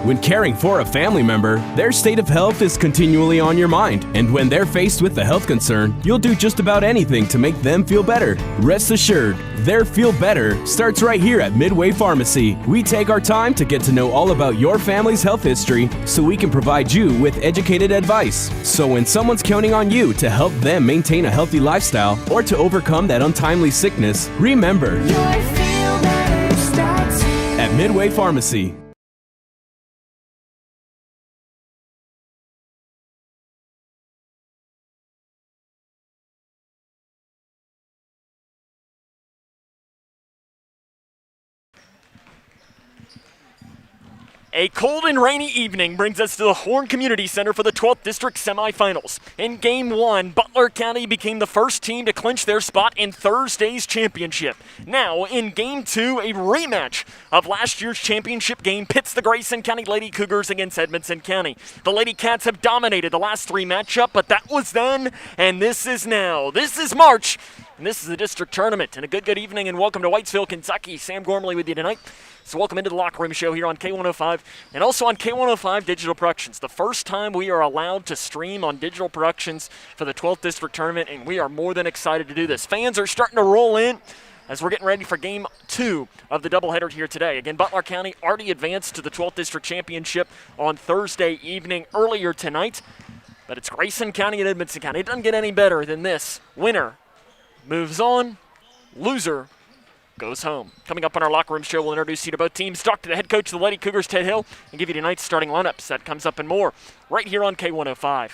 When caring for a family member, their state of health is continually on your mind. And when they're faced with a health concern, you'll do just about anything to make them feel better. Rest assured, their feel better starts right here at Midway Pharmacy. We take our time to get to know all about your family's health history so we can provide you with educated advice. So when someone's counting on you to help them maintain a healthy lifestyle or to overcome that untimely sickness, remember, your feel better starts here at Midway Pharmacy. A cold and rainy evening brings us to the Horn Community Center for the 12th District Semifinals. In Game 1, Butler County became the first team to clinch their spot in Thursday's championship. Now, in Game 2, a rematch of last year's championship game pits the Grayson County Lady Cougars against Edmonson County. The Lady Cats have dominated the last three matchups, but that was then, and this is now. This is March, and this is the district tournament. And a good evening, and welcome to Whitesville, Kentucky. Sam Gormley with you tonight. So welcome into the Locker Room Show here on K105 and also on K105 Digital Productions. The first time we are allowed to stream on digital productions for the 12th District Tournament, and we are more than excited to do this. Fans are starting to roll in as we're getting ready for Game 2 of the doubleheader here today. Again, Butler County already advanced to the 12th District Championship on Thursday evening earlier tonight, but it's Grayson County and Edmonson County. It doesn't get any better than this. Winner moves on, loser goes home. Coming up on our Locker Room Show, we'll introduce you to both teams, talk to the head coach of the Lady Cougars, Ted Hill, and give you tonight's starting lineups. That comes up and more right here on K105.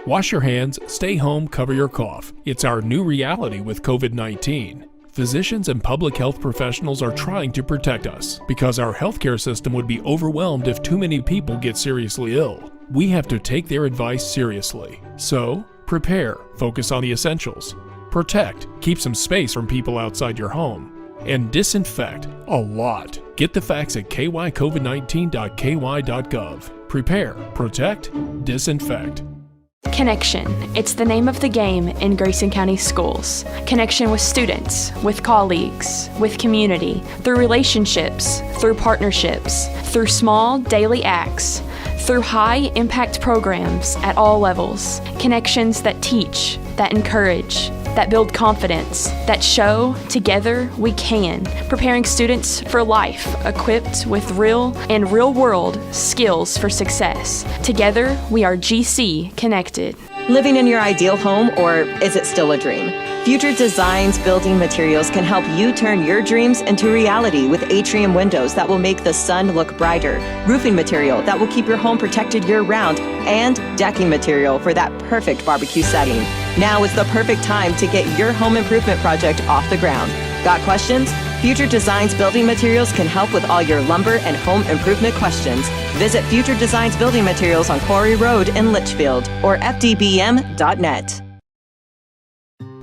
Wash your hands, stay home, cover your cough. It's our new reality with COVID-19. Physicians and public health professionals are trying to protect us because our healthcare system would be overwhelmed if too many people get seriously ill. We have to take their advice seriously. So, prepare, focus on the essentials. Protect, keep some space from people outside your home. And disinfect a lot. Get the facts at kycovid19.ky.gov. Prepare, protect, disinfect. Connection. It's the name of the game in Grayson County schools. Connection with students, with colleagues, with community, through relationships, through partnerships, through small daily acts, through high-impact programs at all levels. Connections that teach, that encourage, that build confidence, that show together we can, preparing students for life, equipped with real and real-world skills for success. Together, we are GC Connected. Living in your ideal home, or is it still a dream? Future Designs Building Materials can help you turn your dreams into reality with atrium windows that will make the sun look brighter, roofing material that will keep your home protected year-round, and decking material for that perfect barbecue setting. Now is the perfect time to get your home improvement project off the ground. Got questions? Future Designs Building Materials can help with all your lumber and home improvement questions. Visit Future Designs Building Materials on Quarry Road in Litchfield or fdbm.net.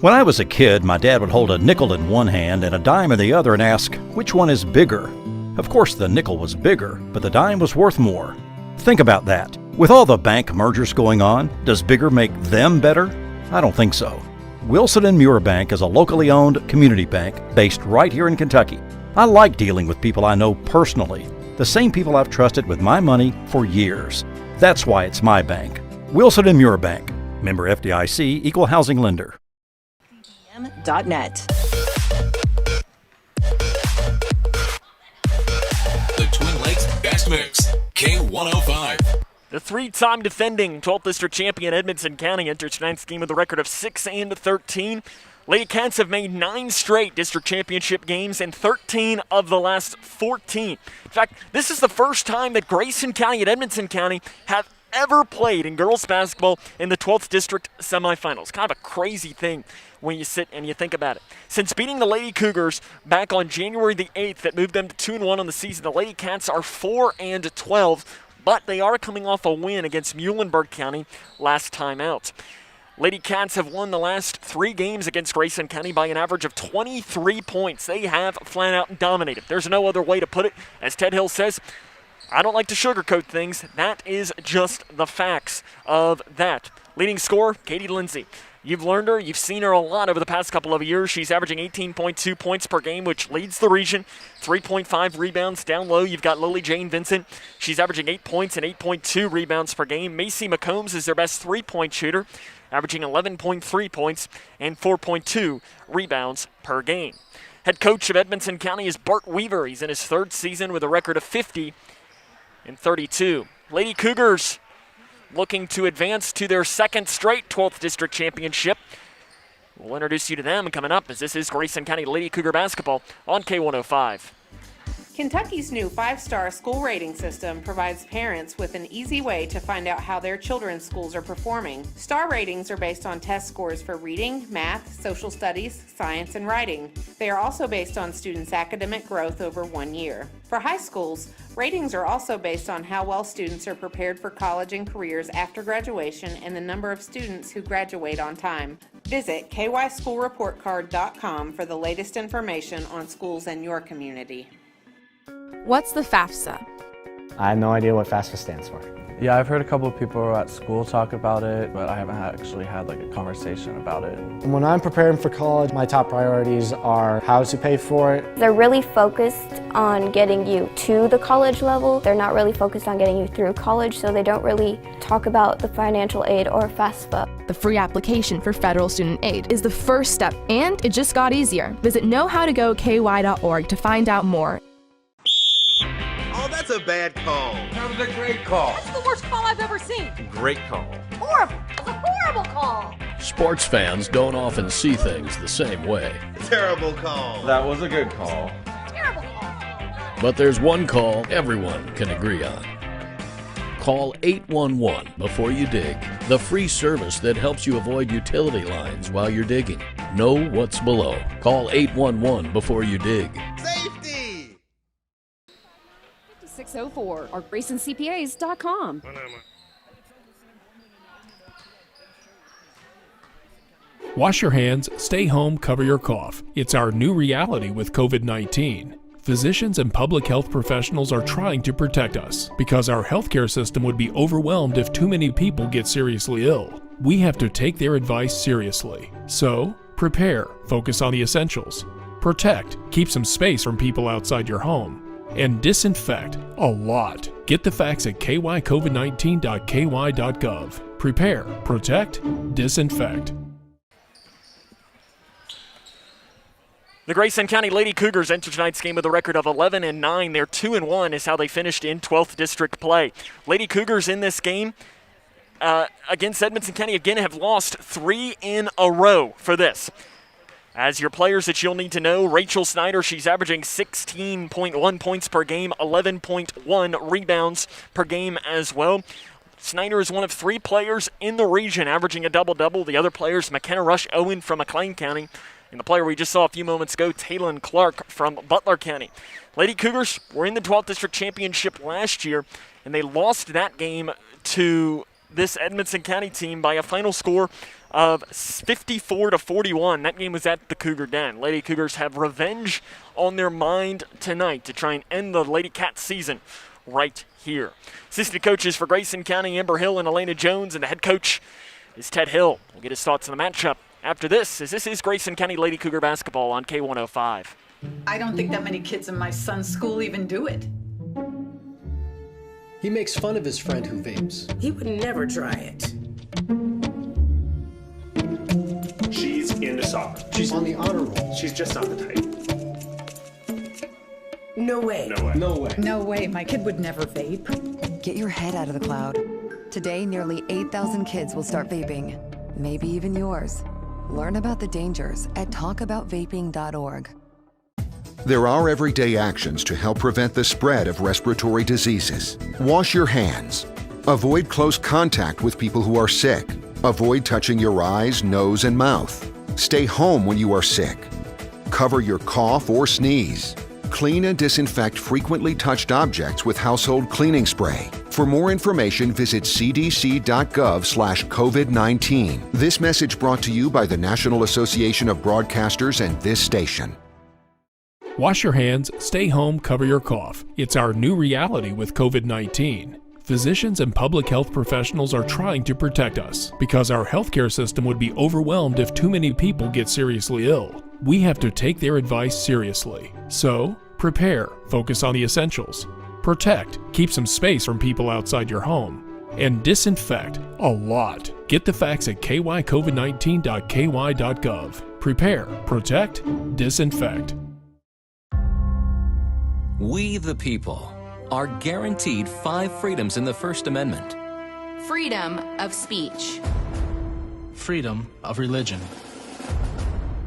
When I was a kid, my dad would hold a nickel in one hand and a dime in the other and ask, which one is bigger? Of course, the nickel was bigger, but the dime was worth more. Think about that. With all the bank mergers going on, does bigger make them better? I don't think so. Wilson & Muir Bank is a locally owned community bank based right here in Kentucky. I like dealing with people I know personally, the same people I've trusted with my money for years. That's why it's my bank. Wilson & Muir Bank. Member FDIC, Equal Housing Lender. .net. The Twin Lakes Best Mix, K105. The three-time defending 12th District champion Edmonson County enters tonight's game with a record of 6-13. Lady Cats have made 9 straight district championship games and 13 of the last 14. In fact, this is the first time that Grayson County and Edmonson County have ever played in girls basketball in the 12th District semifinals. Kind of a crazy thing when you sit and you think about it. Since beating the Lady Cougars back on January the 8th that moved them to 2-1 on the season, the Lady Cats are 4-12, but they are coming off a win against Muhlenberg County last time out. Lady Cats have won the last 3 games against Grayson County by an average of 23 points. They have flat out dominated. There's no other way to put it. As Ted Hill says, I don't like to sugarcoat things. That is just the facts of that. Leading scorer, Katie Lindsay. You've learned her. You've seen her a lot over the past couple of years. She's averaging 18.2 points per game, which leads the region. 3.5 rebounds. Down low, you've got Lily Jane Vincent. She's averaging 8 points and 8.2 rebounds per game. Macy McCombs is their best three-point shooter, averaging 11.3 points and 4.2 rebounds per game. Head coach of Edmonson County is Bart Weaver. He's in his third season with a record of 50 and 32. Lady Cougars looking to advance to their second straight 12th District Championship. We'll introduce you to them coming up, as this is Grayson County Lady Cougar basketball on K105. Kentucky's new 5-star school rating system provides parents with an easy way to find out how their children's schools are performing. Star ratings are based on test scores for reading, math, social studies, science, and writing. They are also based on students' academic growth over 1 year. For high schools, ratings are also based on how well students are prepared for college and careers after graduation and the number of students who graduate on time. Visit kyschoolreportcard.com for the latest information on schools in your community. What's the FAFSA? I have no idea what FAFSA stands for. Yeah, I've heard a couple of people at school talk about it, but I haven't actually had a conversation about it. When I'm preparing for college, my top priorities are how to pay for it. They're really focused on getting you to the college level. They're not really focused on getting you through college, so they don't really talk about the financial aid or FAFSA. The free application for federal student aid is the first step, and it just got easier. Visit knowhowtogoky.org to find out more. Oh, that's a bad call. That was a great call. That's the worst call I've ever seen. Great call. Horrible. That's a horrible call. Sports fans don't often see things the same way. Terrible call. That was a good call. Terrible call. But there's one call everyone can agree on. Call 811 before you dig. The free service that helps you avoid utility lines while you're digging. Know what's below. Call 811 before you dig. Safety! 5604 or GraysonCPAs.com. Wash your hands, stay home, cover your cough. It's our new reality with COVID-19. Physicians and public health professionals are trying to protect us because our healthcare system would be overwhelmed if too many people get seriously ill. We have to take their advice seriously. So, prepare, focus on the essentials. Protect, keep some space from people outside your home. And disinfect a lot. Get the facts at kycovid19.ky.gov. Prepare, protect, disinfect. The Grayson County Lady Cougars enter tonight's game with a record of 11-9. They're 2-1 is how they finished in 12th District play. Lady Cougars in this game against Edmonson County again have lost 3 in a row for this. As your players that you'll need to know, Rachel Snyder, she's averaging 16.1 points per game, 11.1 rebounds per game as well. Snyder is one of 3 players in the region averaging a double-double. The other players, McKenna Rush Owen from McLean County, and the player we just saw a few moments ago, Taylon Clark from Butler County. Lady Cougars were in the 12th District Championship last year, and they lost that game to this Edmonson County team by a final score of 54-41. That game was at the Cougar Den. Lady Cougars have revenge on their mind tonight to try and end the Lady Cats season right here. Assistant coaches for Grayson County, Amber Hill and Elena Jones, and the head coach is Ted Hill. We'll get his thoughts on the matchup after this, as this is Grayson County Lady Cougar basketball on K105. I don't think that many kids in my son's school even do it. He makes fun of his friend who vapes. He would never try it. She's into soccer. She's on the honor roll. She's just not the type. No way. No way. No way. No way, my kid would never vape. Get your head out of the cloud. Today, nearly 8,000 kids will start vaping. Maybe even yours. Learn about the dangers at talkaboutvaping.org. There are everyday actions to help prevent the spread of respiratory diseases. Wash your hands. Avoid close contact with people who are sick. Avoid touching your eyes, nose, and mouth. Stay home when you are sick. Cover your cough or sneeze. Clean and disinfect frequently touched objects with household cleaning spray. For more information, visit cdc.gov/COVID-19. This message brought to you by the National Association of Broadcasters and this station. Wash your hands, stay home, cover your cough. It's our new reality with COVID-19. Physicians and public health professionals are trying to protect us because our healthcare system would be overwhelmed if too many people get seriously ill. We have to take their advice seriously. So, prepare, focus on the essentials. Protect, keep some space from people outside your home. And disinfect a lot. Get the facts at kycovid19.ky.gov. Prepare, protect, disinfect. We, the people, are guaranteed 5 freedoms in the First Amendment. Freedom of speech. Freedom of religion.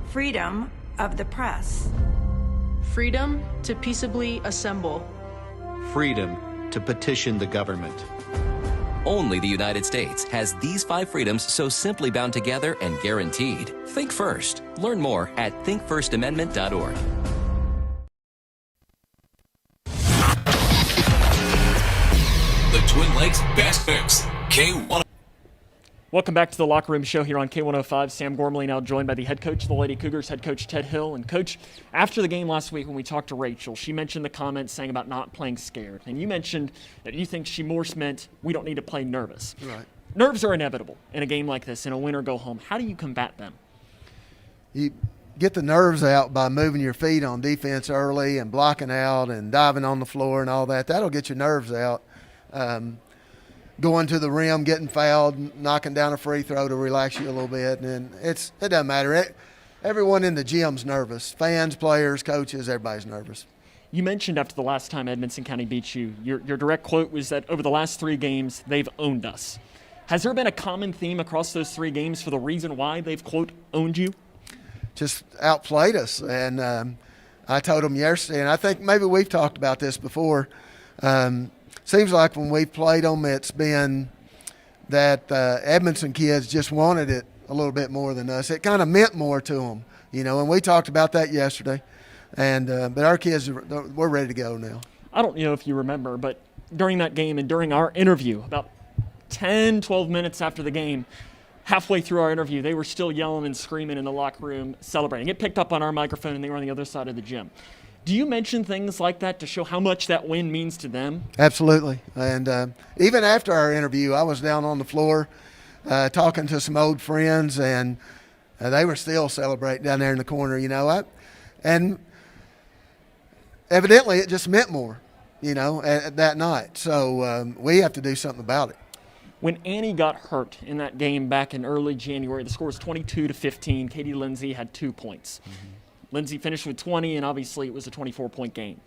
Freedom of the press. Freedom to peaceably assemble. Freedom to petition the government. Only the United States has these 5 freedoms so simply bound together and guaranteed. Think first. Learn more at thinkfirstamendment.org. The Twin Lakes Best Mix, K1. Welcome back to the Locker Room Show here on K105. Sam Gormley now joined by the head coach of the Lady Cougars, head coach Ted Hill. And Coach, after the game last week when we talked to Rachel, she mentioned the comments saying about not playing scared. And you mentioned that you think she more meant we don't need to play nervous. Right. Nerves are inevitable in a game like this, in a win or go home. How do you combat them? You get the nerves out by moving your feet on defense early and blocking out and diving on the floor and all that. That'll get your nerves out. Going to the rim, getting fouled, knocking down a free throw to relax you a little bit. And it doesn't matter. Everyone in the gym's nervous. Fans, players, coaches, everybody's nervous. You mentioned after the last time Edmonson County beat you, your direct quote was that over the last 3 games, they've owned us. Has there been a common theme across those 3 games for the reason why they've, quote, owned you? Just outplayed us. And I told them yesterday, and I think maybe we've talked about this before, seems like when we've played them, it's been that Edmonson kids just wanted it a little bit more than us. It kind of meant more to them, and we talked about that yesterday. And but our kids, we're ready to go now. I don't know if you remember, but during that game and during our interview, about 10, 12 minutes after the game, halfway through our interview, they were still yelling and screaming in the locker room, celebrating. It picked up on our microphone, and they were on the other side of the gym. Do you mention things like that to show how much that win means to them? Absolutely. And even after our interview, I was down on the floor talking to some old friends, and they were still celebrating down there in the corner, and evidently it just meant more, at that night. So we have to do something about it. When Annie got hurt in that game back in early January, the score was 22-15. Katie Lindsay had 2 points. Mm-hmm. Lindsay finished with 20, and obviously it was a 24-point game.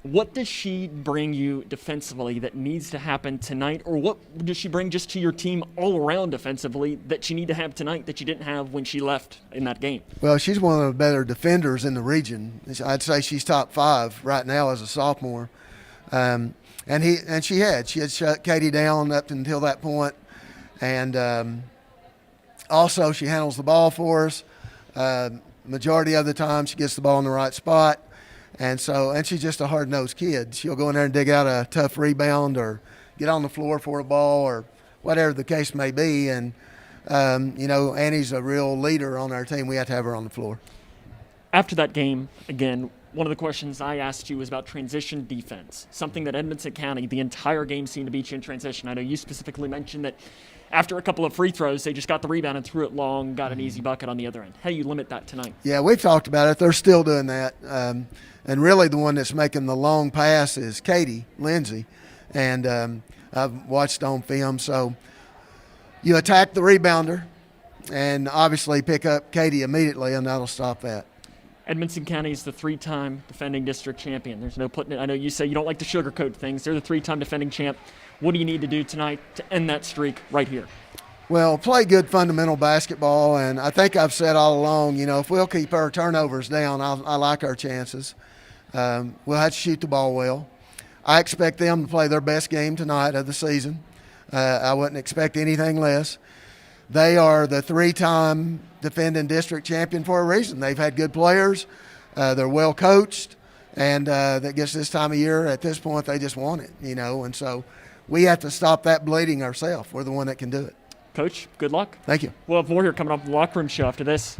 What does she bring you defensively that needs to happen tonight, or what does she bring just to your team all around defensively that you need to have tonight that you didn't have when she left in that game? Well, she's one of the better defenders in the region. I'd say she's top 5 right now as a sophomore. And she had shut Katie down up until that point. And also she handles the ball for us. Majority of the time she gets the ball in the right spot. And she's just a hard-nosed kid. She'll go in there and dig out a tough rebound or get on the floor for a ball or whatever the case may be. And, Annie's a real leader on our team. We have to have her on the floor. After that game, again, one of the questions I asked you was about transition defense, something that Edmonson County, the entire game seemed to beat you in transition. I know you specifically mentioned that after a couple of free throws, they just got the rebound and threw it long, got an easy bucket on the other end. How do you limit that tonight? Yeah, we've talked about it. They're still doing that. And really the one that's making the long pass is Katie Lindsay. And I've watched on film. So you attack the rebounder and obviously pick up Katie immediately, and that'll stop that. Edmonson County is the 3-time defending district champion. There's no putting it. I know you say you don't like to sugarcoat things. They're the 3-time defending champ. What do you need to do tonight to end that streak right here? Well, play good fundamental basketball, and I think I've said all along, if we'll keep our turnovers down, I like our chances. We'll have to shoot the ball well. I expect them to play their best game tonight of the season. I wouldn't expect anything less. They are the 3-time defending district champion for a reason. They've had good players. They're well coached, and that gets this time of year, at this point, they just want it, and so we have to stop that bleeding ourselves. We're the one that can do it. Coach, good luck. Thank you. We'll have more here coming up in the Locker Room Show after this.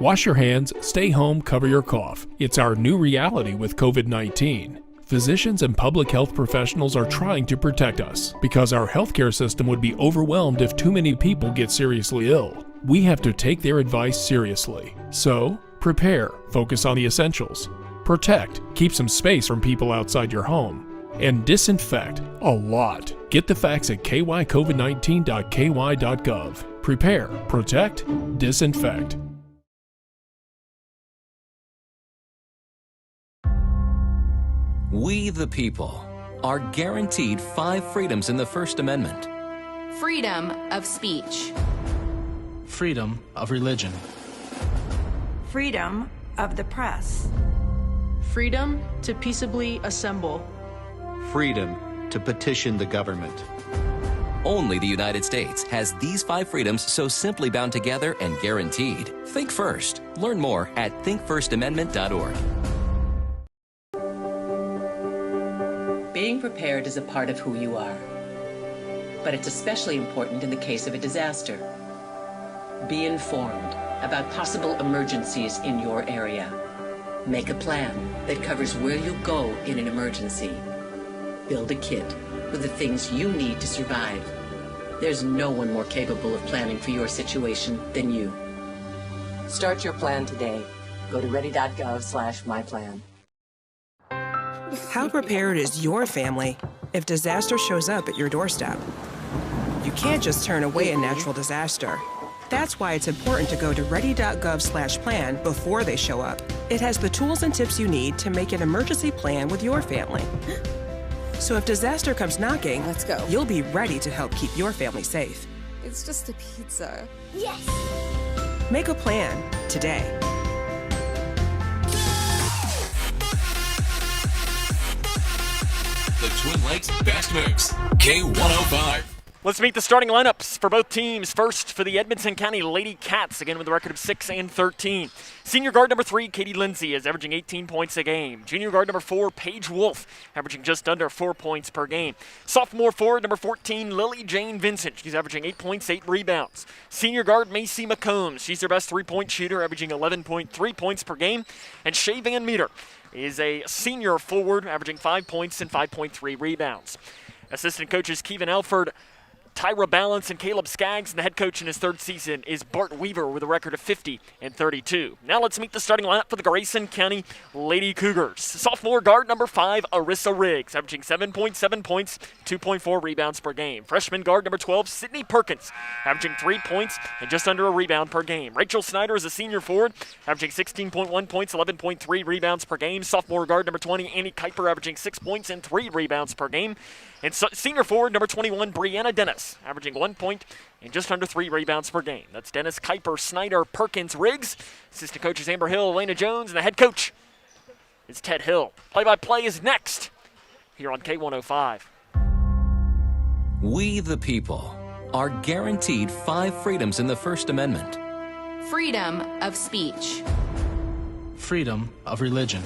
Wash your hands, stay home, cover your cough. It's our new reality with COVID-19. Physicians and public health professionals are trying to protect us because our healthcare system would be overwhelmed if too many people get seriously ill. We have to take their advice seriously. So, prepare, focus on the essentials. Protect, keep some space from people outside your home. And disinfect a lot. Get the facts at kycovid19.ky.gov. Prepare, protect, disinfect. We, the people, are guaranteed 5 freedoms in the First Amendment. Freedom of speech. Freedom of religion. Freedom of the press. Freedom to peaceably assemble. Freedom to petition the government. Only the United States has these 5 freedoms so simply bound together and guaranteed. Think first. Learn more at thinkfirstamendment.org. Being prepared is a part of who you are, but it's especially important in the case of a disaster. Be informed about possible emergencies in your area. Make a plan that covers where you'll go in an emergency. Build a kit with the things you need to survive. There's no one more capable of planning for your situation than you. Start your plan today. Go to ready.gov/myplan. How prepared is your family if disaster shows up at your doorstep? You can't just turn away a natural disaster. That's why it's important to go to ready.gov/plan before they show up. It has the tools and tips you need to make an emergency plan with your family. So if disaster comes knocking, let's go. You'll be ready to help keep your family safe. It's just a pizza. Yes! Make a plan today. The Twin Lakes Best Mix, K105. Let's meet the starting lineups for both teams. First, for the Edmonson County Lady Cats, again with a record of 6-13. Senior guard number 3, Katie Lindsay, is averaging 18 points a game. Junior guard number 4, Paige Wolf, averaging just under 4 points per game. Sophomore forward number 14, Lily Jane Vincent, she's averaging 8 points, 8 rebounds. Senior guard Macy McCombs, she's their best 3-point shooter, averaging 11.3 points per game. And Shay Van Meter is a senior forward, averaging 5 points and 5.3 rebounds. Assistant coaches Kevin Alford, Tyra Balance, and Caleb Skaggs, and the head coach in his 3rd season is Bart Weaver with a record of 50-32. Now let's meet the starting lineup for the Grayson County Lady Cougars. Sophomore guard number 5, Arissa Riggs, averaging 7.7 points, 2.4 rebounds per game. Freshman guard number 12, Sydney Perkins, averaging 3 points and just under a rebound per game. Rachel Snyder is a senior forward, averaging 16.1 points, 11.3 rebounds per game. Sophomore guard number 20, Annie Kuiper, averaging 6 points and 3 rebounds per game. And senior forward number 21, Brianna Dennis, averaging 1 point and just under 3 rebounds per game. That's Dennis, Kuiper, Snyder, Perkins, Riggs. Assistant coaches Amber Hill, Elena Jones, and the head coach is Ted Hill. Play-by-play is next here on K105. We, the people, are guaranteed 5 freedoms in the First Amendment. Freedom of speech. Freedom of religion.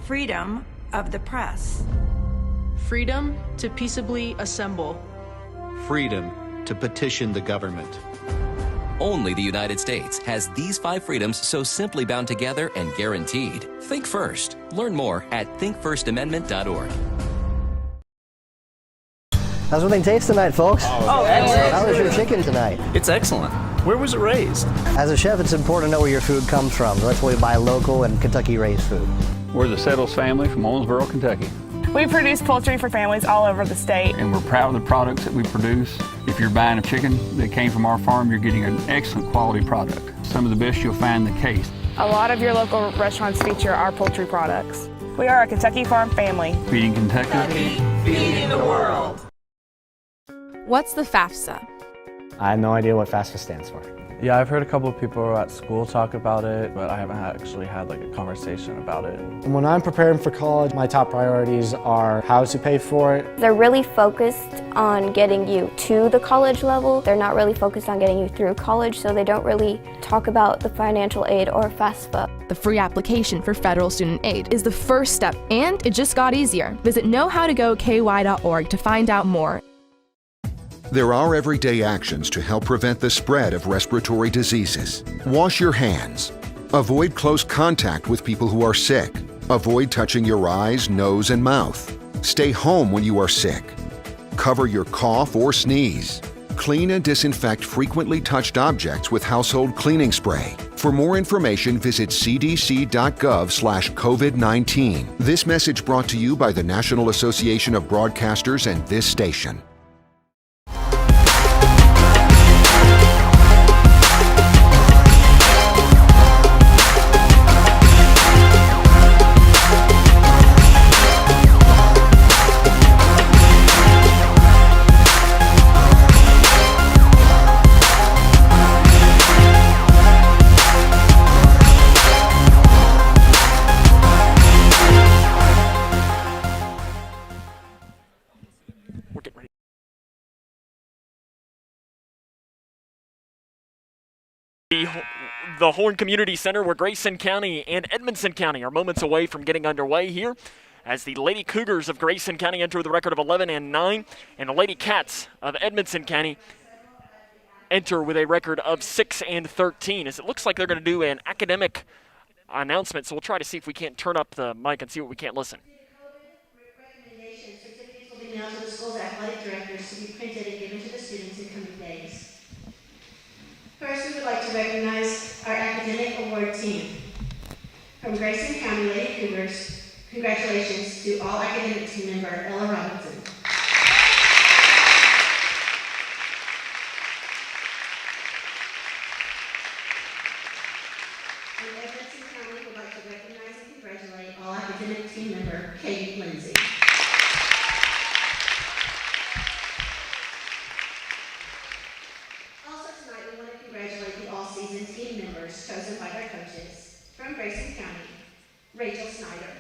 Freedom of the press. Freedom to peaceably assemble. Freedom to petition the government. Only the United States has these 5 freedoms so simply bound together and guaranteed. Think first. Learn more at thinkfirstamendment.org. How's everything taste tonight, folks? Oh, excellent. How was your chicken tonight? It's excellent. Where was it raised? As a chef, it's important to know where your food comes from. That's why we buy local and Kentucky-raised food. We're the Settles family from Owensboro, Kentucky. We produce poultry for families all over the state. And we're proud of the products that we produce. If you're buying a chicken that came from our farm, you're getting an excellent quality product. Some of the best you'll find in the case. A lot of your local restaurants feature our poultry products. We are a Kentucky farm family. Feeding Kentucky. Feeding the world. What's the FAFSA? I have no idea what FAFSA stands for. Yeah, I've heard a couple of people at school talk about it, but I haven't actually had like a conversation about it. When I'm preparing for college, my top priorities are how to pay for it. They're really focused on getting you to the college level. They're not really focused on getting you through college, so they don't really talk about the financial aid or FAFSA. The free application for federal student aid is the first step, and it just got easier. Visit knowhowtogoky.org to find out more. There are everyday actions to help prevent the spread of respiratory diseases. Wash your hands. Avoid close contact with people who are sick. Avoid touching your eyes, nose, and mouth. Stay home when you are sick. Cover your cough or sneeze. Clean and disinfect frequently touched objects with household cleaning spray. For more information, visit cdc.gov/COVID-19. This message brought to you by the National Association of Broadcasters and this station. The Horn Community Center, where Grayson County and Edmonson County are moments away from getting underway here, as the Lady Cougars of Grayson County enter with a record of 11-9, and the Lady Cats of Edmonson County enter with a record of 6-13. As it looks like they're going to do an academic announcement, so we'll try to see if we can't turn up the mic and see what we can't listen. Certificates will be mailed to the school's athletic directors to be printed and given to the students in coming days. First, we would like to recognize our academic award team. From Grayson County Lady Cougars, congratulations to all academic team member Ella Robinson. From Edmonson County, we would like to recognize and congratulate all academic team member Katie Lindsay. Congratulate the all-season team members chosen by their coaches. From Grayson County, Rachel Snyder.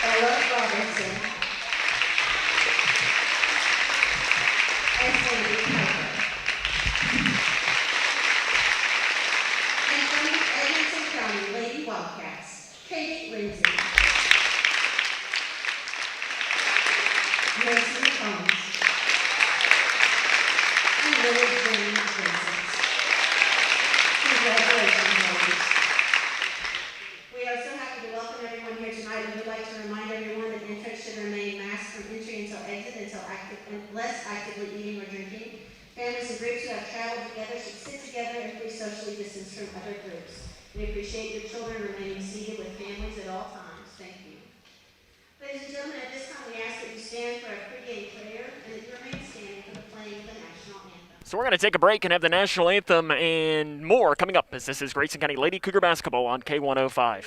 Ella Robinson. And Sandy Piper. And from Edmonson County Lady Wildcats, Katie Lindsay. Mason Combs. Congratulations, ladies. We are so happy to welcome everyone here tonight, and we'd like to remind everyone that entrance should remain masked from entry until exit unless actively eating or drinking. Families and groups who have traveled together should sit together and be socially distanced from other groups. We appreciate your children remaining seated with families at all times. Thank you. Ladies and gentlemen, at this time we ask that you stand for a pregame prayer and that you remain standing for the playing of the national anthem. So we're going to take a break and have the national anthem and more coming up, as this is Grayson County Lady Cougar basketball on K105.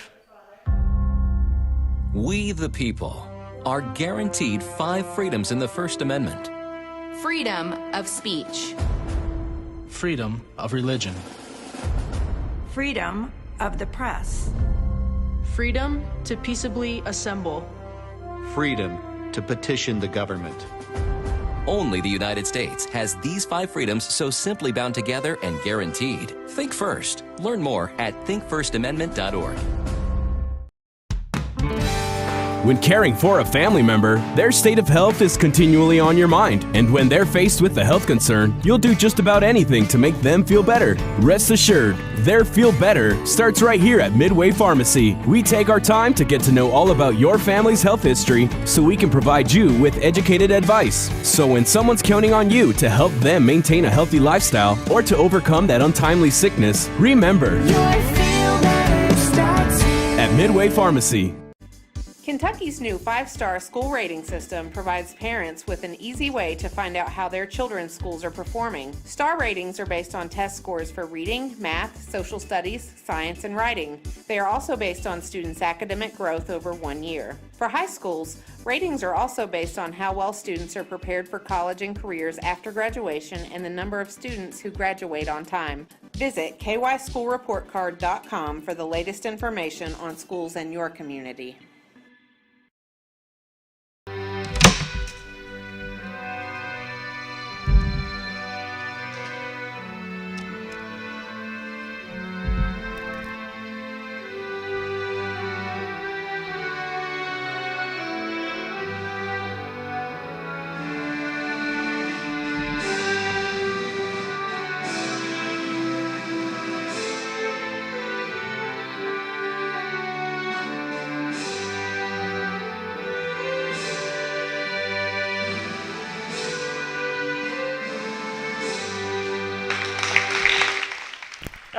We, the people, are guaranteed 5 freedoms in the First Amendment. Freedom of speech. Freedom of religion. Freedom of the press. Freedom to peaceably assemble. Freedom to petition the government. Only the United States has these 5 freedoms so simply bound together and guaranteed. Think first. Learn more at thinkfirstamendment.org. When caring for a family member, their state of health is continually on your mind. And when they're faced with a health concern, you'll do just about anything to make them feel better. Rest assured, their feel better starts right here at Midway Pharmacy. We take our time to get to know all about your family's health history so we can provide you with educated advice. So when someone's counting on you to help them maintain a healthy lifestyle or to overcome that untimely sickness, remember, your feel better starts here at Midway Pharmacy. Kentucky's new 5-star school rating system provides parents with an easy way to find out how their children's schools are performing. Star ratings are based on test scores for reading, math, social studies, science, and writing. They are also based on students' academic growth over 1 year. For high schools, ratings are also based on how well students are prepared for college and careers after graduation and the number of students who graduate on time. Visit kyschoolreportcard.com for the latest information on schools in your community.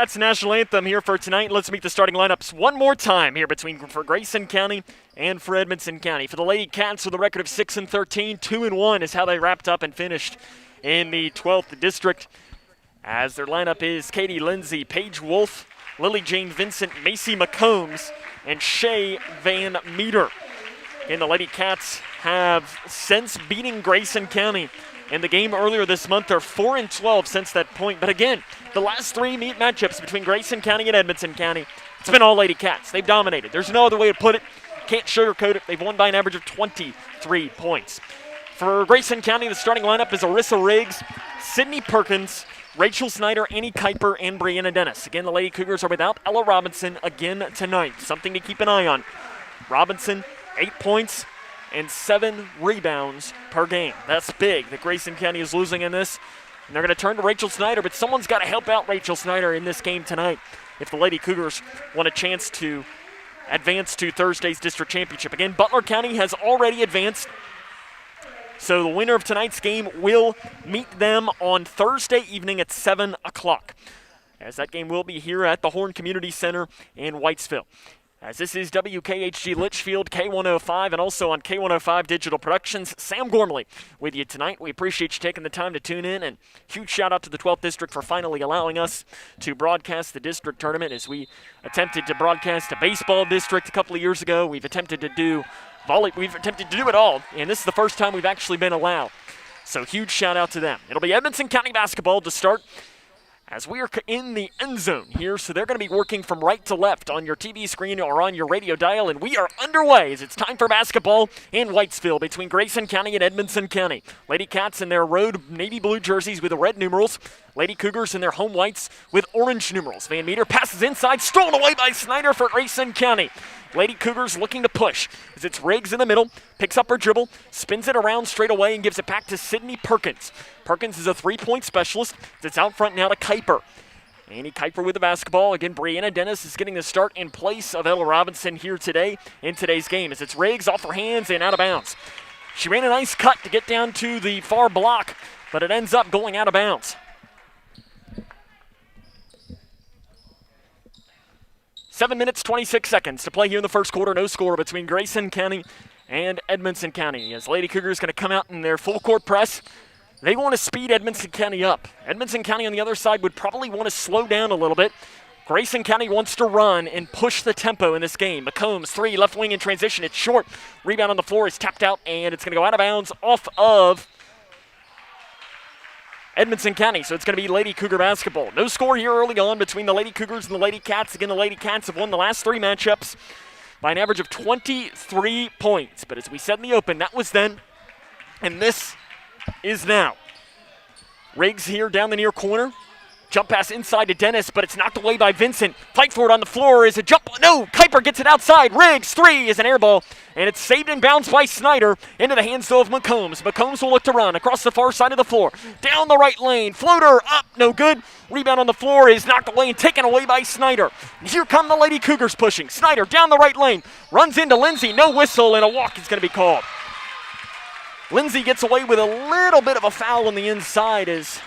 That's the national anthem here for tonight. Let's meet the starting lineups one more time here for Grayson County and for Edmonson County. For the Lady Cats with a record of 6-13, 2-1 is how they wrapped up and finished in the 12th district. As their lineup is Katie Lindsay, Paige Wolf, Lily Jane Vincent, Macy McCombs, and Shay Van Meter. And the Lady Cats have since beating Grayson County in the game earlier this month. They're 4-12 since that point. But again, the last three meet matchups between Grayson County and Edmonson County, it's been all Lady Cats. They've dominated. There's no other way to put it. Can't sugarcoat it. They've won by an average of 23 points. For Grayson County, the starting lineup is Arissa Riggs, Sydney Perkins, Rachel Snyder, Annie Kuiper, and Brianna Dennis. Again, the Lady Cougars are without Ella Robinson again tonight. Something to keep an eye on. Robinson, 8 points and 7 rebounds per game. That's big that Grayson County is losing in this. And they're going to turn to Rachel Snyder, but someone's got to help out Rachel Snyder in this game tonight if the Lady Cougars want a chance to advance to Thursday's district championship. Again, Butler County has already advanced, so the winner of tonight's game will meet them on Thursday evening at 7 o'clock, as that game will be here at the Horn Community Center in Whitesville. As this is WKHG Litchfield, K105, and also on K105 Digital Productions. Sam Gormley with you tonight. We appreciate you taking the time to tune in, and huge shout out to the 12th District for finally allowing us to broadcast the district tournament. As we attempted to broadcast a baseball district a couple of years ago, we've attempted to do it all, and this is the first time we've actually been allowed. So huge shout out to them. It'll be Edmonson County basketball to start, as we are in the end zone here, so they're going to be working from right to left on your TV screen or on your radio dial, and we are underway as it's time for basketball in Whitesville between Grayson County and Edmonson County. Lady Cats in their road navy blue jerseys with the red numerals. Lady Cougars in their home whites with orange numerals. Van Meter passes inside, stolen away by Snyder for Grayson County. Lady Cougars looking to push as it's Riggs in the middle, picks up her dribble, spins it around straight away and gives it back to Sydney Perkins. Perkins is a three-point specialist. It's out front now to Kuiper. Annie Kuiper with the basketball. Again, Brianna Dennis is getting the start in place of Ella Robinson here today in today's game as it's Riggs off her hands and out of bounds. She ran a nice cut to get down to the far block, but it ends up going out of bounds. 7 minutes, 26 seconds to play here in the first quarter. No score between Grayson County and Edmonson County. As Lady Cougar is going to come out in their full court press, they want to speed Edmonson County up. Edmonson County on the other side would probably want to slow down a little bit. Grayson County wants to run and push the tempo in this game. McCombs, three, left wing in transition. It's short. Rebound on the floor is tapped out, and it's going to go out of bounds off of Edmonson County, so it's going to be Lady Cougar basketball. No score here early on between the Lady Cougars and the Lady Cats. Again, the Lady Cats have won the last three matchups by an average of 23 points. But as we said in the open, that was then, and this is now. Riggs here down the near corner. Jump pass inside to Dennis, but it's knocked away by Vincent. Fight for it on the floor is a jump. No, Kuiper gets it outside. Riggs, three is an air ball, and it's saved and bounced by Snyder into the hands of McCombs. McCombs will look to run across the far side of the floor. Down the right lane, floater up, no good. Rebound on the floor is knocked away and taken away by Snyder. Here come the Lady Cougars pushing. Snyder down the right lane, runs into Lindsay. No whistle, and a walk is going to be called. Lindsay gets away with a little bit of a foul on the inside as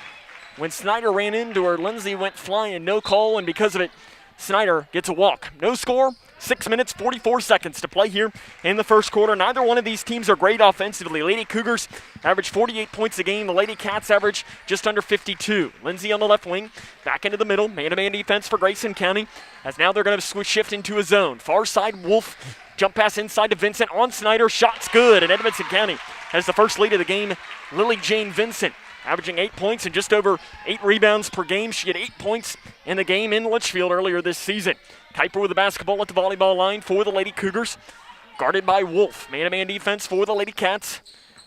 when Snyder ran into her, Lindsay went flying, no call, and because of it, Snyder gets a walk. No score, 6 minutes, 44 seconds to play here in the first quarter. Neither one of these teams are great offensively. Lady Cougars average 48 points a game. The Lady Cats average just under 52. Lindsay on the left wing, back into the middle. Man-to-man defense for Grayson County, as now they're going to shift into a zone. Far side, Wolf, jump pass inside to Vincent on Snyder. Shot's good, and Edmonson County has the first lead of the game. Lily Jane Vincent, averaging 8 points and just over 8 rebounds per game. She had 8 points in the game in Litchfield earlier this season. Kuiper with the basketball at the volleyball line for the Lady Cougars. Guarded by Wolf. Man-to-man defense for the Lady Cats.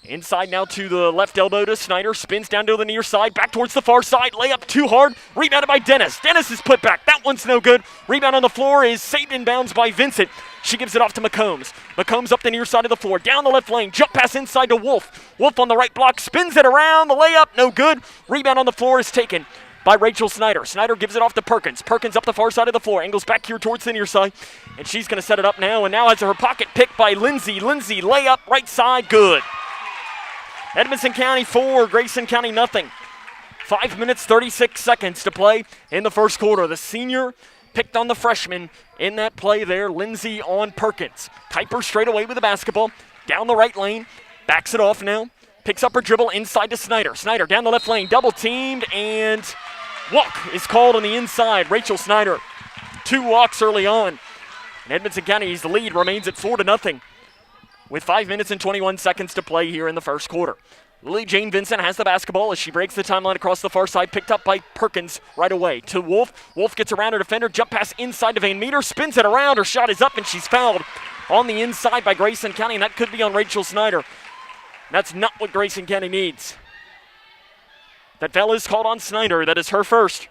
Inside now to the left elbow to Snyder. Spins down to the near side. Back towards the far side. Layup too hard. Rebounded by Dennis. Dennis is put back. That one's no good. Rebound on the floor is saved in bounds by Vincent. She gives it off to McCombs. McCombs up the near side of the floor. Down the left lane. Jump pass inside to Wolf. Wolf on the right block. Spins it around. The layup. No good. Rebound on the floor is taken by Rachel Snyder. Snyder gives it off to Perkins. Perkins up the far side of the floor. Angles back here towards the near side. And she's going to set it up now. And now has her pocket picked by Lindsay. Lindsay layup right side. Good. Edmonson County 4, Grayson County nothing. 5 minutes, 36 seconds to play in the first quarter. The senior picked on the freshman in that play there. Lindsay on Perkins. Kuiper straight away with the basketball. Down the right lane. Backs it off now. Picks up her dribble inside to Snyder. Snyder down the left lane. Double teamed, and walk is called on the inside. Rachel Snyder. 2 walks early on. And Edmonson County's lead remains at 4-0 with 5 minutes and 21 seconds to play here in the first quarter. Lily Jane Vincent has the basketball as she breaks the timeline across the far side, picked up by Perkins right away to Wolf. Wolf gets around her defender, jump pass inside to Van Meter, spins it around, her shot is up, and she's fouled on the inside by Grayson County, and that could be on Rachel Snyder. That's not what Grayson County needs. That foul is called on Snyder. That is her first,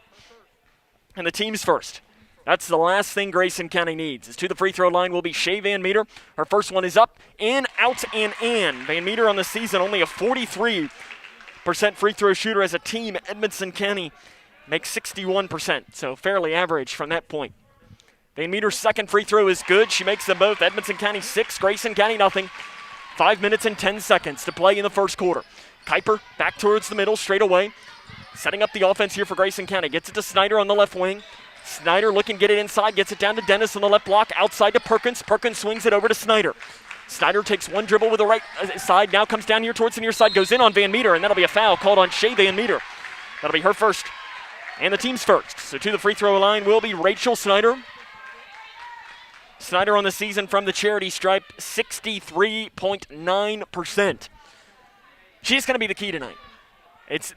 and the team's first. That's the last thing Grayson County needs. Is to the free throw line will be Shea Van Meter. Her first one is up, in, out, and in. Van Meter on the season only a 43% free throw shooter as a team. Edmonson County makes 61%, so fairly average from that point. Van Meter's second free throw is good. She makes them both. Edmonson County 6, Grayson County nothing. 5 minutes and 10 seconds to play in the first quarter. Kuiper back towards the middle straight away. Setting up the offense here for Grayson County. Gets it to Snyder on the left wing. Snyder looking to get it inside, gets it down to Dennis on the left block, outside to Perkins. Perkins swings it over to Snyder. Snyder takes one dribble with the right side, now comes down here towards the near side, goes in on Van Meter, and that'll be a foul called on Shea Van Meter. That'll be her first, and the team's first. So to the free throw line will be Rachel Snyder. Snyder on the season from the charity stripe, 63.9%. She's going to be the key tonight.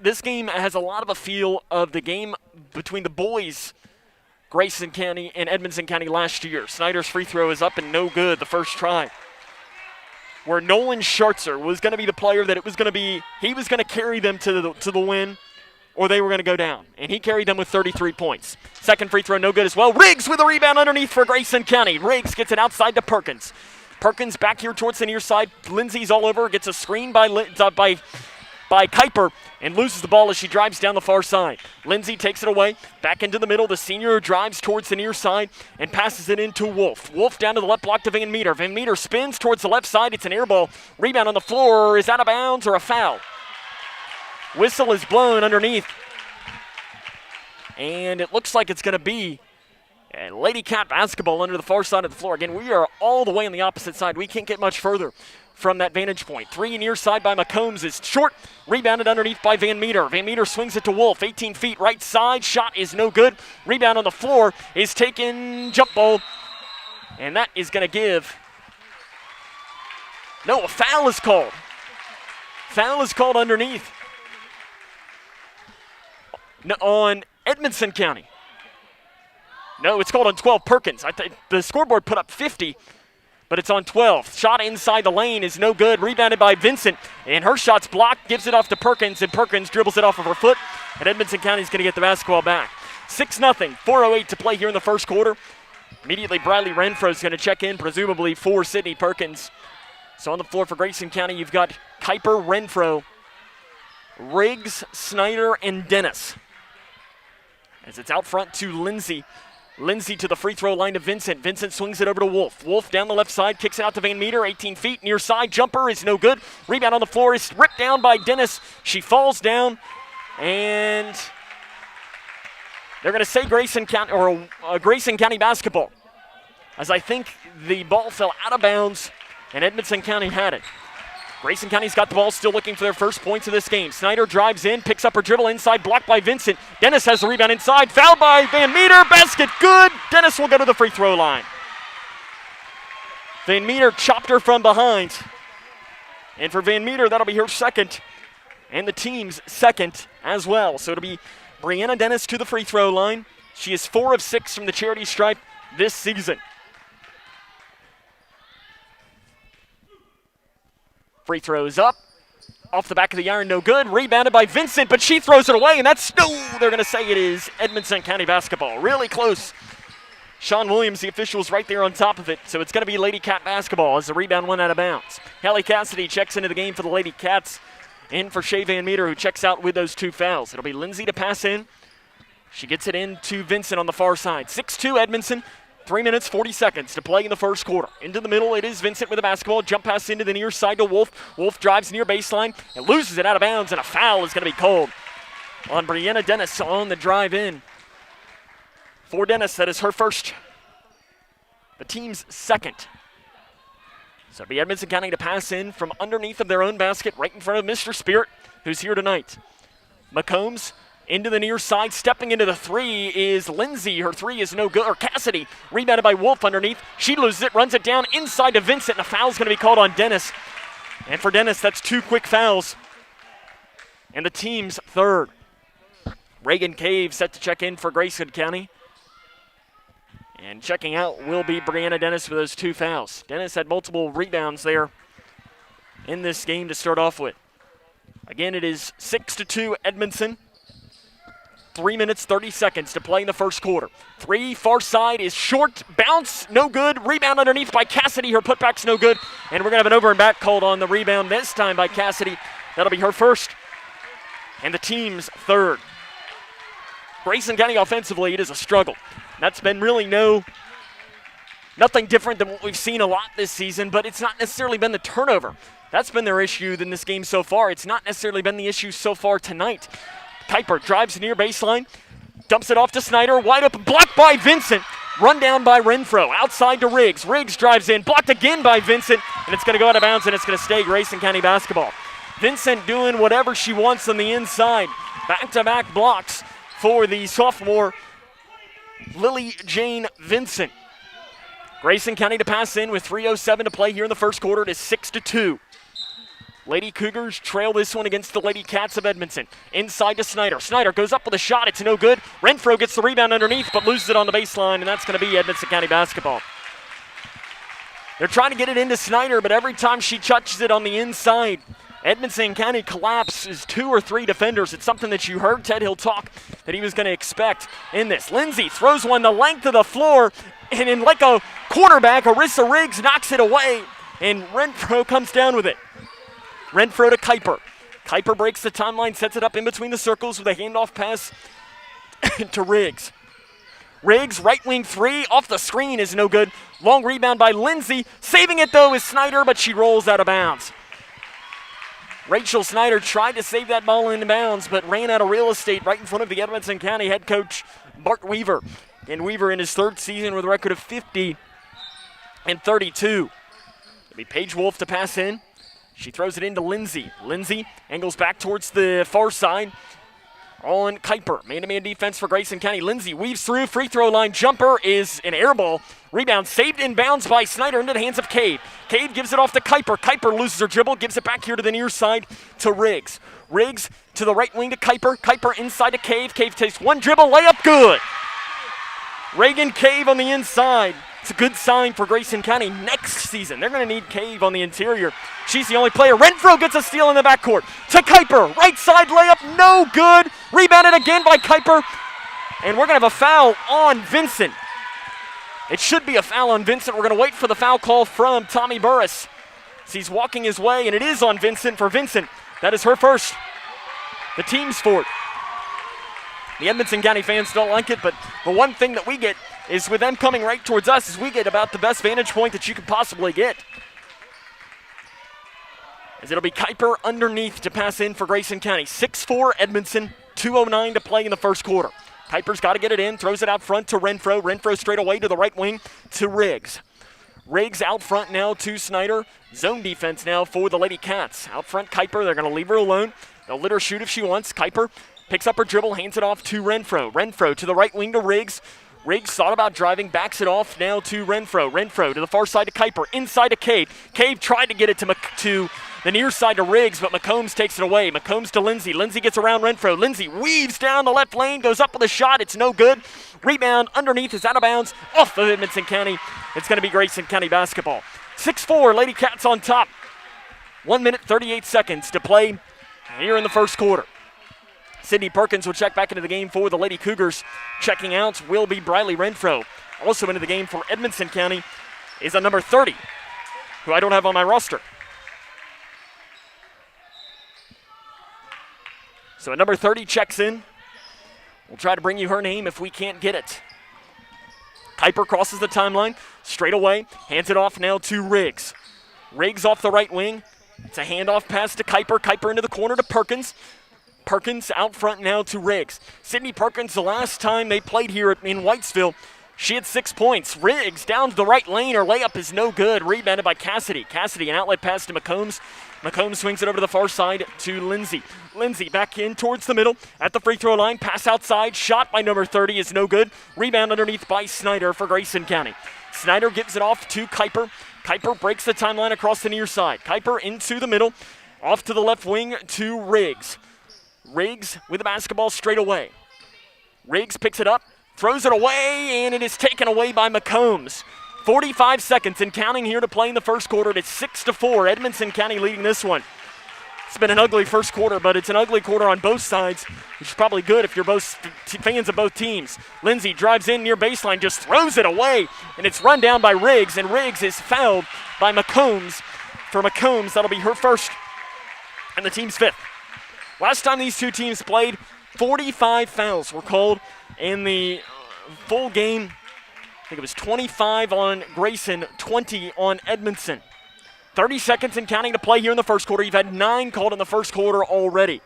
This game has a lot of a feel of the game between the boys, Grayson County and Edmonson County last year. Snyder's free throw is up and no good the first try. Where Nolan Schartzer was going to be the player that it was going to be, he was going to carry them to the win, or they were going to go down. And he carried them with 33 points. Second free throw, no good as well. Riggs with a rebound underneath for Grayson County. Riggs gets it outside to Perkins. Perkins back here towards the near side. Lindsay's all over, gets a screen by Kuiper and loses the ball as she drives down the far side. Lindsay takes it away, back into the middle. The senior drives towards the near side and passes it into Wolf. Wolf down to the left block to Van Meter. Van Meter spins towards the left side. It's an air ball. Rebound on the floor. Is out of bounds or a foul? Whistle is blown underneath. And it looks like it's going to be Lady Cat basketball under the far side of the floor. Again, we are all the way on the opposite side. We can't get much further from that vantage point. 3 near side by McCombs is short. Rebounded underneath by Van Meter. Van Meter swings it to Wolf. 18 feet right side. Shot is no good. Rebound on the floor is taken. Jump ball. And that is going to give. No, a foul is called. Foul is called underneath. No, on Edmonson County. No, it's called on 12 Perkins. The scoreboard put up 50. But it's on 12. Shot inside the lane is no good. Rebounded by Vincent, and her shot's blocked. Gives it off to Perkins, and Perkins dribbles it off of her foot. And Edmonson County's going to get the basketball back. 6-0, 4:08 to play here in the first quarter. Immediately, Bradley Renfro's going to check in, presumably for Sydney Perkins. So on the floor for Grayson County, you've got Kuiper, Renfro, Riggs, Snyder, and Dennis. As it's out front to Lindsay. Lindsay to the free throw line to Vincent. Vincent swings it over to Wolf. Wolf down the left side, kicks it out to Van Meter, 18 feet, near side. Jumper is no good. Rebound on the floor is ripped down by Dennis. She falls down, and they're going to say Grayson County, or Grayson County basketball, as I think the ball fell out of bounds, and Edmonson County had it. Grayson County's got the ball, still looking for their first points of this game. Snyder drives in, picks up her dribble inside, blocked by Vincent. Dennis has the rebound inside, fouled by Van Meter, basket good. Dennis will go to the free throw line. Van Meter chopped her from behind. And for Van Meter, that'll be her second, and the team's second as well. So it'll be Brianna Dennis to the free throw line. She is 4 of 6 from the charity stripe this season. Free throw is up. Off the back of the iron, no good. Rebounded by Vincent, but she throws it away, and that's, no, they're going to say it is Edmonson County basketball. Really close. Sean Williams, the official, is right there on top of it, so it's going to be Lady Cat basketball as the rebound went out of bounds. Hallie Cassidy checks into the game for the Lady Cats, in for Shea Van Meter, who checks out with those 2 fouls. It'll be Lindsay to pass in. She gets it in to Vincent on the far side. 6-2 Edmonson. 3 minutes, 40 seconds to play in the first quarter. Into the middle, it is Vincent with the basketball. Jump pass into the near side to Wolf. Wolf drives near baseline and loses it out of bounds, and a foul is going to be called. on Brianna Dennis on the drive in. For Dennis, that is her first. The team's second. So it'll be Edmonson County to pass in from underneath of their own basket, right in front of Mr. Spirit, who's here tonight. McCombs into the near side, stepping into the three is Lindsay. Her three is no good, or Cassidy, rebounded by Wolf underneath. She loses it, runs it down inside to Vincent, and a foul's going to be called on Dennis. And for Dennis, that's 2 quick fouls. And the team's third. Reagan Cave set to check in for Grayson County. And checking out will be Brianna Dennis for those 2 fouls. Dennis had multiple rebounds there in this game to start off with. Again, it is 6-2 Edmonson. 3 minutes, 30 seconds to play in the first quarter. 3, far side is short, bounce, no good. Rebound underneath by Cassidy, her putback's no good. And we're gonna have an over and back called on the rebound this time by Cassidy. That'll be her first. And the team's third. Grayson County offensively, it is a struggle. That's been really nothing different than what we've seen a lot this season, but it's not necessarily been the turnover. That's been their issue in this game so far. It's not necessarily been the issue so far tonight. Kuiper drives near baseline, dumps it off to Snyder, wide open, blocked by Vincent, run down by Renfro, outside to Riggs. Riggs drives in, blocked again by Vincent, and it's going to go out of bounds, and it's going to stay Grayson County basketball. Vincent doing whatever she wants on the inside. Back-to-back blocks for the sophomore Lily Jane Vincent. Grayson County to pass in with 3:07 to play here in the first quarter. It is 6-2. Lady Cougars trail this one against the Lady Cats of Edmonton. Inside to Snyder. Snyder goes up with a shot. It's no good. Renfro gets the rebound underneath, but loses it on the baseline, and that's going to be Edmonson County basketball. They're trying to get it into Snyder, but every time she touches it on the inside, Edmonson County collapses 2 or 3 defenders. It's something that you heard Ted Hill talk that he was going to expect in this. Lindsay throws one the length of the floor, and in like a quarterback, Arissa Riggs knocks it away, and Renfro comes down with it. Renfro to Kuiper. Kuiper breaks the timeline, sets it up in between the circles with a handoff pass to Riggs. Riggs, right wing 3, off the screen is no good. Long rebound by Lindsay. Saving it though is Snyder, but she rolls out of bounds. Rachel Snyder tried to save that ball in bounds, but ran out of real estate right in front of the Edmonson County head coach, Bart Weaver. And Weaver in his 3rd season with a record of 50-32. It'll be Paige Wolf to pass in. She throws it into Lindsay. Lindsay angles back towards the far side on Kuiper. Man-to-man defense for Grayson County. Lindsay weaves through. Free throw line jumper is an air ball. Rebound saved in bounds by Snyder into the hands of Cade. Cade gives it off to Kuiper. Kuiper loses her dribble, gives it back here to the near side to Riggs. Riggs to the right wing to Kuiper. Kuiper inside to Cave. Cave takes one dribble, layup good. Reagan Cave on the inside. It's a good sign for Grayson County next season. They're going to need Cave on the interior. She's the only player. Renfro gets a steal in the backcourt. To Kuiper. Right side layup. No good. Rebounded again by Kuiper. And we're going to have a foul on Vincent. It should be a foul on Vincent. We're going to wait for the foul call from Tommy Burris. As he's walking his way, and it is on Vincent for Vincent. That is her first. The team's fourth. The Edmonson County fans don't like it, but the one thing that we get is with them coming right towards us is we get about the best vantage point that you could possibly get. As it'll be Kuiper underneath to pass in for Grayson County. 6-4 Edmonton, 2:09 to play in the first quarter. Kuiper's got to get it in, throws it out front to Renfro. Renfro straight away to the right wing to Riggs. Riggs out front now to Snyder. Zone defense now for the Lady Cats. Out front Kuiper, they're going to leave her alone. They'll let her shoot if she wants. Kuiper picks up her dribble, hands it off to Renfro. Renfro to the right wing to Riggs. Riggs thought about driving, backs it off now to Renfro. Renfro to the far side to Kuiper, inside to Cave. Cave tried to get it to the near side to Riggs, but McCombs takes it away. McCombs to Lindsay. Lindsay gets around Renfro. Lindsay weaves down the left lane, goes up with a shot. It's no good. Rebound underneath is out of bounds off of Edmonson County. It's going to be Grayson County basketball. 6-4, Lady Cats on top. 1 minute, 38 seconds to play here in the first quarter. Sydney Perkins will check back into the game for the Lady Cougars. Checking out will be Briley Renfro. Also into the game for Edmonson County is a number 30, who I don't have on my roster. So a number 30 checks in. We'll try to bring you her name if we can't get it. Kuiper crosses the timeline, straight away, hands it off now to Riggs. Riggs off the right wing. It's a handoff pass to Kuiper. Kuiper into the corner to Perkins. Perkins out front now to Riggs. Sydney Perkins, the last time they played here in Whitesville, she had 6 points. Riggs down to the right lane. Her layup is no good. Rebounded by Cassidy. Cassidy, an outlet pass to McCombs. McCombs swings it over to the far side to Lindsay. Lindsay back in towards the middle at the free throw line. Pass outside. Shot by number 30 is no good. Rebound underneath by Snyder for Grayson County. Snyder gives it off to Kuiper. Kuiper breaks the timeline across the near side. Kuiper into the middle. Off to the left wing to Riggs. Riggs with the basketball straight away. Riggs picks it up. Throws it away, and it is taken away by McCombs. 45 seconds and counting here to play in the first quarter. It's 6-4. Edmonson County leading this one. It's been an ugly first quarter, but it's an ugly quarter on both sides, which is probably good if you're both fans of both teams. Lindsay drives in near baseline, just throws it away, and it's run down by Riggs, and Riggs is fouled by McCombs. For McCombs, that'll be her first and the team's fifth. Last time these two teams played, 45 fouls were called in the full game. I think it was 25 on Grayson, 20 on Edmonson. 30 seconds and counting to play here in the first quarter. You've had 9 called in the first quarter already.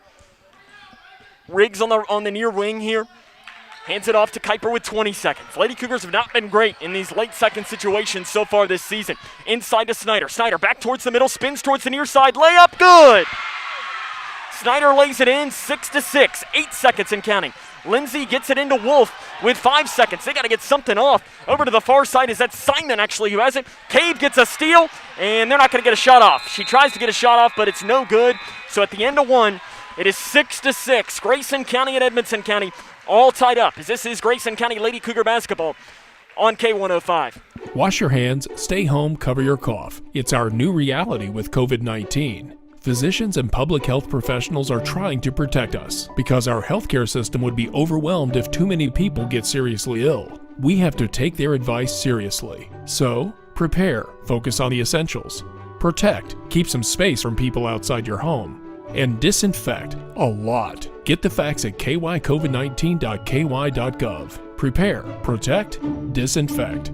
Riggs on the near wing here. Hands it off to Kuiper with 20 seconds. Lady Cougars have not been great in these late second situations so far this season. Inside to Snyder. Snyder back towards the middle, spins towards the near side. Layup, good! Snyder lays it in, 6-6, 8 seconds and counting. Lindsay gets it into Wolf with 5 seconds. They got to get something off. Over to the far side is that Simon actually who has it. Cave gets a steal, and they're not going to get a shot off. She tries to get a shot off, but it's no good. So at the end of one, it is 6-6. Grayson County and Edmonson County all tied up, as this is Grayson County Lady Cougar basketball on K105. Wash your hands, stay home, cover your cough. It's our new reality with COVID-19. Physicians and public health professionals are trying to protect us because our healthcare system would be overwhelmed if too many people get seriously ill. We have to take their advice seriously. So, prepare, focus on the essentials. Protect, keep some space from people outside your home. And disinfect a lot. Get the facts at kycovid19.ky.gov. Prepare, protect, disinfect.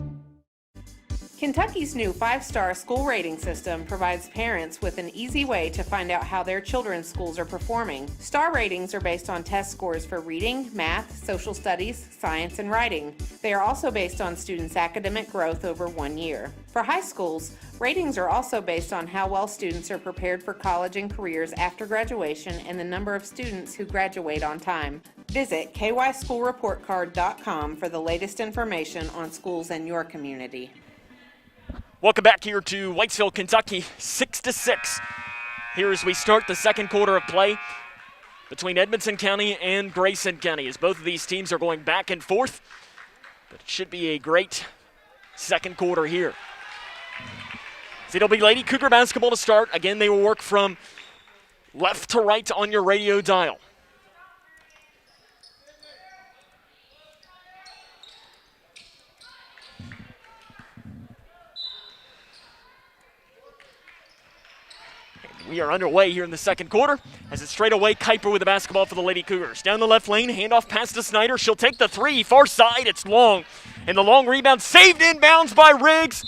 Kentucky's new 5-star school rating system provides parents with an easy way to find out how their children's schools are performing. Star ratings are based on test scores for reading, math, social studies, science, and writing. They are also based on students' academic growth over 1 year. For high schools, ratings are also based on how well students are prepared for college and careers after graduation and the number of students who graduate on time. Visit kyschoolreportcard.com for the latest information on schools in your community. Welcome back here to Whitesville, Kentucky, 6-6. Here as we start the second quarter of play between Edmonson County and Grayson County, as both of these teams are going back and forth. But it should be a great second quarter here. So it'll be Lady Cougar basketball to start. Again, they will work from left to right on your radio dial. We are underway here in the second quarter as it's straight away Kuiper with the basketball for the Lady Cougars. Down the left lane, handoff pass to Snyder. She'll take the three, far side, it's long. And the long rebound saved inbounds by Riggs,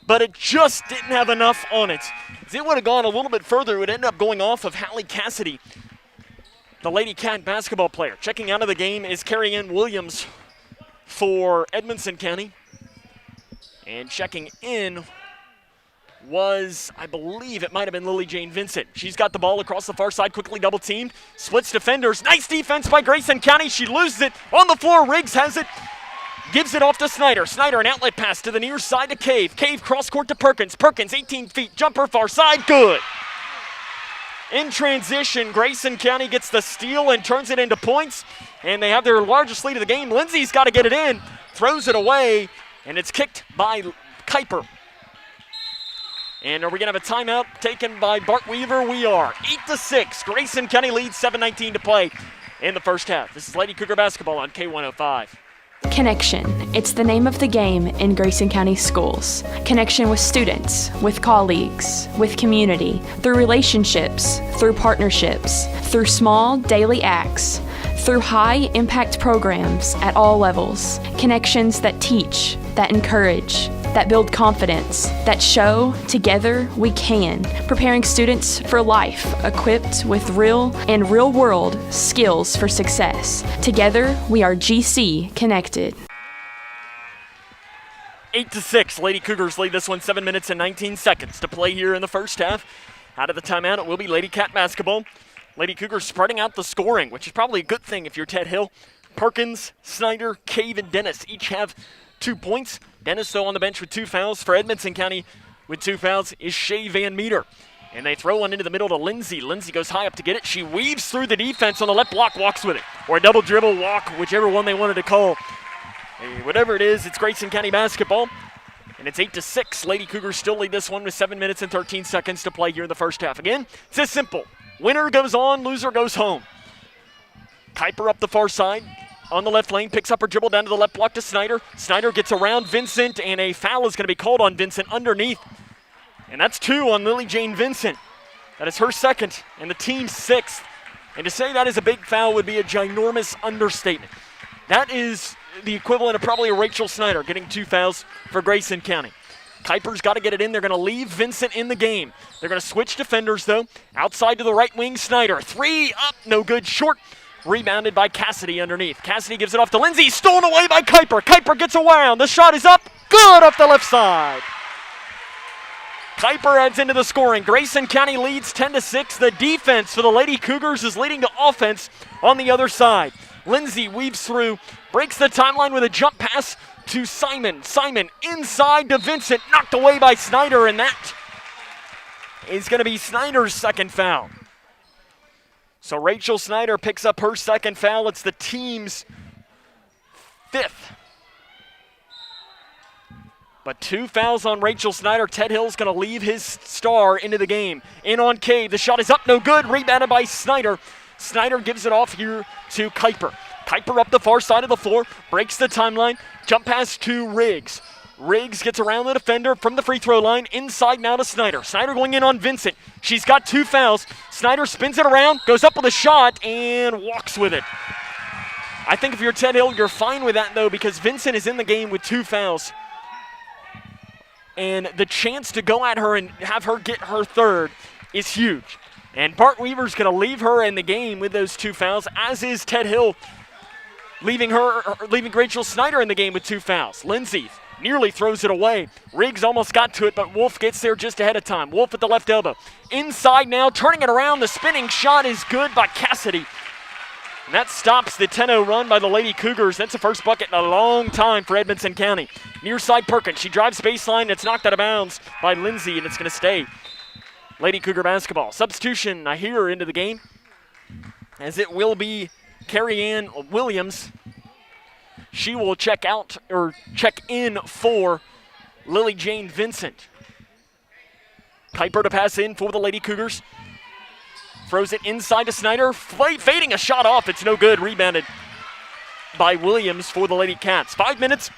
but it just didn't have enough on it. If it would have gone a little bit further, it would end up going off of Hallie Cassidy, the Lady Cat basketball player. Checking out of the game is Carrie Ann Williams for Edmonson County. And checking in was, I believe it might have been Lily Jane Vincent. She's got the ball across the far side, quickly double teamed, splits defenders. Nice defense by Grayson County. She loses it on the floor. Riggs has it, gives it off to Snyder. Snyder, an outlet pass to the near side to Cave. Cave cross court to Perkins. Perkins, 18 feet, jumper far side, good. In transition, Grayson County gets the steal and turns it into points, and they have their largest lead of the game. Lindsay's got to get it in, throws it away, and it's kicked by Kuiper. And are we going to have a timeout taken by Bart Weaver? We are. 8-6. Grayson County leads, 7:19 to play in the first half. This is Lady Cougar basketball on K105. Connection. It's the name of the game in Grayson County schools. Connection with students, with colleagues, with community, through relationships, through partnerships, through small daily acts, through high-impact programs at all levels. Connections that teach, that encourage, that build confidence, that show together we can, preparing students for life, equipped with real and real-world skills for success. Together, we are GC Connected. 8-6, Lady Cougars lead this one, 7 minutes and 19 seconds to play here in the first half. Out of the timeout, it will be Lady Cat basketball. Lady Cougars spreading out the scoring, which is probably a good thing if you're Ted Hill. Perkins, Snyder, Cave, and Dennis each have 2 points. Dennis, though, on the bench with 2 fouls. For Edmonson County with 2 fouls is Shay Van Meter. And they throw one into the middle to Lindsay. Lindsay goes high up to get it. She weaves through the defense on the left block, walks with it. Or a double dribble walk, whichever one they wanted to call. Whatever it is, it's Grayson County basketball. And it's 8-6. Lady Cougars still lead this one with 7 minutes and 13 seconds to play here in the first half. Again, it's this simple. Winner goes on, loser goes home. Kuiper up the far side. On the left lane, picks up her dribble down to the left block to Snyder. Snyder gets around Vincent, and a foul is going to be called on Vincent underneath. And that's 2 on Lily Jane Vincent. That is her second, and the team's 6th. And to say that is a big foul would be a ginormous understatement. That is the equivalent of probably a Rachel Snyder getting 2 fouls for Grayson County. Kuiper's got to get it in. They're going to leave Vincent in the game. They're going to switch defenders, though. Outside to the right wing, Snyder. 3 up, no good, short. Rebounded by Cassidy underneath. Cassidy gives it off to Lindsay. Stolen away by Kuiper. Kuiper gets around. The shot is up. Good off the left side. Kuiper adds into the scoring. Grayson County leads 10-6. The defense for the Lady Cougars is leading to offense on the other side. Lindsay weaves through, breaks the timeline with a jump pass to Simon. Simon inside to Vincent. Knocked away by Snyder, and that is going to be Snyder's second foul. So Rachel Snyder picks up her second foul. It's the team's 5th. But 2 fouls on Rachel Snyder. Ted Hill's going to leave his star into the game. In on Cave. The shot is up, no good. Rebounded by Snyder. Snyder gives it off here to Kuiper. Kuiper up the far side of the floor. Breaks the timeline. Jump pass to Riggs. Riggs gets around the defender from the free throw line. Inside now to Snyder. Snyder going in on Vincent. She's got 2 fouls. Snyder spins it around, goes up with a shot, and walks with it. I think if you're Ted Hill, you're fine with that, though, because Vincent is in the game with 2 fouls. And the chance to go at her and have her get her third is huge. And Bart Weaver's going to leave her in the game with those 2 fouls, as is Ted Hill leaving Rachel Snyder in the game with 2 fouls. Lindsay nearly throws it away. Riggs almost got to it, but Wolf gets there just ahead of time. Wolf at the left elbow. Inside now, turning it around. The spinning shot is good by Cassidy. And that stops the 10-0 run by the Lady Cougars. That's the first bucket in a long time for Edmonson County. Near side Perkins. She drives baseline. It's knocked out of bounds by Lindsay, and it's going to stay Lady Cougar basketball. Substitution, I hear, into the game, as it will be Carrie Ann Williams. She will check in for Lily Jane Vincent. Kuiper to pass in for the Lady Cougars. Throws it inside to Snyder. Fading a shot off. It's no good. Rebounded by Williams for the Lady Cats. 5 minutes,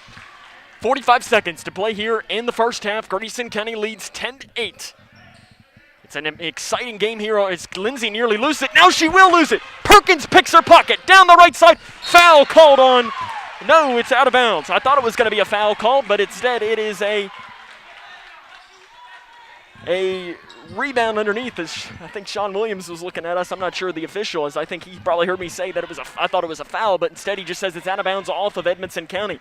45 seconds to play here in the first half. Grayson County leads 10-8. It's an exciting game here. It's Lindsay nearly lose it. Now she will lose it. Perkins picks her pocket. Down the right side. Foul called on. No, it's out of bounds. I thought it was going to be a foul call, but instead it is a rebound underneath. As I think Sean Williams was looking at us. I'm not sure the official is. I think he probably heard me say that I thought it was a foul, but instead he just says it's out of bounds off of Edmonson County.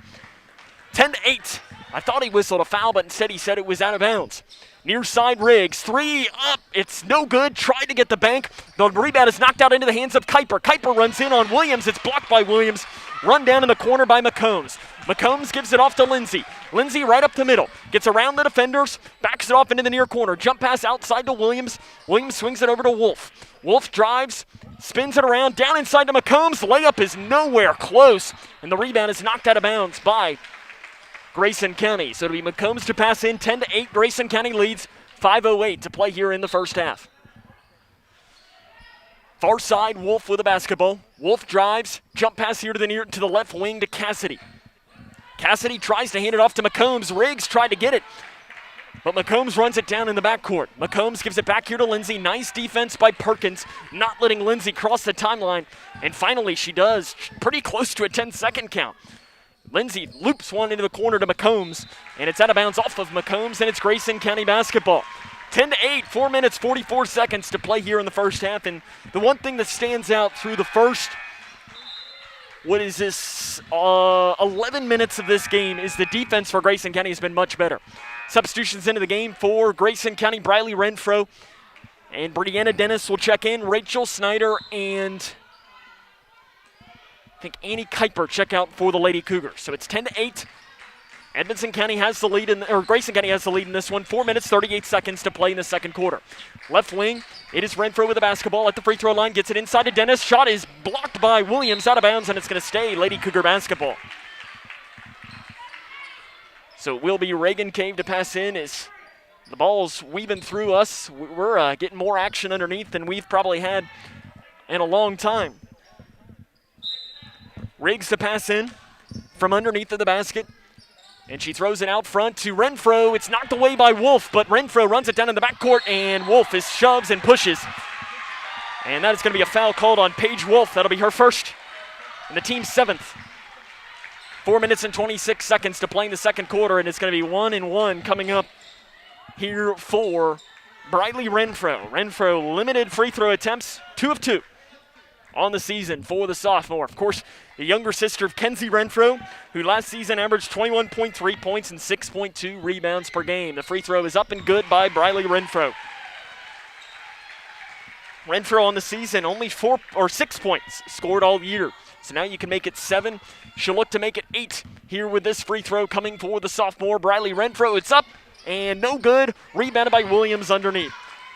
10-8. I thought he whistled a foul, but instead he said it was out of bounds. Near side Riggs. 3 up. It's no good. Tried to get the bank. The rebound is knocked out into the hands of Kuiper. Kuiper runs in on Williams. It's blocked by Williams. Run down in the corner by McCombs. McCombs gives it off to Lindsay. Lindsay right up the middle. Gets around the defenders. Backs it off into the near corner. Jump pass outside to Williams. Williams swings it over to Wolf. Wolf drives. Spins it around. Down inside to McCombs. Layup is nowhere close. And the rebound is knocked out of bounds by Grayson County. So it'll be McCombs to pass in. 10-8. Grayson County leads. 5:08 to play here in the first half. Far side, Wolf with a basketball. Wolf drives. Jump pass here to the left wing to Cassidy. Cassidy tries to hand it off to McCombs. Riggs tried to get it, but McCombs runs it down in the backcourt. McCombs gives it back here to Lindsay. Nice defense by Perkins, not letting Lindsay cross the timeline. And finally, she does. Pretty close to a 10-second count. Lindsay loops one into the corner to McCombs, and it's out of bounds off of McCombs, and it's Grayson County basketball. 10-8, 4 minutes, 44 seconds to play here in the first half. And the one thing that stands out through the first, 11 minutes of this game is the defense for Grayson County has been much better. Substitutions into the game for Grayson County, Briley Renfro and Brianna Dennis will check in. Rachel Snyder and I think Annie Kuiper check out for the Lady Cougars. So it's 10-8. Edmonson County has the lead, Grayson County has the lead in this one. 4 minutes, 38 seconds to play in the second quarter. Left wing, it is Renfro with the basketball at the free throw line. Gets it inside to Dennis. Shot is blocked by Williams, out of bounds, and it's going to stay Lady Cougar basketball. So it will be Reagan Cave to pass in as the ball's weaving through us. We're getting more action underneath than we've probably had in a long time. Riggs to pass in from underneath of the basket. And she throws it out front to Renfro. It's knocked away by Wolf, but Renfro runs it down in the backcourt, and Wolf shoves and pushes. And that is going to be a foul called on Paige Wolf. That'll be her first and the team's 7th. 4 minutes and 26 seconds to play in the second quarter, and it's going to be 1-1 coming up here for Briley Renfro. Renfro limited free throw attempts, 2 of 2 on the season for the sophomore. Of course, the younger sister of Kenzie Renfro, who last season averaged 21.3 points and 6.2 rebounds per game. The free throw is up and good by Briley Renfro. Renfro on the season only 6 points scored all year. So now you can make it 7. She'll look to make it 8 here with this free throw coming for the sophomore Briley Renfro. It's up and no good. Rebounded by Williams underneath.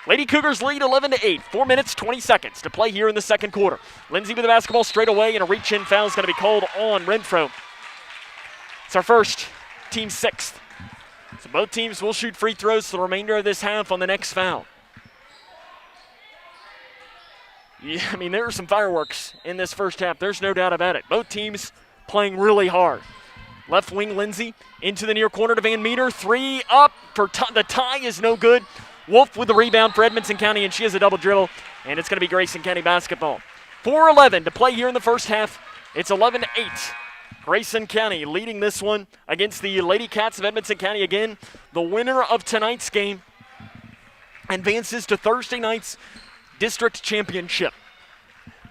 Lady Cougars lead 11-8, 4 minutes, 20 seconds to play here in the second quarter. Lindsay with the basketball straight away, and a reach-in foul is going to be called on Renfro. It's our first, team 6th. So both teams will shoot free throws for the remainder of this half on the next foul. Yeah, I mean, there are some fireworks in this first half. There's no doubt about it. Both teams playing really hard. Left wing Lindsay into the near corner to Van Meter. 3 up for the tie is no good. Wolf with the rebound for Edmonson County, and she has a double dribble, and it's going to be Grayson County basketball. 4:11 to play here in the first half. It's 11-8. Grayson County leading this one against the Lady Cats of Edmonson County. Again, the winner of tonight's game advances to Thursday night's district championship.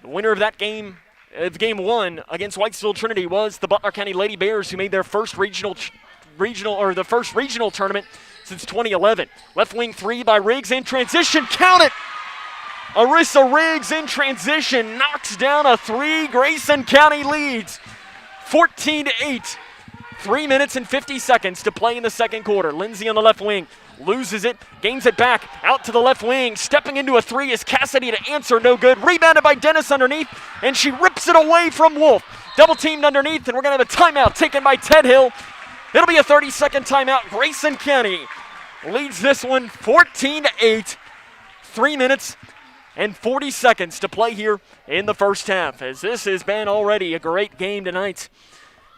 The winner of that game, of game 1 against Whitesville Trinity, was the Butler County Lady Bears, who made their first regional tournament since 2011. Left wing 3 by Riggs in transition. Count it! Arissa Riggs in transition knocks down a 3. Grayson County leads 14-8. 3 minutes and 50 seconds to play in the second quarter. Lindsay on the left wing loses it, gains it back out to the left wing. Stepping into a 3 is Cassidy to answer, no good. Rebounded by Dennis underneath, and she rips it away from Wolf. Double teamed underneath, and we're going to have a timeout taken by Ted Hill. It'll be a 30-second timeout. Grayson County leads this one 14-8. 3 minutes and 40 seconds to play here in the first half, as this has been already a great game tonight.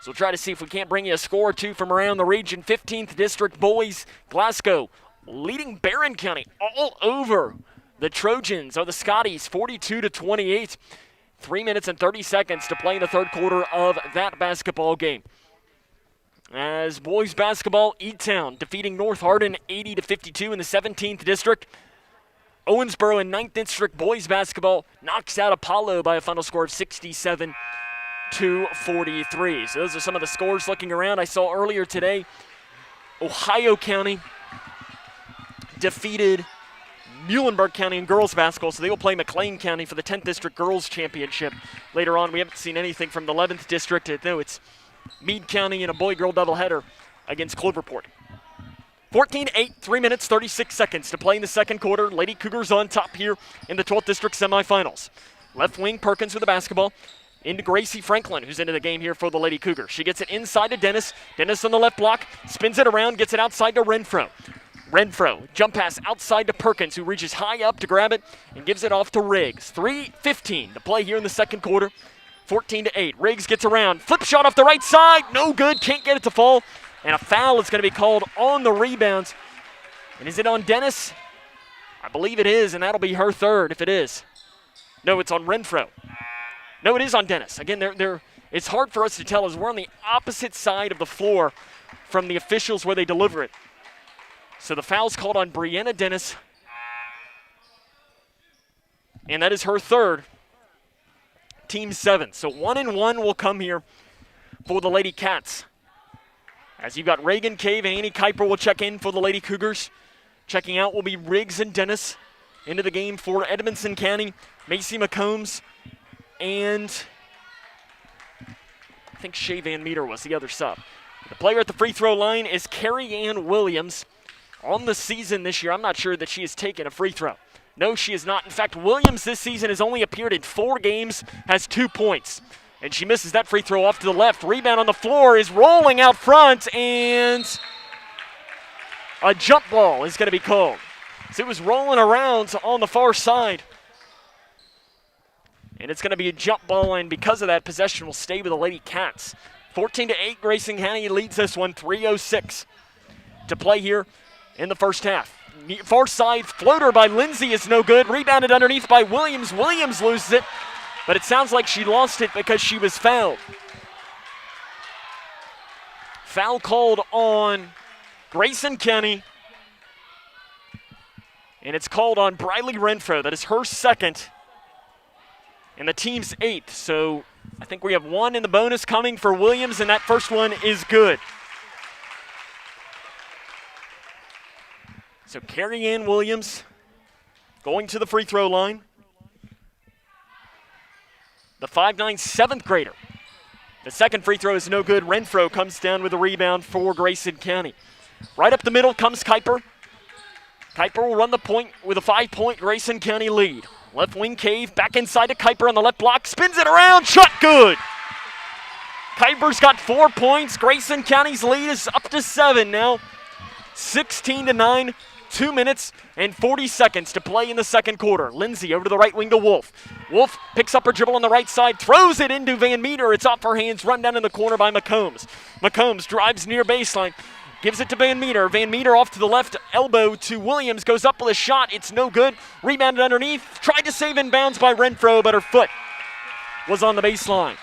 So we'll try to see if we can't bring you a score or two from around the region. 15th District boys, Glasgow leading Barron County all over the Trojans, or the Scotties, 42-28. 3 minutes and 30 seconds to play in the third quarter of that basketball game. As boys basketball, E-Town defeating North Hardin 80-52 in the 17th District. Owensboro in 9th District boys basketball knocks out Apollo by a final score of 67-43. So those are some of the scores looking around. I saw earlier today, Ohio County defeated Muhlenberg County in girls basketball, so they will play McLean County for the 10th District Girls Championship later on. We haven't seen anything from the 11th District. No, it's Meade County in a boy-girl doubleheader against Cloverport. 14-8, 3 minutes, 36 seconds to play in the second quarter. Lady Cougars on top here in the 12th District semifinals. Left wing Perkins with the basketball into Gracie Franklin, who's into the game here for the Lady Cougars. She gets it inside to Dennis. Dennis on the left block, spins it around, gets it outside to Renfro. Renfro, jump pass outside to Perkins, who reaches high up to grab it and gives it off to Riggs. 3:15 to play here in the second quarter. 14-8. Riggs gets around. Flip shot off the right side. No good. Can't get it to fall. And a foul is going to be called on the rebounds. And is it on Dennis? I believe it is, and that'll be her third if it is. No, it's on Renfro. No, it is on Dennis. Again, they're it's hard for us to tell as we're on the opposite side of the floor from the officials where they deliver it. So the foul's called on Brianna Dennis, and that is her third. Team 7. So 1-1 will come here for the Lady Cats. As you've got Reagan Cave and Annie Kuiper will check in for the Lady Cougars. Checking out will be Riggs and Dennis. Into the game for Edmonson County, Macy McCombs, and I think Shay Van Meter was the other sub. The player at the free throw line is Carrie Ann Williams. On the season this year, I'm not sure that she has taken a free throw. No, she is not. In fact, Williams this season has only appeared in 4 games, has 2 points. And she misses that free throw off to the left. Rebound on the floor is rolling out front, and a jump ball is going to be called. So it was rolling around on the far side. And it's going to be a jump ball, and because of that, possession will stay with the Lady Cats. 14-8, Grayson County leads this one, 3:06 to play here in the first half. Far side floater by Lindsay is no good. Rebounded underneath by Williams. Williams loses it, but it sounds like she lost it because she was fouled. Foul called on Grayson County, and it's called on Briley Renfro. That is her second, and the team's 8th. So I think we have 1 in the bonus coming for Williams, and that first one is good. So Carrie Ann Williams going to the free throw line. The 5'9", 7th grader. The second free throw is no good. Renfro comes down with a rebound for Grayson County. Right up the middle comes Kuiper. Kuiper will run the point with a 5-point Grayson County lead. Left wing Cave, back inside to Kuiper on the left block. Spins it around, shot good. Kuiper's got 4 points. Grayson County's lead is up to 7 now. 16-9. 2 minutes and 40 seconds to play in the second quarter. Lindsay over to the right wing to Wolf. Wolf picks up her dribble on the right side, throws it into Van Meter. It's off her hands, run down in the corner by McCombs. McCombs drives near baseline, gives it to Van Meter. Van Meter off to the left elbow to Williams, goes up with a shot. It's no good. Rebounded underneath, tried to save in bounds by Renfro, but her foot was on the baseline.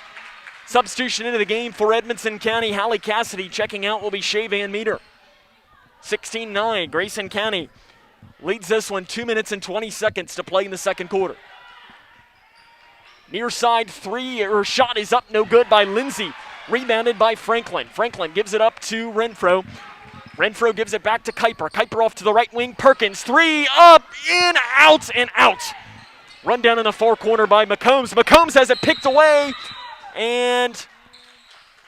Substitution into the game for Edmonson County. Hallie Cassidy checking out will be Shay Van Meter. 16-9, Grayson County leads this one, 2 minutes and 20 seconds to play in the second quarter. Near side three, her shot is up, no good by Lindsay. Rebounded by Franklin. Franklin gives it up to Renfro. Renfro gives it back to Kuiper. Kuiper off to the right wing. Perkins, 3, up, in, out, and out. Run down in the far corner by McCombs. McCombs has it picked away and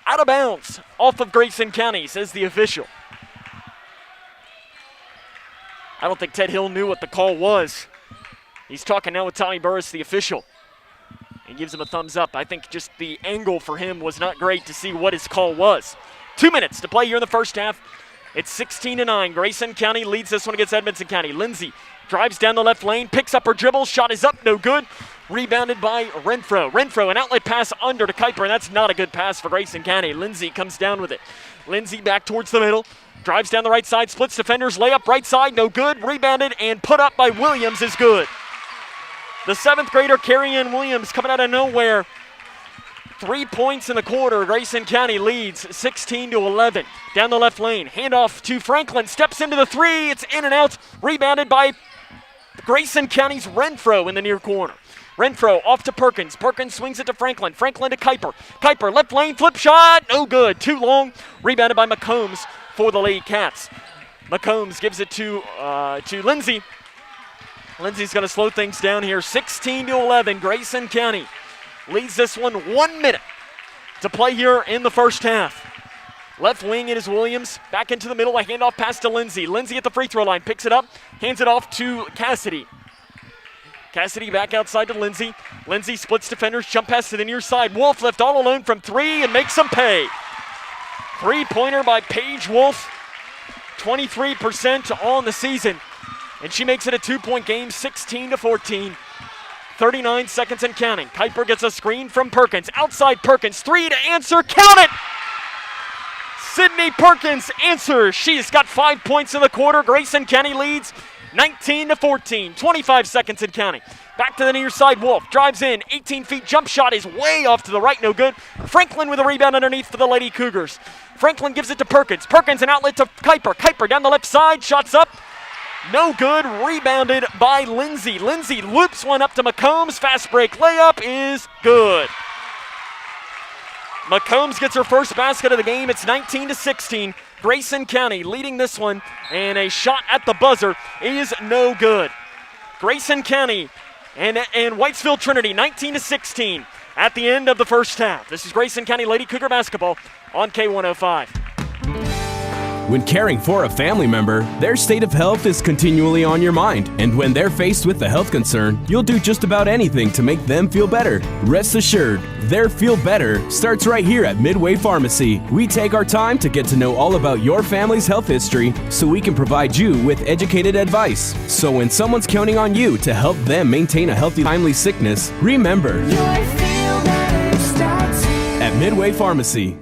out of bounds off of Grayson County, says the official. I don't think Ted Hill knew what the call was. He's talking now with Tommy Burris, the official. He gives him a thumbs up. I think just the angle for him was not great to see what his call was. 2 minutes to play here in the first half. It's 16-9. Grayson County leads this one against Edmonson County. Lindsay drives down the left lane, picks up her dribble, shot is up, no good. Rebounded by Renfro. Renfro, an outlet pass under to Kuiper, and that's not a good pass for Grayson County. Lindsay comes down with it. Lindsay back towards the middle. Drives down the right side, splits defenders, layup right side, no good. Rebounded and put up by Williams is good. The 7th grader, Carrie Ann Williams, coming out of nowhere. 3 points in the quarter. Grayson County leads 16-11. Down the left lane, handoff to Franklin, steps into the 3. It's in and out. Rebounded by Grayson County's Renfro in the near corner. Renfro off to Perkins. Perkins swings it to Franklin. Franklin to Kuiper. Kuiper left lane, flip shot, no good. Too long. Rebounded by McCombs for the Lady Cats. McCombs gives it to Lindsay. Lindsay's going to slow things down here. 16-11. Grayson County leads this one. 1 minute to play here in the first half. Left wing, it is Williams. Back into the middle, a handoff pass to Lindsay. Lindsay at the free throw line, picks it up, hands it off to Cassidy. Cassidy back outside to Lindsay. Lindsay splits defenders, jump pass to the near side. Wolf left all alone from 3 and makes them pay. 3-pointer by Paige Wolf. 23% on the season. And she makes it a 2-point game, 16-14. 39 seconds and counting. Kuiper gets a screen from Perkins. Outside Perkins, 3 to answer, count it! Sydney Perkins answers. She's got 5 points in the quarter. Grayson County leads 19-14. 25 seconds and counting. Back to the near side, Wolf drives in, 18 feet, jump shot is way off to the right, no good. Franklin with a rebound underneath for the Lady Cougars. Franklin gives it to Perkins. Perkins an outlet to Kuiper. Kuiper down the left side, shots up. No good, rebounded by Lindsay. Lindsay loops one up to McCombs. Fast break layup is good. McCombs gets her first basket of the game. It's 19-16. Grayson County leading this one, and a shot at the buzzer is no good. Grayson County and Whitesville Trinity 19-16 at the end of the first half. This is Grayson County Lady Cougar basketball on K105. When caring for a family member, their state of health is continually on your mind. And when they're faced with a health concern, you'll do just about anything to make them feel better. Rest assured, their feel better starts right here at Midway Pharmacy. We take our time to get to know all about your family's health history so we can provide you with educated advice. So when someone's counting on you to help them maintain a healthy, timely sickness, remember, at Midway Pharmacy.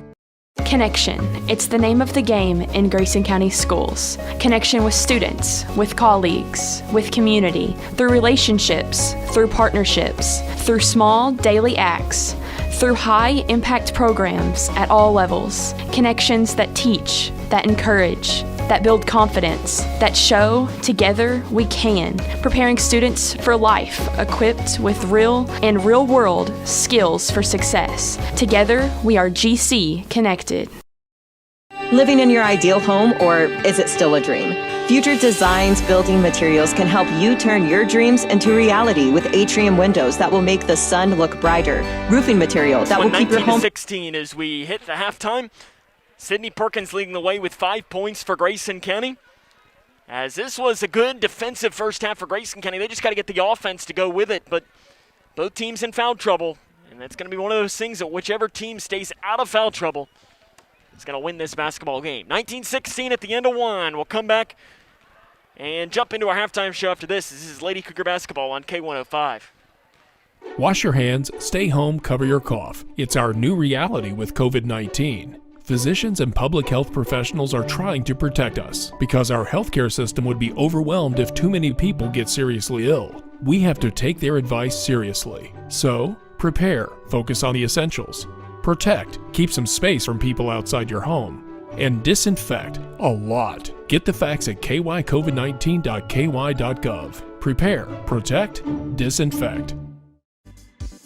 Connection. It's the name of the game in Grayson County schools. Connection with students, with colleagues, with community, through relationships, through partnerships, through small daily acts, through high-impact programs at all levels. Connections that teach, that encourage, that build confidence, that show together we can, preparing students for life, equipped with real and real-world skills for success. Together, we are GC Connected. Living in your ideal home, or is it still a dream? Future Designs Building Materials can help you turn your dreams into reality with atrium windows that will make the sun look brighter, roofing material that will keep your home 19-16 as we hit the halftime. Sydney Perkins leading the way with 5 points for Grayson County. As this was a good defensive first half for Grayson County, they just got to get the offense to go with it, but both teams in foul trouble, and that's going to be one of those things that whichever team stays out of foul trouble is going to win this basketball game. 19-16 at the end of one. We'll come back and jump into our halftime show after this. This is Lady Cougar basketball on K105. Wash your hands, stay home, cover your cough. It's our new reality with COVID-19. Physicians and public health professionals are trying to protect us because our healthcare system would be overwhelmed if too many people get seriously ill. We have to take their advice seriously. So, prepare, focus on the essentials. Protect, keep some space from people outside your home. And disinfect, a lot. Get the facts at kycovid19.ky.gov. Prepare, protect, disinfect.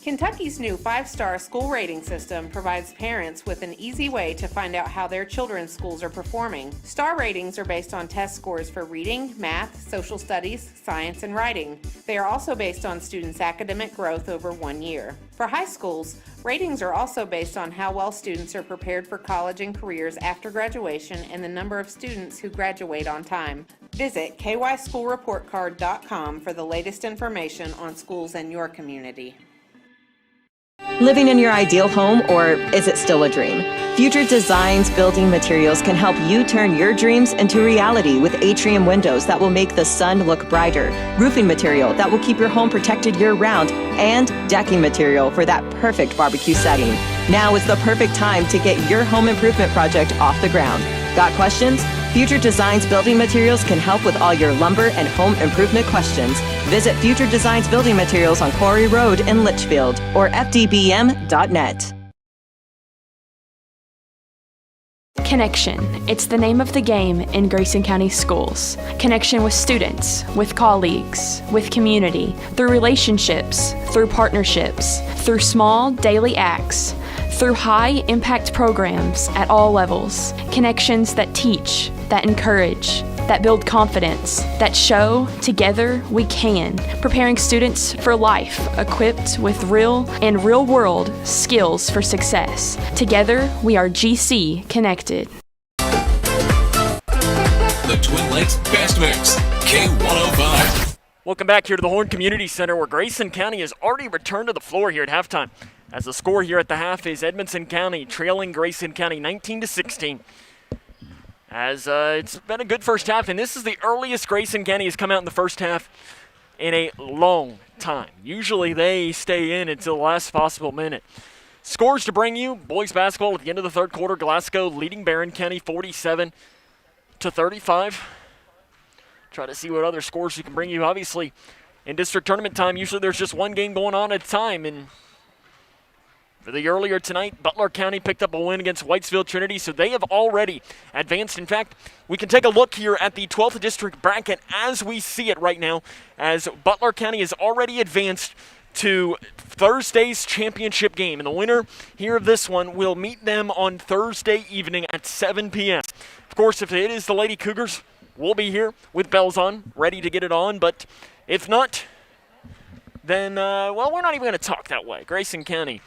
Kentucky's new 5-star school rating system provides parents with an easy way to find out how their children's schools are performing. Star ratings are based on test scores for reading, math, social studies, science, and writing. They are also based on students' academic growth over 1 year. For high schools, ratings are also based on how well students are prepared for college and careers after graduation and the number of students who graduate on time. Visit kyschoolreportcard.com for the latest information on schools in your community. Living in your ideal home, or is it still a dream? Future Designs Building Materials can help you turn your dreams into reality with atrium windows that will make the sun look brighter, roofing material that will keep your home protected year-round, and decking material for that perfect barbecue setting. Now is the perfect time to get your home improvement project off the ground. Got questions? Future Designs Building Materials can help with all your lumber and home improvement questions. Visit Future Designs Building Materials on Quarry Road in Litchfield or fdbm.net. Connection. It's the name of the game in Grayson County schools. Connection with students, with colleagues, with community, through relationships, through partnerships, through small daily acts, through high-impact programs at all levels. Connections that teach, that encourage, that build confidence, that show together we can, preparing students for life, equipped with real and real-world skills for success. Together, we are GC Connected. The Twin Lakes Best Mix, K105. Welcome back here to the Horn Community Center, where Grayson County has already returned to the floor here at halftime. As the score here at the half is Edmonson County trailing Grayson County 19-16. As it's been a good first half, and this is the earliest Grayson County has come out in the first half in a long time. Usually they stay in until the last possible minute. Scores to bring you, boys basketball at the end of the third quarter, Glasgow leading Barron County 47-35. Try to see what other scores we can bring you. Obviously, In district tournament time, usually there's just one game going on at a time. And for the earlier tonight, Butler County picked up a win against Whitesville Trinity, so they have already advanced. In fact, we can take a look here at the 12th district bracket as we see it right now, as Butler County has already advanced to Thursday's championship game. And the winner here of this one will meet them on Thursday evening at 7 p.m. Of course, if it is the Lady Cougars, we'll be here with bells on, ready to get it on. But if not, then, well, we're not even going to talk that way. Grayson County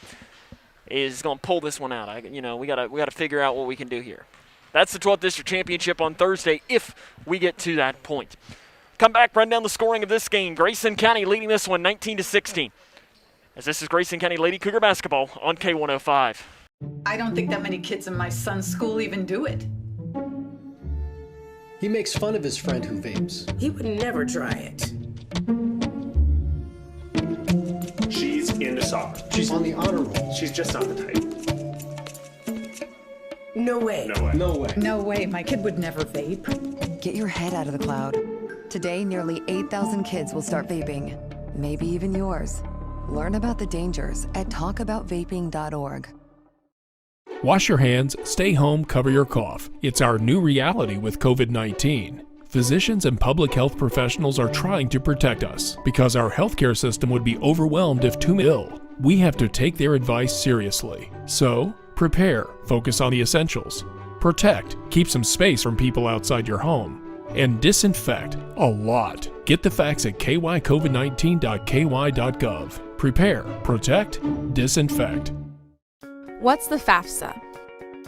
is going to pull this one out. We gotta figure out what we can do here. That's the 12th District Championship on Thursday if we get to that point. Come back, run down the scoring of this game. Grayson County leading this one 19-16. As this is Grayson County Lady Cougar basketball on K105. I don't think that many kids in my son's school even do it. He makes fun of his friend who vapes. He would never try it. She's into soccer. She's on the honor roll. She's just not the type. No way. No way. No way. No way. My kid would never vape. Get your head out of the cloud. Today, nearly 8,000 kids will start vaping. Maybe even yours. Learn about the dangers at talkaboutvaping.org. Wash your hands, stay home, cover your cough. It's our new reality with COVID-19. Physicians and public health professionals are trying to protect us because our healthcare system would be overwhelmed if too ill. We have to take their advice seriously. So, prepare, focus on the essentials. Protect, keep some space from people outside your home. And disinfect a lot. Get the facts at kycovid19.ky.gov. Prepare, protect, disinfect. What's the FAFSA?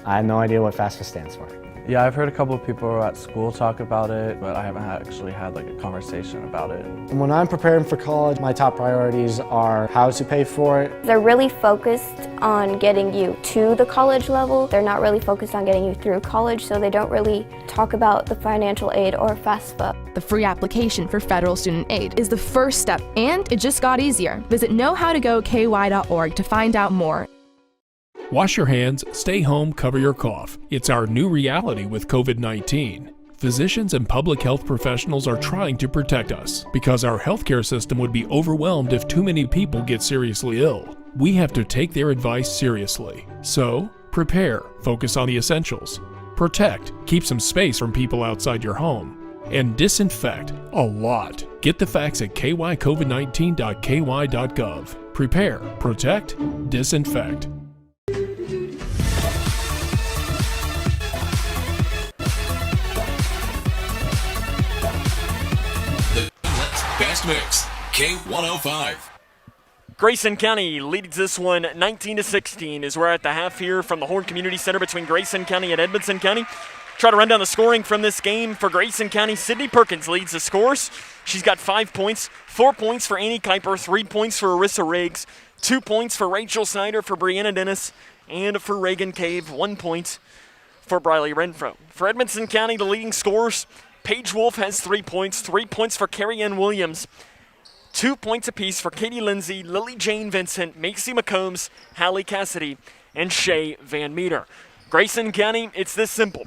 I have no idea what FAFSA stands for. Yeah, I've heard a couple of people at school talk about it, but I haven't actually had like a conversation about it. When I'm preparing for college, my top priorities are how to pay for it. They're really focused on getting you to the college level. They're not really focused on getting you through college, so they don't really talk about the financial aid or FAFSA. The free application for federal student aid is the first step, and it just got easier. Visit knowhowtogoky.org to find out more. Wash your hands, stay home, cover your cough. It's our new reality with COVID-19. Physicians and public health professionals are trying to protect us because our healthcare system would be overwhelmed if too many people get seriously ill. We have to take their advice seriously. So, prepare, focus on the essentials. Protect, keep some space from people outside your home. And disinfect a lot. Get the facts at kycovid19.ky.gov. Prepare, protect, disinfect. Best Mix, K105. Grayson County leads this one 19-16 as we're at the half here from the Horn Community Center between Grayson County and Edmonson County. Try to run down the scoring from this game for Grayson County. Sydney Perkins leads the scores. She's got 5 points, 4 points for Annie Kuiper, 3 points for Arissa Riggs, 2 points for Rachel Snyder, for Brianna Dennis, and for Reagan Cave, 1 point for Briley Renfro. For Edmonson County, the leading scorers, Paige Wolf has 3 points, 3 points for Carrie Ann Williams, 2 points apiece for Katie Lindsay, Lily Jane Vincent, Macy McCombs, Hallie Cassidy, and Shay Van Meter. Grayson County, it's this simple.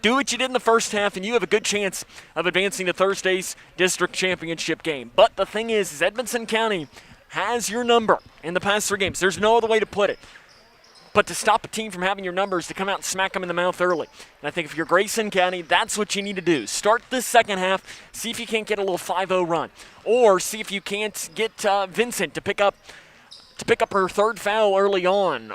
Do what you did in the first half, and you have a good chance of advancing to Thursday's district championship game. But the thing is Edmonson County has your number in the past 3 games. There's no other way to put it. But to stop a team from having your numbers, to come out and smack them in the mouth early. And I think if you're Grayson County, that's what you need to do. Start this second half, see if you can't get a little 5-0 run. Or see if you can't get Vincent to pick up her third foul early on.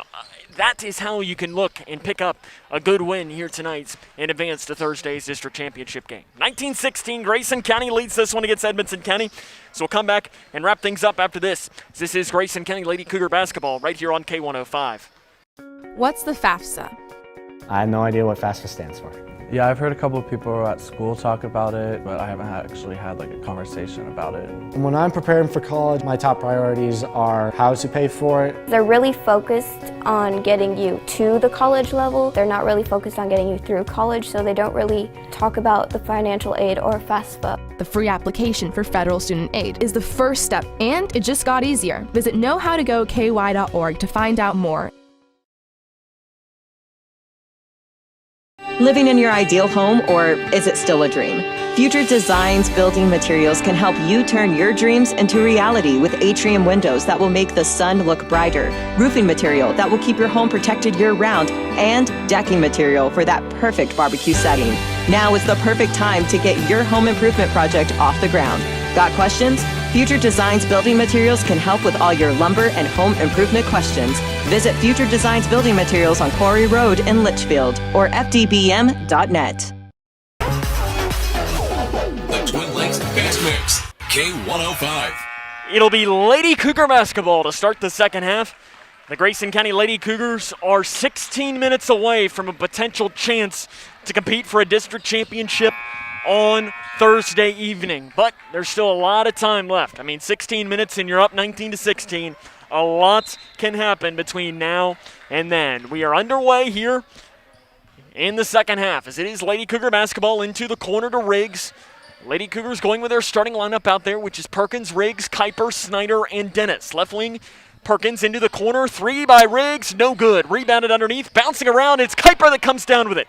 That is how you can look and pick up a good win here tonight and advance to Thursday's district championship game. 19-16, Grayson County leads this one against Edmonson County. So we'll come back and wrap things up after this. This is Grayson County Lady Cougar basketball right here on K105. What's the FAFSA? I have no idea what FAFSA stands for. Yeah, I've heard a couple of people at school talk about it, but I haven't actually had like a conversation about it. When I'm preparing for college, my top priorities are how to pay for it. They're really focused on getting you to the college level. They're not really focused on getting you through college, so they don't really talk about the financial aid or FAFSA. The free application for federal student aid is the first step, and it just got easier. Visit knowhowtogoky.org to find out more. Living in your ideal home, or is it still a dream? Future Designs Building Materials can help you turn your dreams into reality with atrium windows that will make the sun look brighter, roofing material that will keep your home protected year-round, and decking material for that perfect barbecue setting. Now is the perfect time to get your home improvement project off the ground. Got questions? Future Designs Building Materials can help with all your lumber and home improvement questions. Visit Future Designs Building Materials on Quarry Road in Litchfield or fdbm.net. The Twin Lakes Best Mix, K105. It'll be Lady Cougar basketball to start the second half. The Grayson County Lady Cougars are 16 minutes away from a potential chance to compete for a district championship on Thursday evening. But there's still a lot of time left. I mean, 16 minutes and you're up 19-16. A lot can happen between now and then. We are underway here in the second half as it is Lady Cougar basketball into the corner to Riggs. Lady Cougars going with their starting lineup out there, which is Perkins, Riggs, Kuiper, Snyder, and Dennis. Left wing, Perkins into the corner. Three by Riggs, no good. Rebounded underneath, bouncing around. It's Kuiper that comes down with it.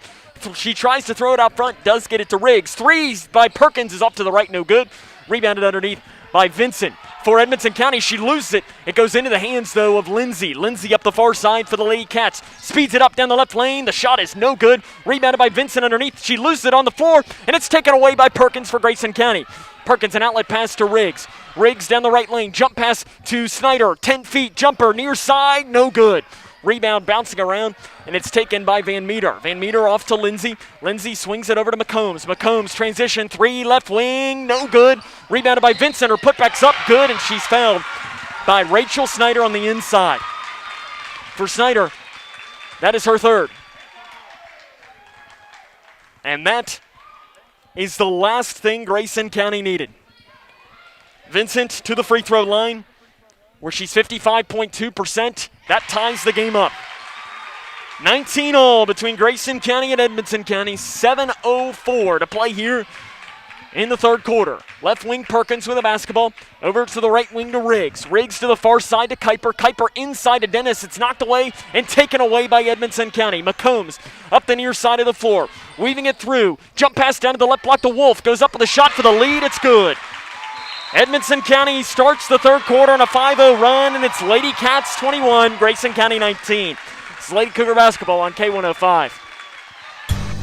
She tries to throw it out front, does get it to Riggs. Three by Perkins is off to the right, no good. Rebounded underneath by Vincent. For Edmonson County, she loses it. It goes into the hands, though, of Lindsay. Lindsay up the far side for the Lady Cats. Speeds it up down the left lane. The shot is no good. Rebounded by Vincent underneath. She loses it on the floor, and it's taken away by Perkins for Grayson County. Perkins, an outlet pass to Riggs. Riggs down the right lane. Jump pass to Snyder. 10 feet. Jumper near side. No good. Rebound bouncing around, and it's taken by Van Meter. Van Meter off to Lindsay. Lindsay swings it over to McCombs. McCombs transition. Three left wing. No good. Rebounded by Vincent. Her putback's up. Good, and she's fouled by Rachel Snyder on the inside. For Snyder, that is her third. And that is the last thing Grayson County needed. Vincent to the free throw line, where she's 55.2%. That ties the game up. 19 all between Grayson County and Edmonson County. 7:04 to play here in the third quarter. Left wing Perkins with a basketball. Over to the right wing to Riggs. Riggs to the far side to Kuiper. Kuiper inside to Dennis. It's knocked away and taken away by Edmonson County. McCombs up the near side of the floor. Weaving it through. Jump pass down to the left block to Wolf. Goes up with a shot for the lead. It's good. Edmonson County starts the third quarter on a 5-0 run, and it's Lady Cats 21, Grayson County 19. It's Lady Cougar basketball on K105.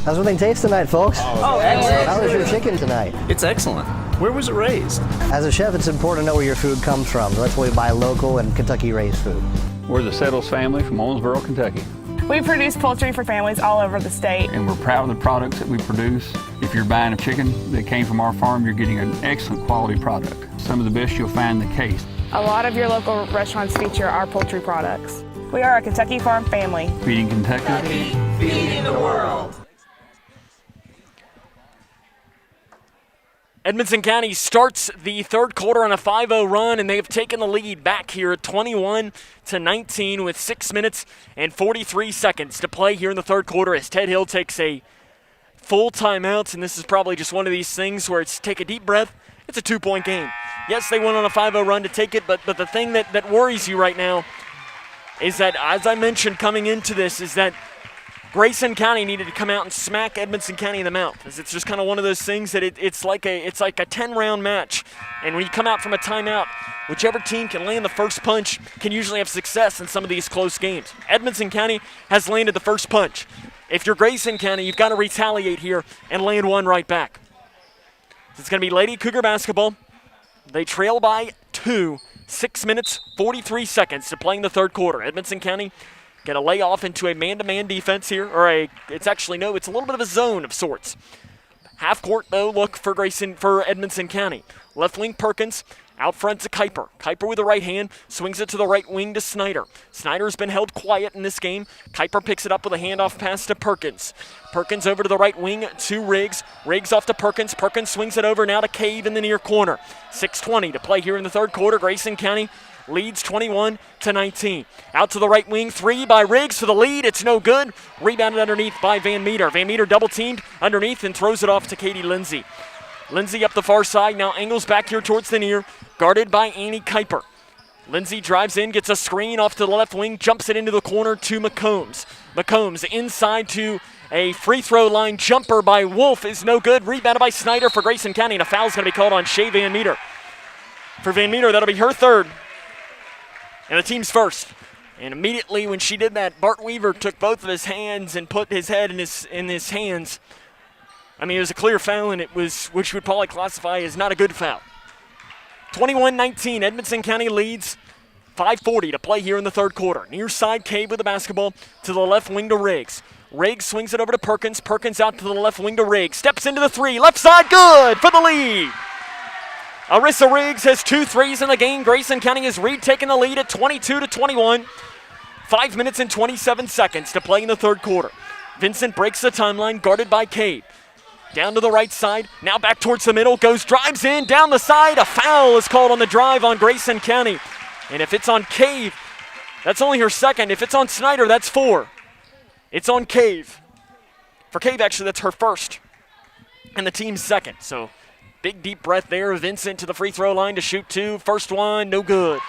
How's everything taste tonight, folks? Excellent. How was your chicken tonight? It's excellent. Where was it raised? As a chef, it's important to know where your food comes from. That's why we buy local and Kentucky-raised food. We're the Settles family from Owensboro, Kentucky. We produce poultry for families all over the state. And we're proud of the products that we produce. If you're buying a chicken that came from our farm, you're getting an excellent quality product. Some of the best you'll find in the case. A lot of your local restaurants feature our poultry products. We are a Kentucky farm family. Feeding Kentucky. Feeding the world. Edmonson County starts the third quarter on a 5-0 run, and they have taken the lead back here at 21-19 with 6 minutes and 43 seconds to play here in the third quarter as Ted Hill takes a full timeout, and this is probably just one of these things where it's take a deep breath. It's a 2-point game. Yes, they went on a 5-0 run to take it, but the thing that worries you right now is that, as I mentioned coming into this, is that Grayson County needed to come out and smack Edmonson County in the mouth. It's just kind of one of those things that it's like a 10-round match. And when you come out from a timeout, whichever team can land the first punch can usually have success in some of these close games. Edmonson County has landed the first punch. If you're Grayson County, you've got to retaliate here and land one right back. It's going to be Lady Cougar basketball. They trail by 2, 6 minutes, 43 seconds to play in the third quarter. Edmonson County going to lay off into a man-to-man defense here, it's a little bit of a zone of sorts. Half court, though, look for Edmonson County. Left wing Perkins, out front to Kuiper. Kuiper with the right hand, swings it to the right wing to Snyder. Snyder's been held quiet in this game. Kuiper picks it up with a handoff pass to Perkins. Perkins over to the right wing to Riggs. Riggs off to Perkins. Perkins swings it over now to Cave in the near corner. 6:20 to play here in the third quarter. Grayson County leads 21-19. Out to the right wing, 3 by Riggs for the lead. It's no good. Rebounded underneath by Van Meter. Van Meter double teamed underneath and throws it off to Katie Lindsay. Lindsay up the far side, now angles back here towards the near, guarded by Annie Kuiper. Lindsay drives in, gets a screen off to the left wing, jumps it into the corner to McCombs. McCombs inside to a free throw line jumper by Wolf is no good. Rebounded by Snyder for Grayson County, and a foul's going to be called on Shea Van Meter. For Van Meter, that'll be her third, and the team's first. And immediately when she did that, Bart Weaver took both of his hands and put his head in his hands. I mean, it was a clear foul, and it was, which would probably classify as not a good foul. 21-19, Edmonson County leads. 5:40 to play here in the third quarter. Near side, Cave with the basketball to the left wing to Riggs. Riggs swings it over to Perkins. Perkins out to the left wing to Riggs. Steps into the three. Left side, good for the lead. Arissa Riggs has 2 threes in the game. Grayson County has retaken the lead at 22-21. 5 minutes and 27 seconds to play in the third quarter. Vincent breaks the timeline, guarded by Cave. Down to the right side, now back towards the middle, drives in, down the side. A foul is called on the drive on Grayson County. And if it's on Cave, that's only her second. If it's on Snyder, that's 4. It's on Cave. For Cave, actually, that's her first. And the team's second. So big deep breath there. Vincent to the free throw line to shoot 2. First one, no good.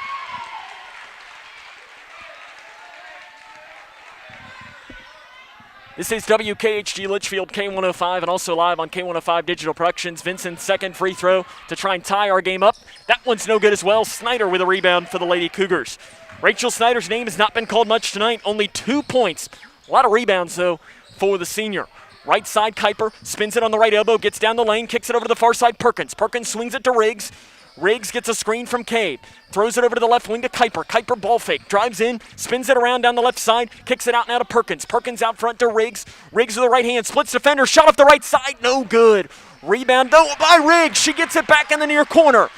This is WKHG Litchfield K105 and also live on K105 Digital Productions. Vincent's second free throw to try and tie our game up. That one's no good as well. Snyder with a rebound for the Lady Cougars. Rachel Snyder's name has not been called much tonight. Only 2 points. A lot of rebounds, though, for the senior. Right side, Kuiper spins it on the right elbow, gets down the lane, kicks it over to the far side, Perkins. Perkins swings it to Riggs. Riggs gets a screen from Cave. Throws it over to the left wing to Kuiper. Kuiper ball fake. Drives in. Spins it around down the left side. Kicks it out now to Perkins. Perkins out front to Riggs. Riggs with the right hand. Splits defender. Shot off the right side. No good. Rebound though by Riggs. She gets it back in the near corner.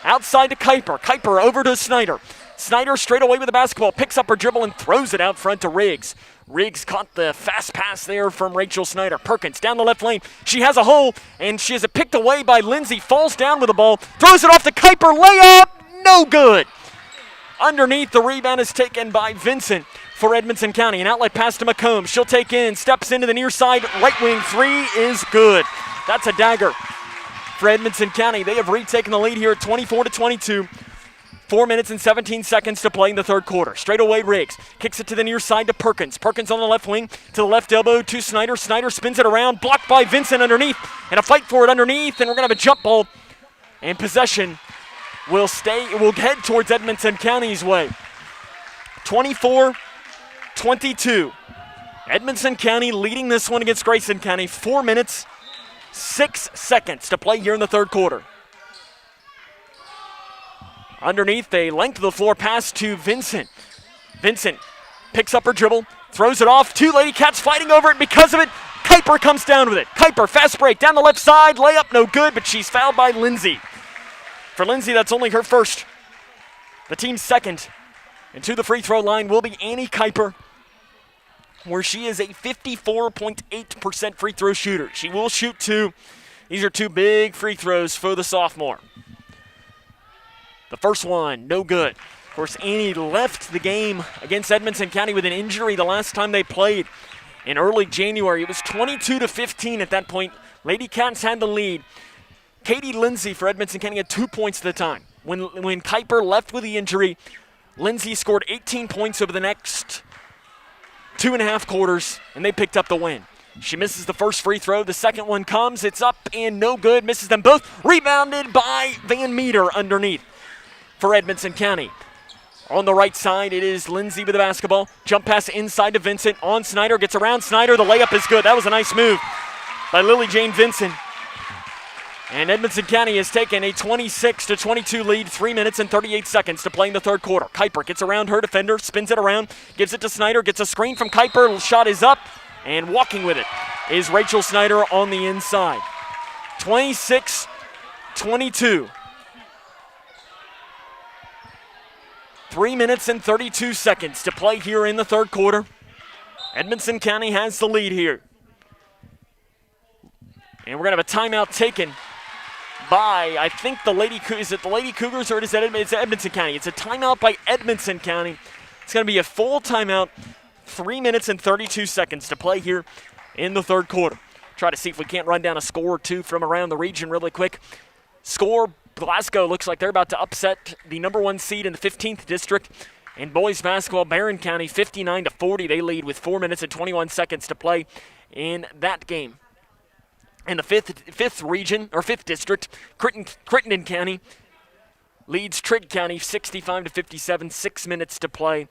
Outside to Kuiper. Kuiper over to Snyder. Snyder straight away with the basketball. Picks up her dribble and throws it out front to Riggs. Riggs caught the fast pass there from Rachel Snyder. Perkins down the left lane. She has a hole, and she has it picked away by Lindsay. Falls down with the ball. Throws it off to Kuiper. Layup. No good. Underneath, the rebound is taken by Vincent for Edmonson County. An outlet pass to McComb. She'll take in. Steps into the near side. Right wing three is good. That's a dagger for Edmonson County. They have retaken the lead here at 24-22. 4 minutes and 17 seconds to play in the third quarter. Straight away, Riggs kicks it to the near side to Perkins. Perkins on the left wing to the left elbow to Snyder. Snyder spins it around, blocked by Vincent underneath, and a fight for it underneath, and we're going to have a jump ball, and possession will head towards Edmonson County's way. 24-22. Edmonson County leading this one against Grayson County. 4 minutes, 6 seconds to play here in the third quarter. Underneath, a length of the floor pass to Vincent. Vincent picks up her dribble, throws it off. 2 Lady Cats fighting over it. Because of it, Kuiper comes down with it. Kuiper, fast break, down the left side. Layup, no good, but she's fouled by Lindsay. For Lindsay, that's only her first. The team's second. And to the free throw line will be Annie Kuiper, where she is a 54.8% free throw shooter. She will shoot 2. These are 2 big free throws for the sophomore. The first one, no good. Of course, Annie left the game against Edmonson County with an injury the last time they played in early January. It was 22-15 at that point. Lady Cats had the lead. Katie Lindsay for Edmonson County had 2 points at the time. When Kuiper left with the injury, Lindsay scored 18 points over the next 2.5 quarters, and they picked up the win. She misses the first free throw. The second one comes. It's up and no good. Misses them both. Rebounded by Van Meter underneath for Edmonson County. On the right side, it is Lindsay with the basketball. Jump pass inside to Vincent. On Snyder, gets around Snyder. The layup is good. That was a nice move by Lily Jane Vincent. And Edmonson County has taken a 26-22 lead, 3 minutes and 38 seconds to play in the third quarter. Kuiper gets around her defender, spins it around, gives it to Snyder, gets a screen from Kuiper. Shot is up, and walking with it is Rachel Snyder on the inside. 26-22. 3 minutes and 32 seconds to play here in the third quarter. Edmonson County has the lead here. And we're going to have a timeout taken by, I think, the Lady Cougars. Is it the Lady Cougars or is it it's Edmonson County? It's a timeout by Edmonson County. It's going to be a full timeout. 3 minutes and 32 seconds to play here in the third quarter. Try to see if we can't run down a score or two from around the region really quick. Score Glasgow looks like they're about to upset the number 1 seed in the 15th district. In boys basketball, Barron County 59-40. They lead with 4 minutes and 21 seconds to play in that game. In the fifth region, or 5th district, Crittenden County leads Trigg County 65-57, 6 minutes to play.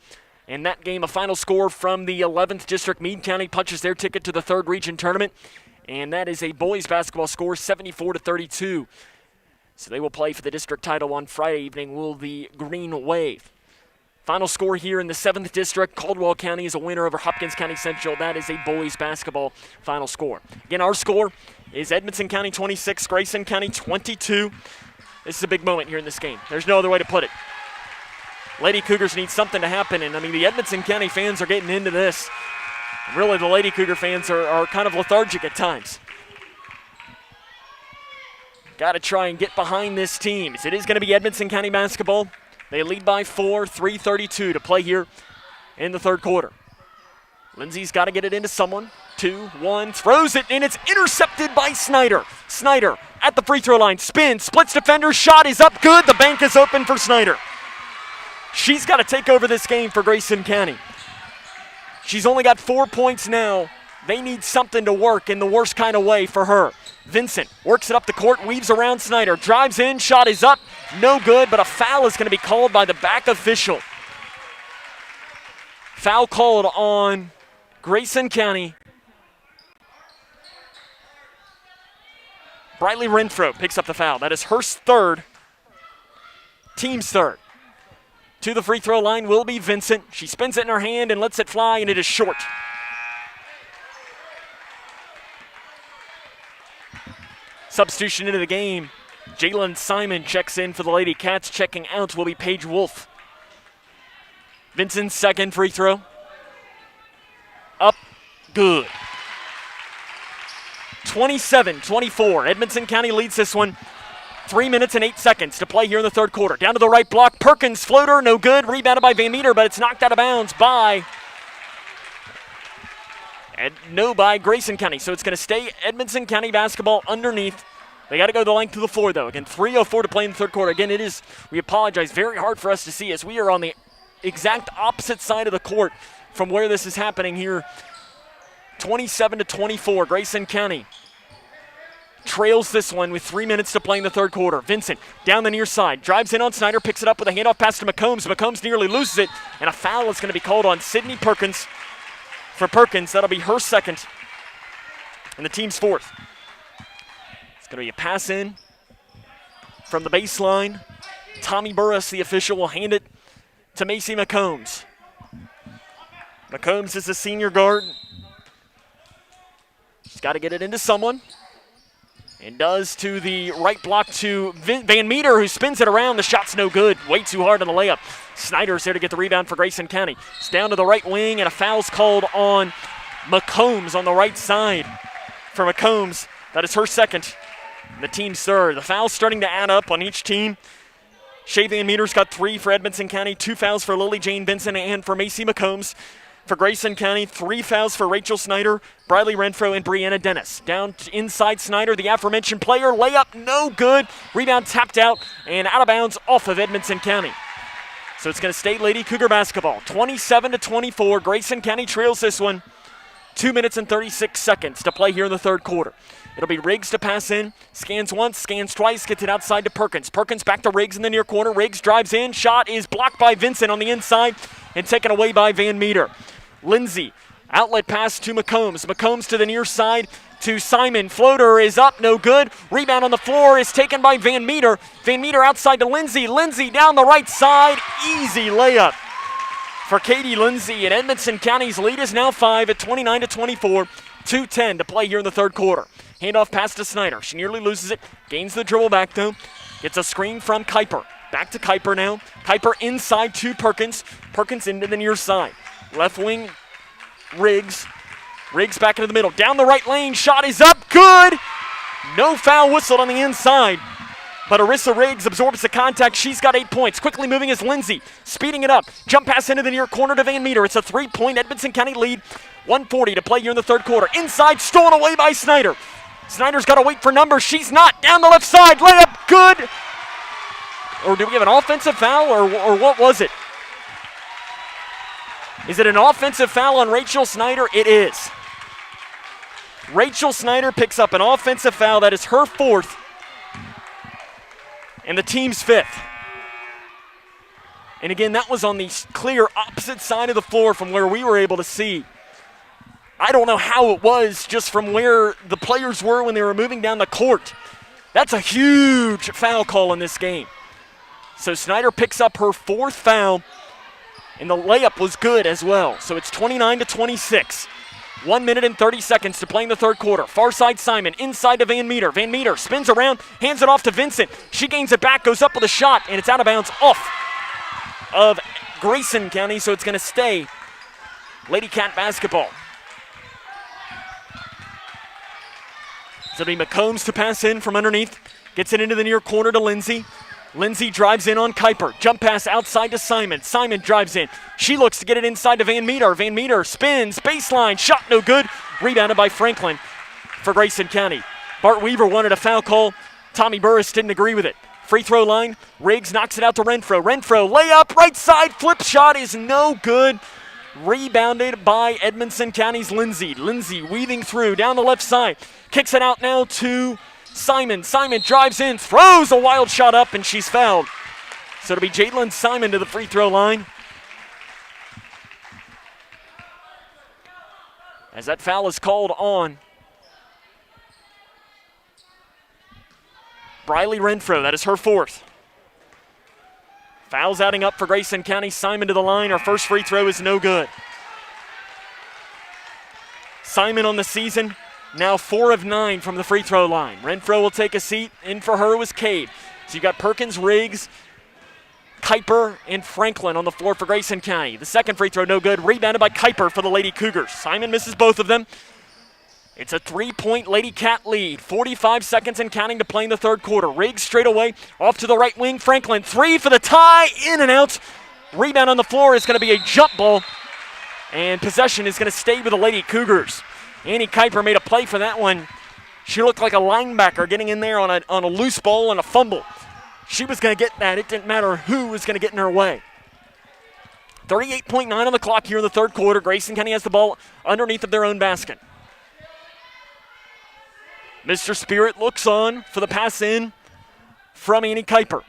In that game, a final score from the 11th district. Meade County punches their ticket to the 3rd region tournament, and that is a boys basketball score 74-32. So they will play for the district title on Friday evening, will the Green Wave. Final score here in the 7th district, Caldwell County is a winner over Hopkins County Central. That is a boys basketball final score. Again, our score is Edmonson County 26, Grayson County 22. This is a big moment here in this game. There's no other way to put it. Lady Cougars need something to happen, and I mean, the Edmonson County fans are getting into this. Really, the Lady Cougar fans are kind of lethargic at times. Got to try and get behind this team. It is going to be Edmonson County basketball. They lead by 4, 3:32 to play here in the 3rd quarter. Lindsay's got to get it into someone. 2, 1, throws it, and it's intercepted by Snyder. Snyder at the free throw line, spins, splits defender, shot is up, good. The bank is open for Snyder. She's got to take over this game for Grayson County. She's only got 4 points now. They need something to work in the worst kind of way for her. Vincent works it up the court, weaves around Snyder, drives in, shot is up, no good, but a foul is going to be called by the back official. Foul called on Grayson County. Briley Renfro picks up the foul. That is her 3rd, team's 3rd. To the free throw line will be Vincent. She spins it in her hand and lets it fly, and it is short. Substitution into the game. Jalen Simon checks in for the Lady Cats. Checking out will be Paige Wolf. Vincent's 2nd free throw. Up, good. 27-24. Edmonson County leads this one. 3 minutes and 8 seconds to play here in the 3rd quarter. Down to the right block. Perkins floater, no good. Rebounded by Van Meter, but it's knocked out of bounds by Grayson County. So it's going to stay Edmonson County basketball underneath. They got to go the length of the floor, though. Again, 3:04 to play in the 3rd quarter. Again, we apologize, very hard for us to see as we are on the exact opposite side of the court from where this is happening here. 27-24, Grayson County trails this one with 3 minutes to play in the 3rd quarter. Vincent down the near side, drives in on Snyder, picks it up with a handoff pass to McCombs. McCombs nearly loses it, and a foul is going to be called on Sydney Perkins. For Perkins, that'll be her 2nd and the team's 4th. It's going to be a pass in from the baseline. Tommy Burris, the official, will hand it to Macy McCombs. McCombs is a senior guard. She's got to get it into someone. And does to the right block to Van Meter, who spins it around. The shot's no good. Way too hard on the layup. Snyder's there to get the rebound for Grayson County. It's down to the right wing, and a foul's called on McCombs on the right side. For McCombs, that is her 2nd. And the team's 3rd. The foul's starting to add up on each team. Shay Van Meter's got 3 for Edmonson County, 2 fouls for Lily Jane Benson and for Macy McCombs. For Grayson County, 3 fouls for Rachel Snyder, Briley Renfro, and Brianna Dennis. Down inside Snyder, the aforementioned player. Layup, no good. Rebound tapped out and out of bounds off of Edmonson County. So it's going to stay Lady Cougar basketball. 27-24. Grayson County trails this one. 2 minutes and 36 seconds to play here in the 3rd quarter. It'll be Riggs to pass in. Scans once, scans twice, gets it outside to Perkins. Perkins back to Riggs in the near corner. Riggs drives in. Shot is blocked by Vincent on the inside and taken away by Van Meter. Lindsay, outlet pass to McCombs. McCombs to the near side to Simon. Floater is up, no good. Rebound on the floor is taken by Van Meter. Van Meter outside to Lindsay. Lindsay down the right side. Easy layup for Katie Lindsay. And Edmonson County's lead is now 5 at 29-24. 2:10 to play here in the 3rd quarter. Handoff pass to Snyder. She nearly loses it. Gains the dribble back, though. Gets a screen from Kuiper. Back to Kuiper now. Kuiper inside to Perkins. Perkins into the near side. Left wing, Riggs. Riggs back into the middle. Down the right lane. Shot is up. Good. No foul whistled on the inside. But Arissa Riggs absorbs the contact. She's got 8 points. Quickly moving is Lindsay. Speeding it up. Jump pass into the near corner to Van Meter. It's a 3-point Edmonson County lead. 1:40 to play here in the 3rd quarter. Inside, stolen away by Snyder. Snyder's got to wait for numbers. She's not. Down the left side. Layup. Good. Or did we have an offensive foul, or what was it? Is it an offensive foul on Rachel Snyder? It is. Rachel Snyder picks up an offensive foul. That is her 4th and the team's 5th. And again, that was on the clear opposite side of the floor from where we were able to see. I don't know how it was just from where the players were when they were moving down the court. That's a huge foul call in this game. So Snyder picks up her 4th foul, and the layup was good as well. So it's 29-26. 1 minute and 30 seconds to play in the third quarter. Far side Simon, inside to Van Meter. Van Meter spins around, hands it off to Vincent. She gains it back, goes up with a shot, and it's out of bounds off of Grayson County, so it's going to stay Lady Cat basketball. So it'll be McCombs to pass in from underneath. Gets it into the near corner to Lindsay. Lindsay drives in on Kuiper. Jump pass outside to Simon. Simon drives in. She looks to get it inside to Van Meter. Van Meter spins, baseline, shot no good. Rebounded by Franklin for Grayson County. Bart Weaver wanted a foul call. Tommy Burris didn't agree with it. Free throw line. Riggs knocks it out to Renfro. Renfro layup, right side, flip shot is no good. Rebounded by Edmonson County's Lindsay. Lindsay weaving through down the left side. Kicks it out now to Simon. Simon drives in, throws a wild shot up, and she's fouled. So it'll be Jalen Simon to the free throw line. As that foul is called on Briley Renfro. That is her 4th. Fouls adding up for Grayson County. Simon to the line. Her first free throw is no good. Simon on the season, now 4 of 9 from the free throw line. Renfro will take a seat. In for her was Cade. So you've got Perkins, Riggs, Kuiper, and Franklin on the floor for Grayson County. The second free throw no good. Rebounded by Kuiper for the Lady Cougars. Simon misses both of them. It's a 3-point Lady Cat lead. 45 seconds and counting to play in the third quarter. Riggs straight away, off to the right wing. Franklin, 3 for the tie, in and out. Rebound on the floor is going to be a jump ball, and possession is going to stay with the Lady Cougars. Annie Kuiper made a play for that one. She looked like a linebacker getting in there on a loose ball and a fumble. She was going to get that. It didn't matter who was going to get in her way. 38.9 on the clock here in the third quarter. Grayson County has the ball underneath of their own basket. Mr. Spirit looks on for the pass in from Annie Kuiper.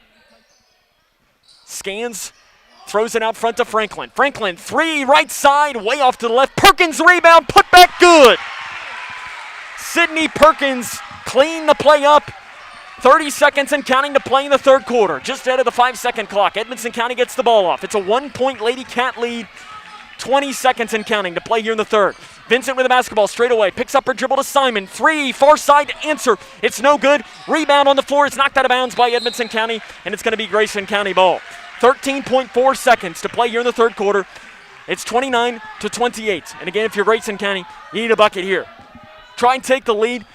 Scans, throws it out front to Franklin. Franklin, 3, right side, way off to the left. Perkins rebound, put back good. Sydney Perkins clean the play up. 30 seconds and counting to play in the third quarter. Just out of the 5-second clock. Edmonson County gets the ball off. It's a 1-point Lady Cat lead. 20 seconds and counting to play here in the third. Vincent with the basketball straight away. Picks up her dribble to Simon. 3, far side answer. It's no good. Rebound on the floor. It's knocked out of bounds by Edmonson County, and it's going to be Grayson County ball. 13.4 seconds to play here in the third quarter. It's 29-28. And again, if you're Grayson County, you need a bucket here. Try and take the lead.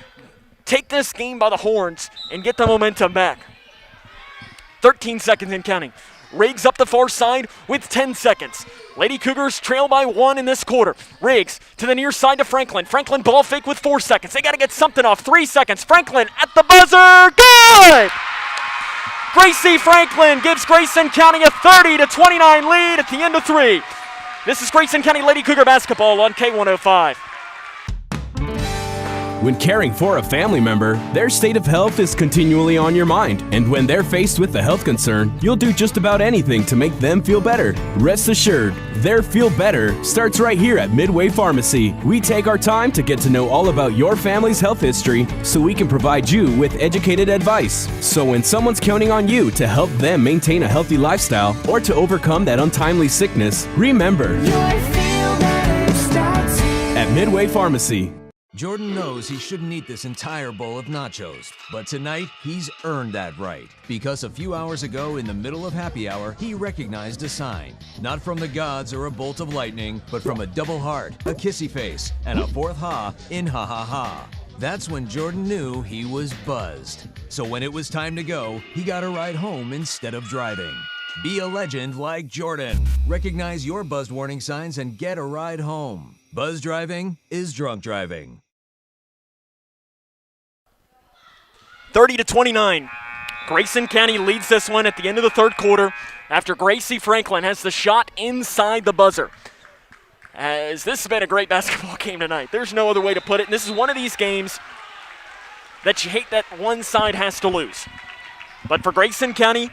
Take this game by the horns and get the momentum back. 13 seconds and counting. Riggs up the far side with 10 seconds. Lady Cougars trail by 1 in this quarter. Riggs to the near side to Franklin. Franklin ball fake with 4 seconds. They got to get something off. 3 seconds. Franklin at the buzzer. Good! Gracie Franklin gives Grayson County a 30-29 lead at the end of 3. This is Grayson County Lady Cougar basketball on K105. When caring for a family member, their state of health is continually on your mind. And when they're faced with a health concern, you'll do just about anything to make them feel better. Rest assured, their feel better starts right here at Midway Pharmacy. We take our time to get to know all about your family's health history so we can provide you with educated advice. So when someone's counting on you to help them maintain a healthy lifestyle or to overcome that untimely sickness, remember, at Midway Pharmacy. Jordan knows he shouldn't eat this entire bowl of nachos, but tonight he's earned that right. Because a few hours ago in the middle of happy hour, he recognized a sign. Not from the gods or a bolt of lightning, but from a double heart, a kissy face, and a fourth ha in ha ha ha. That's when Jordan knew he was buzzed. So when it was time to go, he got a ride home instead of driving. Be a legend like Jordan. Recognize your buzzed warning signs and get a ride home. Buzz driving is drunk driving. 30-29. Grayson County leads this one at the end of the third quarter after Gracie Franklin has the shot inside the buzzer. As this has been a great basketball game tonight. There's no other way to put it. And this is one of these games that you hate that one side has to lose. But for Grayson County,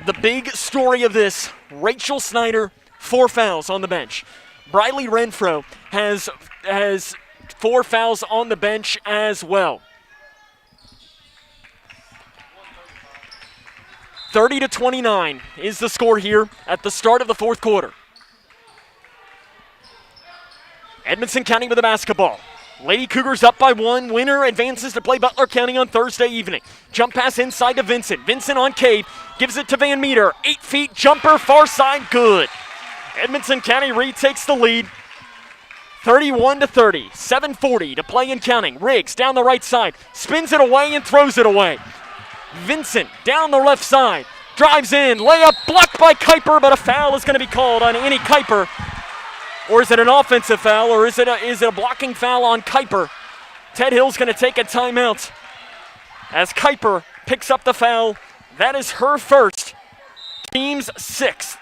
the big story of this, Rachel Snyder, 4 fouls on the bench. Briley Renfro has 4 fouls on the bench as well. 30-29 is the score here at the start of the fourth quarter. Edmonson County with the basketball. Lady Cougars up by 1. Winner advances to play Butler County on Thursday evening. Jump pass inside to Vincent. Vincent on Cade. Gives it to Van Meter. 8 feet jumper, far side, good. Edmonson County retakes the lead. 31-30. 7:40 to play and counting. Riggs down the right side. Spins it away and throws it away. Vincent down the left side. Drives in. Layup blocked by Kuiper, but a foul is going to be called on Annie Kuiper. Or is it an offensive foul, or is it a blocking foul on Kuiper? Ted Hill's going to take a timeout as Kuiper picks up the foul. That is her first, team's 7th.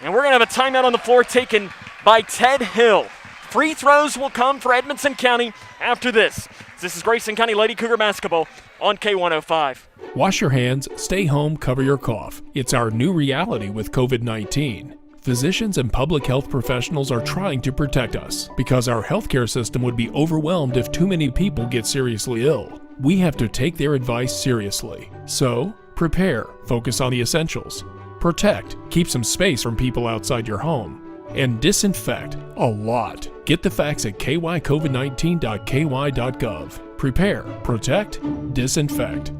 And we're going to have a timeout on the floor taken by Ted Hill. Free throws will come for Edmonson County after this. This is Grayson County Lady Cougar basketball on K105. Wash your hands, stay home, cover your cough. It's our new reality with COVID-19. Physicians and public health professionals are trying to protect us because our healthcare system would be overwhelmed if too many people get seriously ill. We have to take their advice seriously. So, prepare, focus on the essentials. Protect, keep some space from people outside your home. And disinfect a lot. Get the facts at kycovid19.ky.gov. Prepare, protect, disinfect.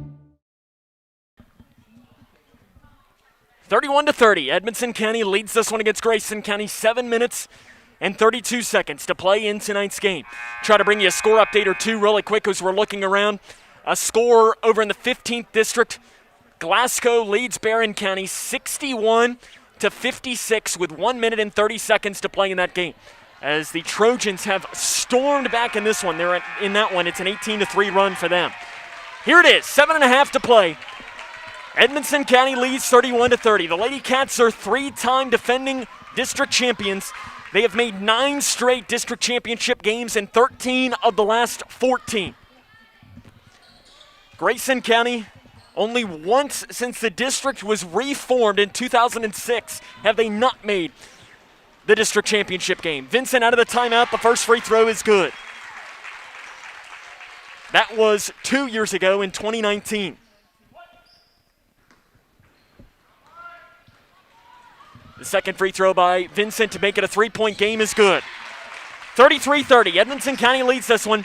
31-30, Edmonson County leads this one against Grayson County. 7 minutes and 32 seconds to play in tonight's game. Try to bring you a score update or two really quick as we're looking around. A score over in the 15th district. Glasgow leads Barron County 61-56 with 1 minute and 30 seconds to play in that game. As the Trojans have stormed back in this one. In that one, it's an 18-3 run for them. Here it is, 7.5 to play. Edmonson County leads 31-30. The Lady Cats are 3-time defending district champions. They have made 9 straight district championship games in 13 of the last 14. Grayson County, only once since the district was reformed in 2006 have they not made the district championship game. Vincent out of the timeout. The first free throw is good. That was 2 years ago in 2019. The second free throw by Vincent to make it a 3-point game is good. 33-30. Edmonson County leads this one.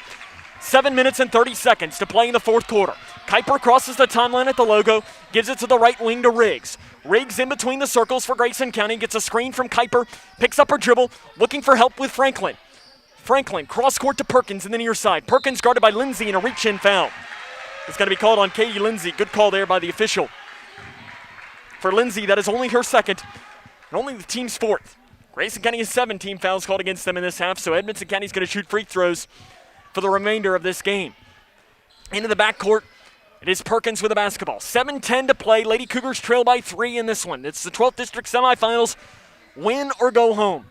7 minutes and 30 seconds to play in the fourth quarter. Kuiper crosses the timeline at the logo, gives it to the right wing to Riggs. Riggs in between the circles for Grayson County, gets a screen from Kuiper, picks up her dribble, looking for help with Franklin. Franklin, cross court to Perkins in the near side. Perkins guarded by Lindsay in a reach-in foul. It's going to be called on Katie Lindsay. Good call there by the official. For Lindsay, that is only her second. And only the team's 4th. Grayson County has 7 team fouls called against them in this half, so Edmonson County's going to shoot free throws for the remainder of this game. Into the backcourt, it is Perkins with the basketball. 7:10 to play. Lady Cougars trail by 3 in this one. It's the 12th District Semifinals. Win or go home.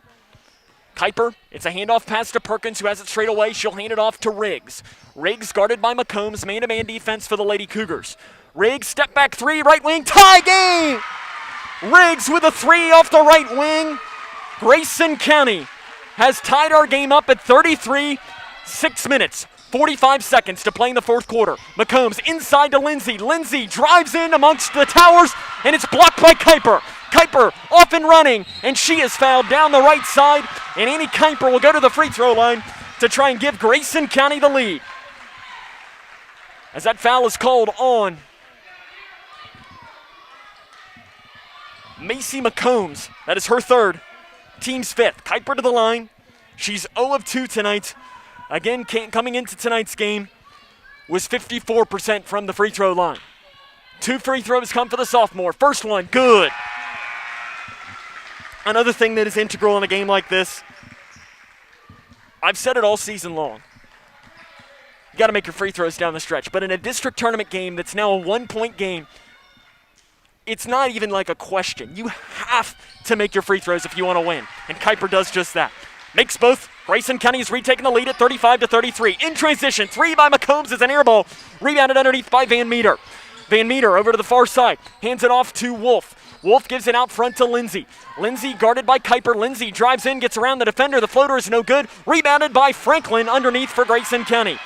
Kuiper, it's a handoff pass to Perkins, who has it straight away. She'll hand it off to Riggs. Riggs guarded by McCombs, man-to-man defense for the Lady Cougars. Riggs, step back 3, right wing, tie game! Riggs with a 3 off the right wing. Grayson County has tied our game up at 33, 6 minutes, 45 seconds to play in the fourth quarter. McCombs inside to Lindsay. Lindsay drives in amongst the towers, and it's blocked by Kuiper. Kuiper off and running, and she is fouled down the right side, and Annie Kuiper will go to the free throw line to try and give Grayson County the lead. As that foul is called on Macy McCombs. That is her 3rd, team's 5th. Kuiper to the line. She's 0 of 2 tonight. Again, coming into tonight's game was 54% from the free throw line. 2 free throws come for the sophomore. First one, good. Another thing that is integral in a game like this, I've said it all season long. You got to make your free throws down the stretch. But in a district tournament game that's now a 1-point game, it's not even like a question. You have to make your free throws if you want to win. And Kuiper does just that. Makes both. Grayson County is retaking the lead at 35-33. In transition, 3 by McCombs is an air ball. Rebounded underneath by Van Meter. Van Meter over to the far side. Hands it off to Wolf. Wolf gives it out front to Lindsay. Lindsay guarded by Kuiper. Lindsay drives in, gets around the defender. The floater is no good. Rebounded by Franklin underneath for Grayson County.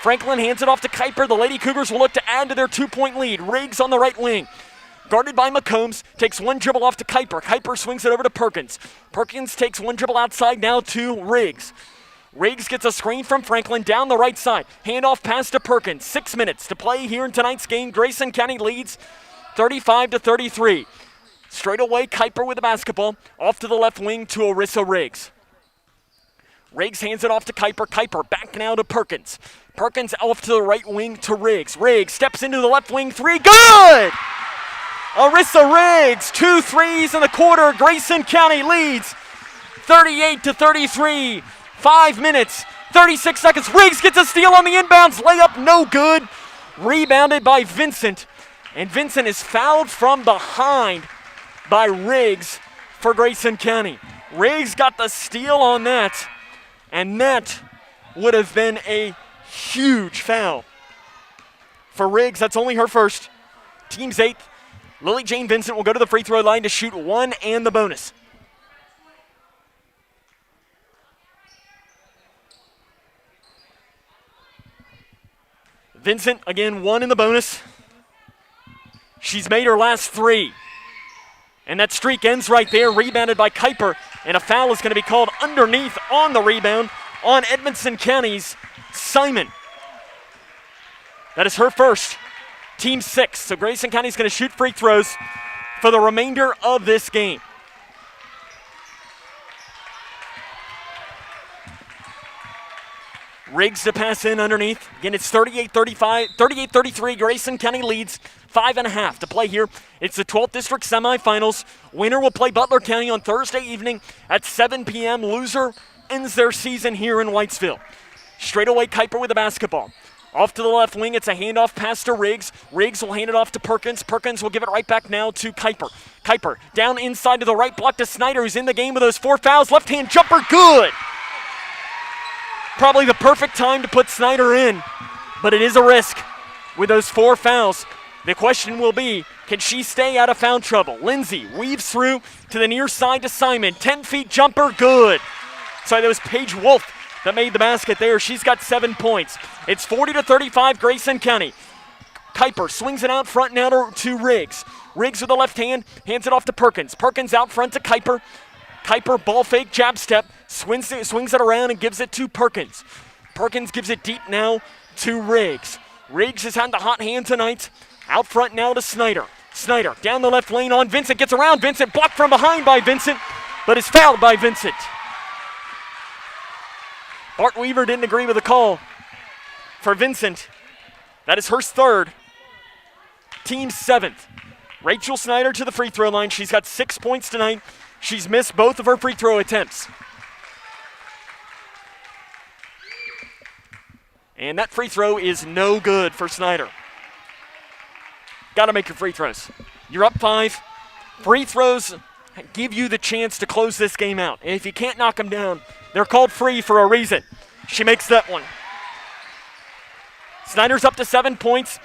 Franklin hands it off to Kuiper. The Lady Cougars will look to add to their 2-point lead. Riggs on the right wing. Guarded by McCombs, takes one dribble off to Kuiper. Kuiper swings it over to Perkins. Perkins takes one dribble outside now to Riggs. Riggs gets a screen from Franklin down the right side. Handoff pass to Perkins. 6 minutes to play here in tonight's game. Grayson County leads 35-33. Straight away, Kuiper with the basketball. Off to the left wing to Arissa Riggs. Riggs hands it off to Kuiper. Kuiper back now to Perkins. Perkins off to the right wing to Riggs. Riggs steps into the left wing. 3, good! Arissa Riggs, 2 threes in the quarter. Grayson County leads 38-33. 5 minutes, 36 seconds. Riggs gets a steal on the inbounds. Layup no good. Rebounded by Vincent. And Vincent is fouled from behind by Riggs for Grayson County. Riggs got the steal on that. And that would have been a huge foul. For Riggs, that's only her first. Team's 8th. Lily Jane Vincent will go to the free throw line to shoot 1 and the bonus. Vincent, again, 1 in the bonus. She's made her last 3. And that streak ends right there, rebounded by Kuiper. And a foul is going to be called underneath on the rebound on Edmonson County's Simon. That is her first. Team 6. So Grayson County's going to shoot free throws for the remainder of this game. Riggs to pass in underneath. Again, it's 38-33. Grayson County leads 5.5 to play here. It's the 12th District Semifinals. Winner will play Butler County on Thursday evening at 7 p.m. Loser ends their season here in Whitesville. Straight away, Kuiper with the basketball. Off to the left wing, it's a handoff pass to Riggs. Riggs will hand it off to Perkins. Perkins will give it right back now to Kuiper. Kuiper down inside to the right block to Snyder, who's in the game with those 4 fouls. Left-hand jumper, good! Probably the perfect time to put Snyder in, but it is a risk with those 4 fouls. The question will be, can she stay out of foul trouble? Lindsay weaves through to the near side to Simon. 10-feet jumper, good. Sorry, that was Paige Wolf that made the basket there. She's got 7 points. It's 40-35 Grayson County. Kuiper swings it out front now to Riggs. Riggs with the left hand, hands it off to Perkins. Perkins out front to Kuiper. Kuiper ball fake, jab step, swings it around and gives it to Perkins. Perkins gives it deep now to Riggs. Riggs has had the hot hand tonight. Out front now to Snyder. Snyder down the left lane on Vincent, gets around Vincent, blocked from behind by Vincent, but is fouled by Vincent. Bart Weaver didn't agree with the call for Vincent. That is her 3rd. Team 7th. Rachel Snyder to the free throw line. She's got 6 points tonight. She's missed both of her free throw attempts. And that free throw is no good for Snyder. Got to make your free throws. You're up 5. Free throws give you the chance to close this game out. And if you can't knock them down, they're called free for a reason. She makes that one. Snyder's up to 7 points.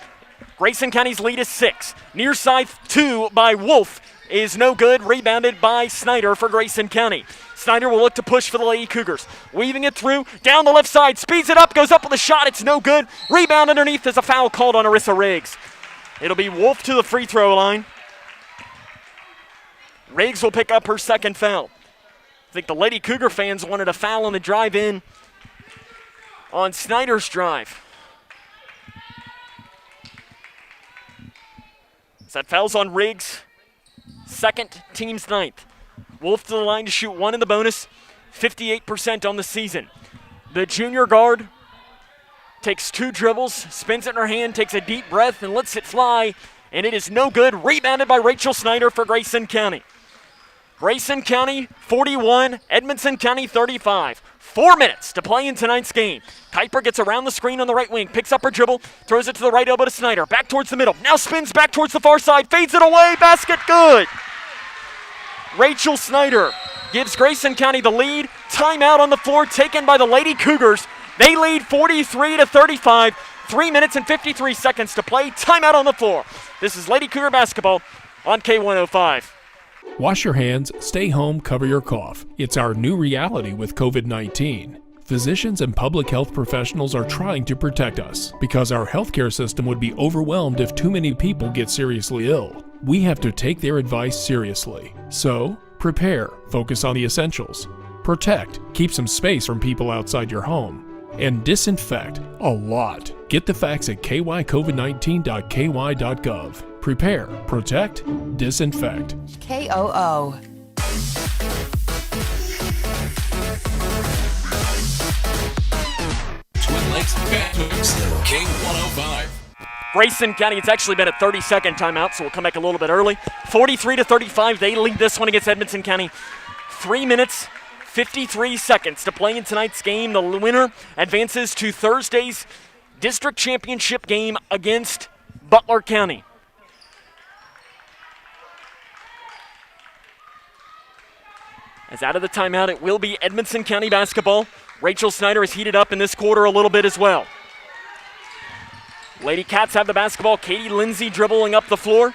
Grayson County's lead is 6. Near side 2 by Wolf is no good. Rebounded by Snyder for Grayson County. Snyder will look to push for the Lady Cougars. Weaving it through, down the left side, speeds it up, goes up with a shot. It's no good. Rebound underneath. There's a foul called on Arissa Riggs. It'll be Wolf to the free throw line. Riggs will pick up her 2nd foul. I think the Lady Cougar fans wanted a foul on the drive in on Snyder's drive. So that foul's on Riggs. 2nd, team's 9th. Wolf to the line to shoot 1 in the bonus. 58% on the season. The junior guard takes 2 dribbles, spins it in her hand, takes a deep breath, and lets it fly. And it is no good. Rebounded by Rachel Snyder for Grayson County. Grayson County 41, Edmonson County 35. 4 minutes to play in tonight's game. Kuiper gets around the screen on the right wing, picks up her dribble, throws it to the right elbow to Snyder. Back towards the middle, now spins back towards the far side, fades it away, basket good. Rachel Snyder gives Grayson County the lead. Timeout on the floor taken by the Lady Cougars. They lead 43-35. 3 minutes and 53 seconds to play. Timeout on the floor. This is Lady Cougar basketball on K105. Wash your hands, stay home, cover your cough. It's our new reality with COVID-19. Physicians and public health professionals are trying to protect us because our healthcare system would be overwhelmed if too many people get seriously ill. We have to take their advice seriously. So, prepare, focus on the essentials. Protect, keep some space from people outside your home. And disinfect a lot. Get the facts at kycovid19.ky.gov. Prepare, protect, disinfect. KOO. Twin Lakes Best Picks, K105. Grayson County, it's actually been a 30-second timeout, so we'll come back a little bit early. 43-35, they lead this one against Edmonson County. 3 minutes, 53 seconds to play in tonight's game. The winner advances to Thursday's district championship game against Butler County. As out of the timeout, it will be Edmonson County basketball. Rachel Snyder has heated up in this quarter a little bit as well. Lady Cats have the basketball. Katie Lindsay dribbling up the floor.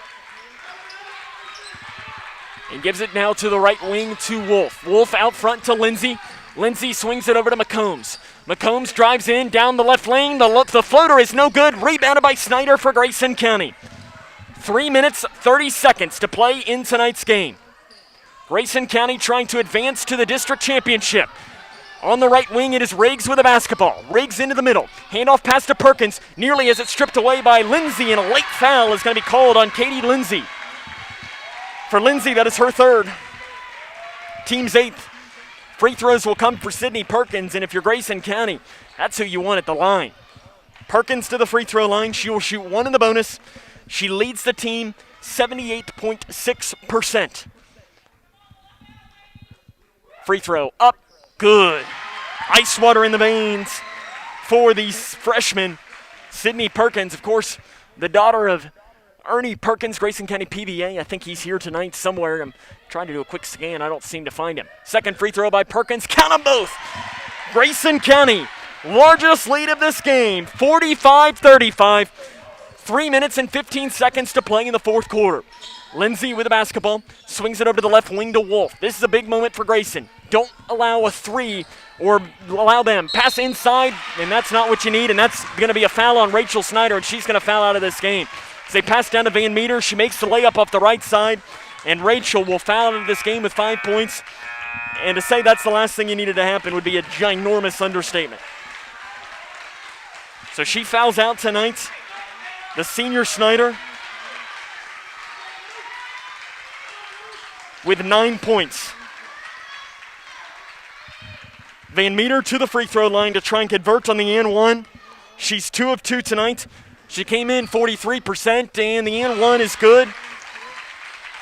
And gives it now to the right wing to Wolf. Wolf out front to Lindsay. Lindsay swings it over to McCombs. McCombs drives in down the left lane. The floater is no good. Rebounded by Snyder for Grayson County. 3 minutes, 30 seconds to play in tonight's game. Grayson County trying to advance to the district championship. On the right wing, it is Riggs with the basketball. Riggs into the middle. Handoff pass to Perkins. Nearly as it's stripped away by Lindsay, and a late foul is going to be called on Katie Lindsay. For Lindsay, that is her third. Team's eighth. Free throws will come for Sydney Perkins, and if you're Grayson County, that's who you want at the line. Perkins to the free throw line. She will shoot one in the bonus. She leads the team 78.6%. Free throw up, good. Ice water in the veins for the freshman, Sydney Perkins. Of course, the daughter of Ernie Perkins, Grayson County PVA. I think he's here tonight somewhere. I'm trying to do a quick scan. I don't seem to find him. Second free throw by Perkins. Count them both. Grayson County, largest lead of this game, 45-35. 3 minutes and 15 seconds to play in the fourth quarter. Lindsay with the basketball, swings it over to the left wing to Wolf. This is a big moment for Grayson. Don't allow a three or allow them. Pass inside, and that's not what you need, and that's going to be a foul on Rachel Snyder, and she's going to foul out of this game. As they pass down to Van Meter, she makes the layup off the right side, and Rachel will foul out of this game with 5 points. And to say that's the last thing you needed to happen would be a ginormous understatement. So she fouls out tonight. The senior Snyder with 9 points. Van Meter to the free throw line to try and convert on the and one. She's 2 of 2 tonight. She came in 43%, and the and one is good.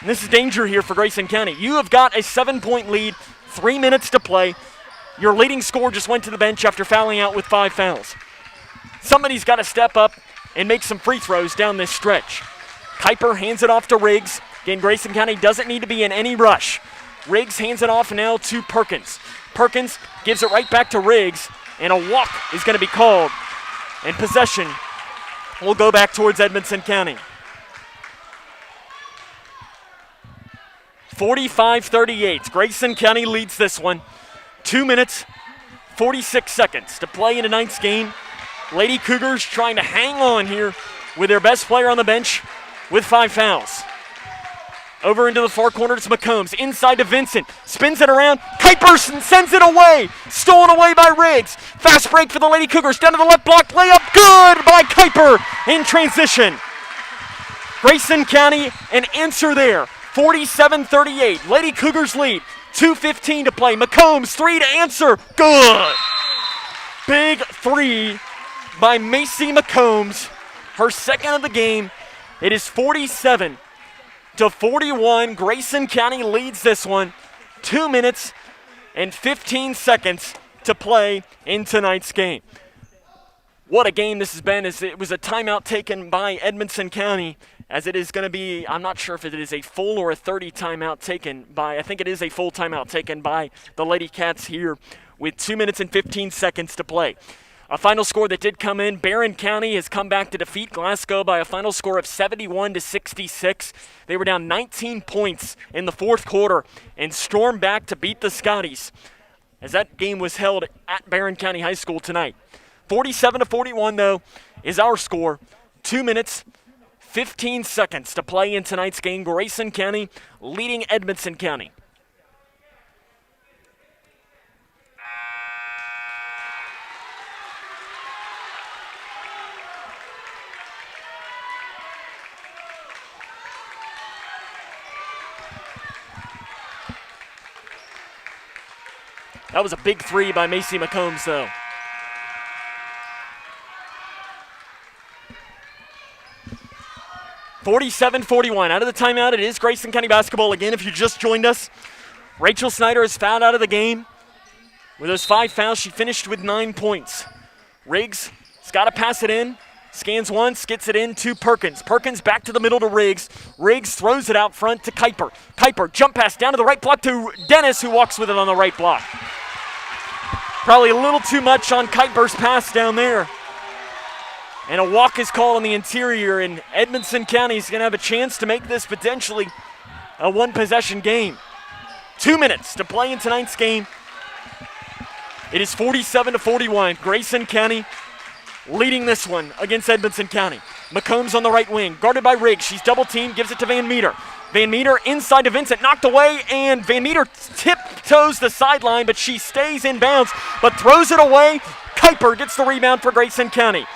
And this is danger here for Grayson County. You have got a 7-point lead, 3 minutes to play. Your leading scorer just went to the bench after fouling out with 5 fouls. Somebody's got to step up and make some free throws down this stretch. Kuiper hands it off to Riggs. Again, Grayson County doesn't need to be in any rush. Riggs hands it off now to Perkins. Perkins gives it right back to Riggs, and a walk is going to be called. And possession will go back towards Edmonson County. 45-38. Grayson County leads this one. 2 minutes, 46 seconds to play in tonight's game. Lady Cougars trying to hang on here with their best player on the bench with 5 fouls. Over into the far corner, it's McCombs. Inside to Vincent. Spins it around. Kuiper sends it away. Stolen away by Riggs. Fast break for the Lady Cougars. Down to the left block. Layup. Good by Kuiper in transition. Grayson County, an answer there. 47-38. Lady Cougars lead. 2:15 to play. McCombs, 3 to answer. Good. Big 3 by Macy McCombs. Her second of the game. It is 47 41. Grayson County leads this one. 2 minutes and 15 seconds to play in tonight's game. What a game this has been. It was a timeout taken by Edmonson County, as it is going to be, I'm not sure if it is a full or a 30 timeout taken by, I think it is a full timeout taken by the Lady Cats here with 2 minutes and 15 seconds to play. A final score that did come in, Barron County has come back to defeat Glasgow by a final score of 71-66. They were down 19 points in the fourth quarter and stormed back to beat the Scotties, as that game was held at Barron County High School tonight. 47-41, though, is our score. 2 minutes, 15 seconds to play in tonight's game. Grayson County leading Edmonson County. That was a big three by Macy McCombs, though. (47-41). Out of the timeout, it is Grayson County basketball again. If you just joined us, Rachel Snyder is fouled out of the game. With those 5 fouls, she finished with 9 points. Riggs has got to pass it in. Scans once, gets it in to Perkins. Perkins back to the middle to Riggs. Riggs throws it out front to Kuiper. Kuiper, jump pass down to the right block to Dennis, who walks with it on the right block. Probably a little too much on Kuiper's pass down there. And a walk is called on the interior, and Edmonson County is going to have a chance to make this potentially a one-possession game. 2 minutes to play in tonight's game. It is 47-41. Grayson County leading this one against Edmonson County. McCombs on the right wing, guarded by Riggs. She's double-teamed, gives it to Van Meter. Van Meter inside to Vincent, knocked away, and Van Meter tiptoes the sideline, but she stays in bounds, but throws it away. Kuiper gets the rebound for Grayson County.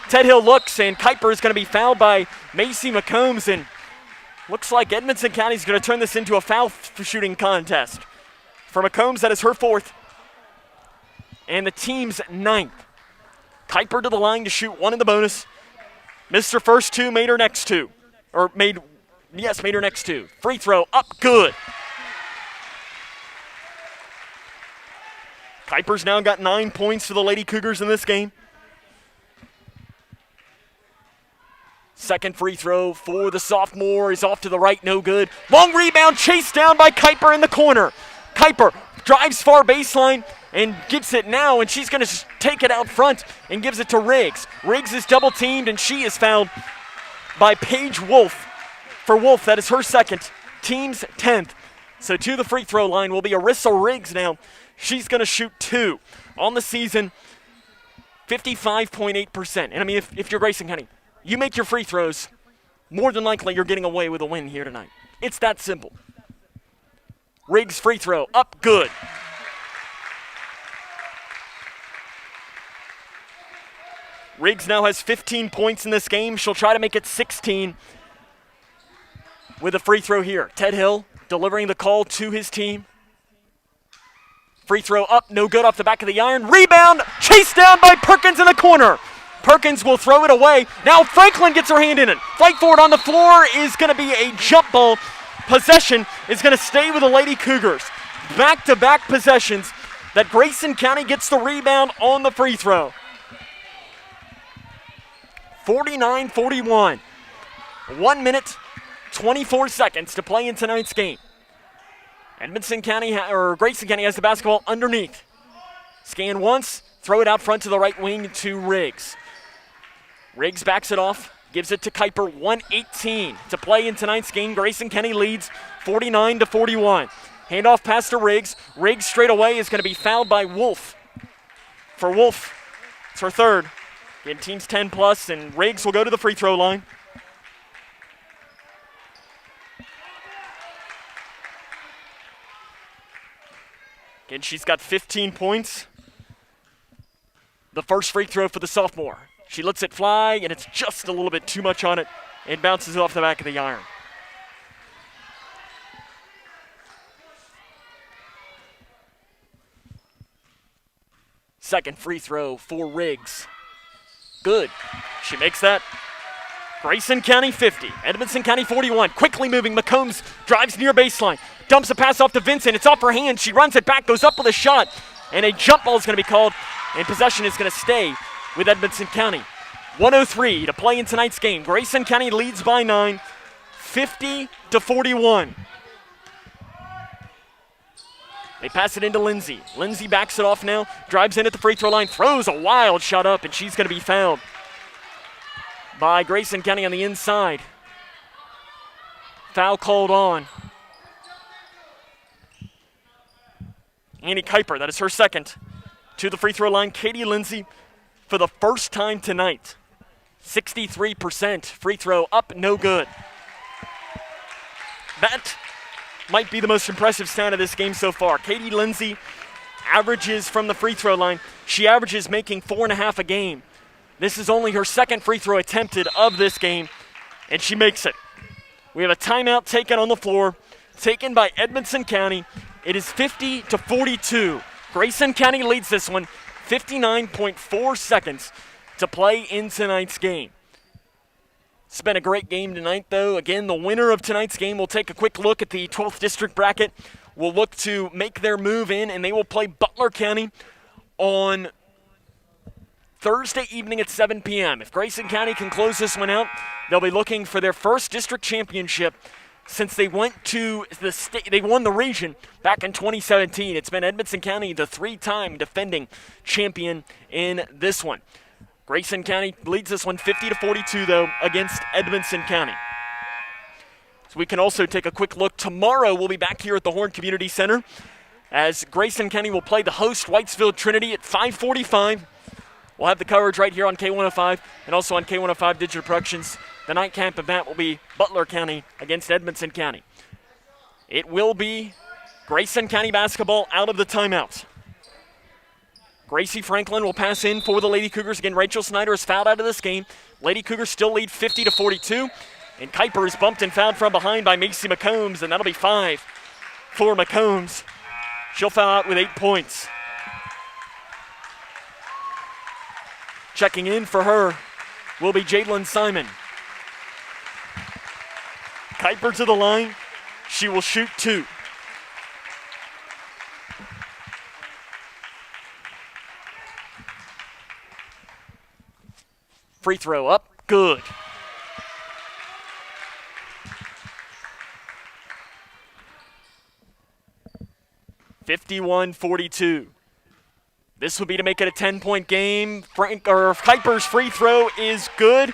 Ted Hill looks, and Kuiper is going to be fouled by Macy McCombs, and looks like Edmonson County is going to turn this into a foul shooting contest. For McCombs, that is her 4th, and the team's 9th. Kuiper to the line to shoot 1 in the bonus. Missed her first 2, made her next 2. Made her next 2. Free throw up, good. Kuiper's now got 9 points for the Lady Cougars in this game. Second free throw for the sophomore is off to the right, no good. Long rebound, chased down by Kuiper in the corner. Kuiper drives far baseline and gets it now, and she's going to take it out front and gives it to Riggs. Riggs is double-teamed, and she is fouled by Paige Wolf. For Wolf, that is her 2nd, team's 10th. So to the free throw line will be Arissa Riggs now. She's going to shoot 2 on the season, 55.8%. And I mean, if you're Grayson County, you make your free throws, more than likely you're getting away with a win here tonight. It's that simple. Riggs free throw, up, good. Riggs now has 15 points in this game. She'll try to make it 16 with a free throw here. Ted Hill delivering the call to his team. Free throw up, no good off the back of the iron. Rebound, chased down by Perkins in the corner. Perkins will throw it away. Now Franklin gets her hand in it. Fight for it on the floor is going to be a jump ball. Possession is going to stay with the Lady Cougars. Back-to-back possessions that Grayson County gets the rebound on the free throw. 49-41. 1 minute, 24 seconds to play in tonight's game. Grayson County has the basketball underneath. Scan once, throw it out front to the right wing to Riggs. Riggs backs it off, gives it to Kuiper. 1:18 to play in tonight's game. Grayson County leads 49-41. Handoff pass to Riggs. Riggs straight away is going to be fouled by Wolf. For Wolf, it's her 3rd. Again, team's 10 plus, and Riggs will go to the free throw line. Again, she's got 15 points. The first free throw for the sophomore. She lets it fly, and it's just a little bit too much on it. It bounces off the back of the iron. Second free throw for Riggs. Good. She makes that. Grayson County 50, Edmonson County 41. Quickly moving, McCombs drives near baseline. Dumps a pass off to Vincent. It's off her hand. She runs it back, goes up with a shot. And a jump ball is going to be called. And possession is going to stay with Edmonson County. 1:03 to play in tonight's game. Grayson County leads by 9, 50-41. They pass it into Lindsay. Lindsay backs it off now, drives in at the free throw line, throws a wild shot up, and she's going to be fouled by Grayson County on the inside. Foul called on Annie Kuiper. That is her second. To the free throw line, Katie Lindsay for the first time tonight. 63% free throw up, no good. That might be the most impressive stat of this game so far. Katie Lindsay averages from the free throw line. She averages making 4.5 a game. This is only her second free throw attempted of this game, and she makes it. We have a timeout taken on the floor, taken by Edmonson County. It is 50-42. Grayson County leads this one, 59.4 seconds to play in tonight's game. It's been a great game tonight, though. Again, the winner of tonight's game will take a quick look at the 12th district bracket. Will look to make their move in, and they will play Butler County on Thursday evening at 7 p.m. If Grayson County can close this one out, they'll be looking for their first district championship since they went to the state. They won the region back in 2017. It's been Edmonson County, the 3-time defending champion in this one. Grayson County leads this one 50-42, though, against Edmonson County. So we can also take a quick look. Tomorrow we'll be back here at the Horn Community Center as Grayson County will play the host Whitesville Trinity at 5:45. We'll have the coverage right here on K105 and also on K105 Digital Productions. The nightcap event will be Butler County against Edmonson County. It will be Grayson County basketball out of the timeout. Gracie Franklin will pass in for the Lady Cougars. Again, Rachel Snyder is fouled out of this game. Lady Cougars still lead 50-42. And Kuiper is bumped and fouled from behind by Macy McCombs, and that'll be 5 for McCombs. She'll foul out with 8 points. Checking in for her will be Jalen Simon. Kuiper to the line. She will shoot 2. Free throw up, good. (51-42). This would be to make it a 10-point game. Kuiper's free throw is good.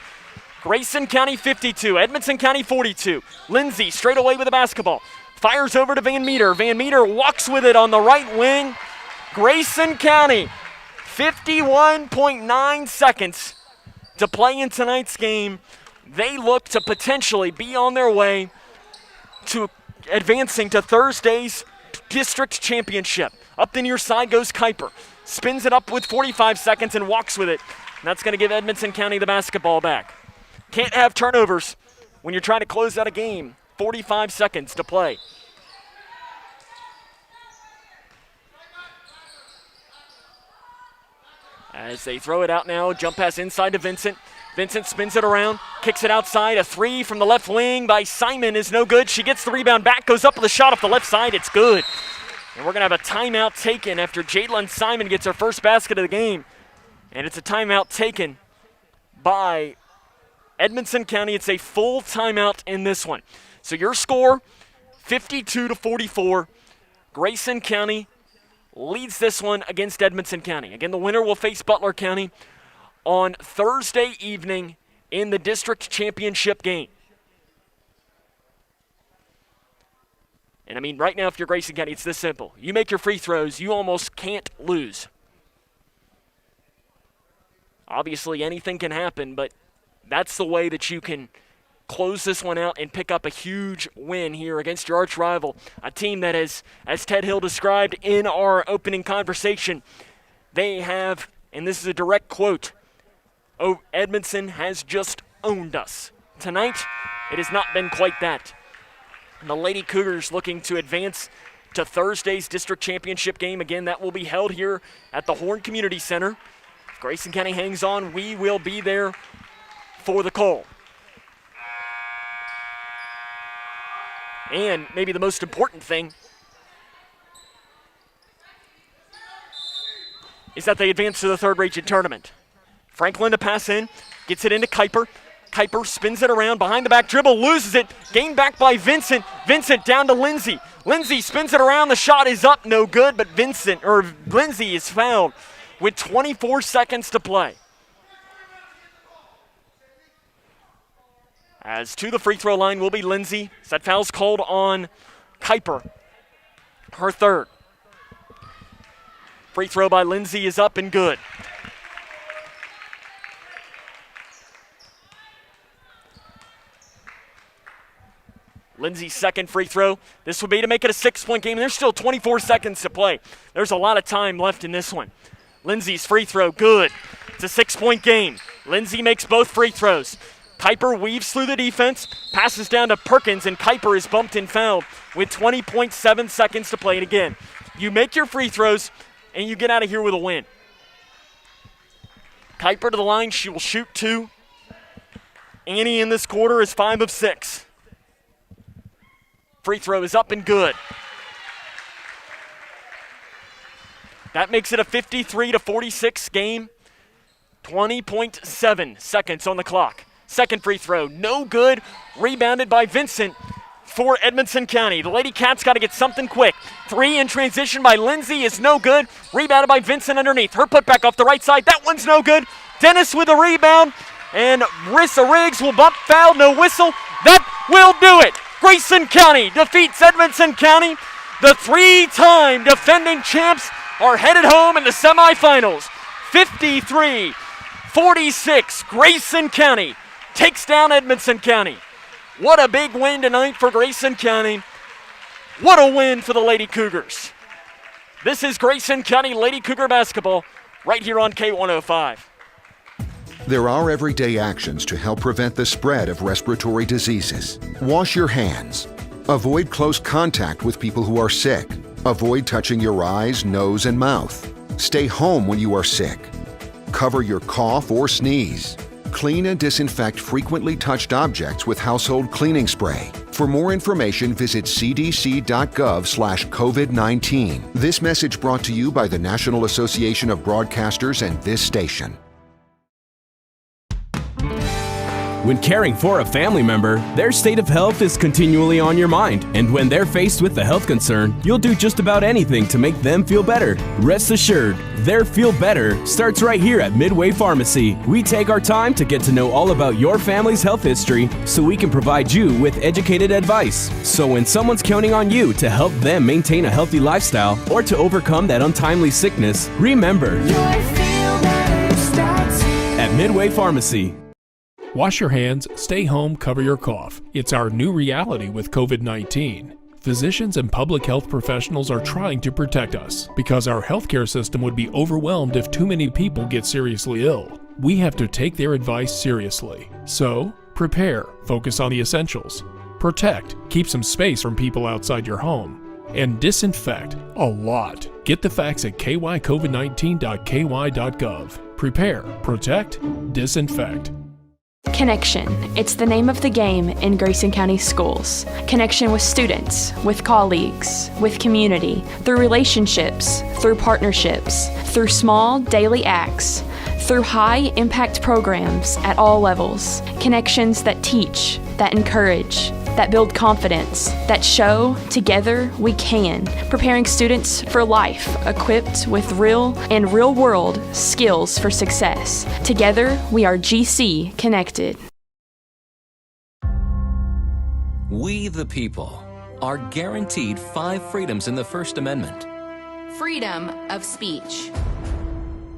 Grayson County 52, Edmonson County 42. Lindsay straight away with the basketball. Fires over to Van Meter. Van Meter walks with it on the right wing. Grayson County, 51.9 seconds to play in tonight's game. They look to potentially be on their way to advancing to Thursday's district championship. Up the near side goes Kuiper. Spins it up with 45 seconds and walks with it. And that's going to give Edmonson County the basketball back. Can't have turnovers when you're trying to close out a game. 45 seconds to play. As they throw it out now, jump pass inside to Vincent. Vincent spins it around, kicks it outside. A 3 from the left wing by Simon is no good. She gets the rebound back, goes up with a shot off the left side. It's good. And we're going to have a timeout taken after Jalen Simon gets her first basket of the game. And it's a timeout taken by Edmonson County. It's a full timeout in this one. So your score, 52-44. Grayson County leads this one against Edmonson County. Again, the winner will face Butler County on Thursday evening in the district championship game. And I mean, right now, if you're Grayson County, it's this simple. You make your free throws, you almost can't lose. Obviously, anything can happen, but that's the way that you can close this one out and pick up a huge win here against your arch rival, a team that is, as Ted Hill described in our opening conversation, they have, and this is a direct quote, "Oh, Edmonson has just owned us." Tonight, it has not been quite that. And the Lady Cougars looking to advance to Thursday's district championship game. Again, that will be held here at the Horn Community Center. If Grayson County hangs on, we will be there for the call. And maybe the most important thing is that they advance to the third region tournament. Franklin to pass in, gets it into Kuiper. Kuiper spins it around, behind the back dribble, loses it, gained back by Vincent. Vincent down to Lindsay. Lindsay spins it around, the shot is up, no good, but Lindsay is fouled with 24 seconds to play. As to the free throw line will be Lindsay. That foul's called on Kuiper, her third. Free throw by Lindsay is up and good. Lindsay's second free throw. This would be to make it a 6-point game. There's still 24 seconds to play. There's a lot of time left in this one. Lindsay's free throw, good. It's a 6-point game. Lindsay makes both free throws. Kuiper weaves through the defense, passes down to Perkins, and Kuiper is bumped and fouled with 20.7 seconds to play. And again, you make your free throws, and you get out of here with a win. Kuiper to the line, she will shoot 2. Annie in this quarter is 5 of 6. Free throw is up and good. That makes it a 53-46 game. 20.7 seconds on the clock. Second free throw, no good. Rebounded by Vincent for Edmonson County. The Lady Cats got to get something quick. 3 in transition by Lindsay is no good. Rebounded by Vincent underneath. Her putback off the right side. That one's no good. Dennis with a rebound. And Rissa Riggs will bump foul. No whistle. That will do it. Grayson County defeats Edmonson County. The 3-time defending champs are headed home in the semifinals. 53-46. Grayson County takes down Edmonson County. What a big win tonight for Grayson County. What a win for the Lady Cougars. This is Grayson County Lady Cougar basketball right here on K105. There are everyday actions to help prevent the spread of respiratory diseases. Wash your hands. Avoid close contact with people who are sick. Avoid touching your eyes, nose, and mouth. Stay home when you are sick. Cover your cough or sneeze. Clean and disinfect frequently touched objects with household cleaning spray. For more information, visit cdc.gov/COVID-19. This message brought to you by the National Association of Broadcasters and this station. When caring for a family member, their state of health is continually on your mind. And when they're faced with a health concern, you'll do just about anything to make them feel better. Rest assured, their feel better starts right here at Midway Pharmacy. We take our time to get to know all about your family's health history so we can provide you with educated advice. So when someone's counting on you to help them maintain a healthy lifestyle or to overcome that untimely sickness, remember, at Midway Pharmacy. Wash your hands, stay home, cover your cough. It's our new reality with COVID-19. Physicians and public health professionals are trying to protect us because our healthcare system would be overwhelmed if too many people get seriously ill. We have to take their advice seriously. So, prepare, focus on the essentials. Protect, keep some space from people outside your home. And disinfect a lot. Get the facts at kycovid19.ky.gov. Prepare, protect, disinfect. Connection. It's the name of the game in Grayson County schools. Connection with students, with colleagues, with community, through relationships, through partnerships, through small daily acts, through high-impact programs at all levels. Connections that teach, that encourage, that build confidence, that show together we can, preparing students for life, equipped with real and real-world skills for success. Together, we are GC Connected. We, the people, are guaranteed 5 freedoms in the First Amendment. Freedom of speech.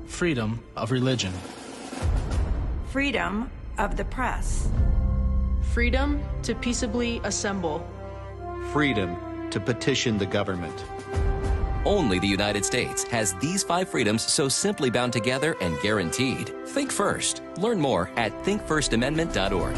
Freedom of religion. Freedom of the press. Freedom to peaceably assemble. Freedom to petition the government. Only the United States has these 5 freedoms so simply bound together and guaranteed. Think first. Learn more at thinkfirstamendment.org.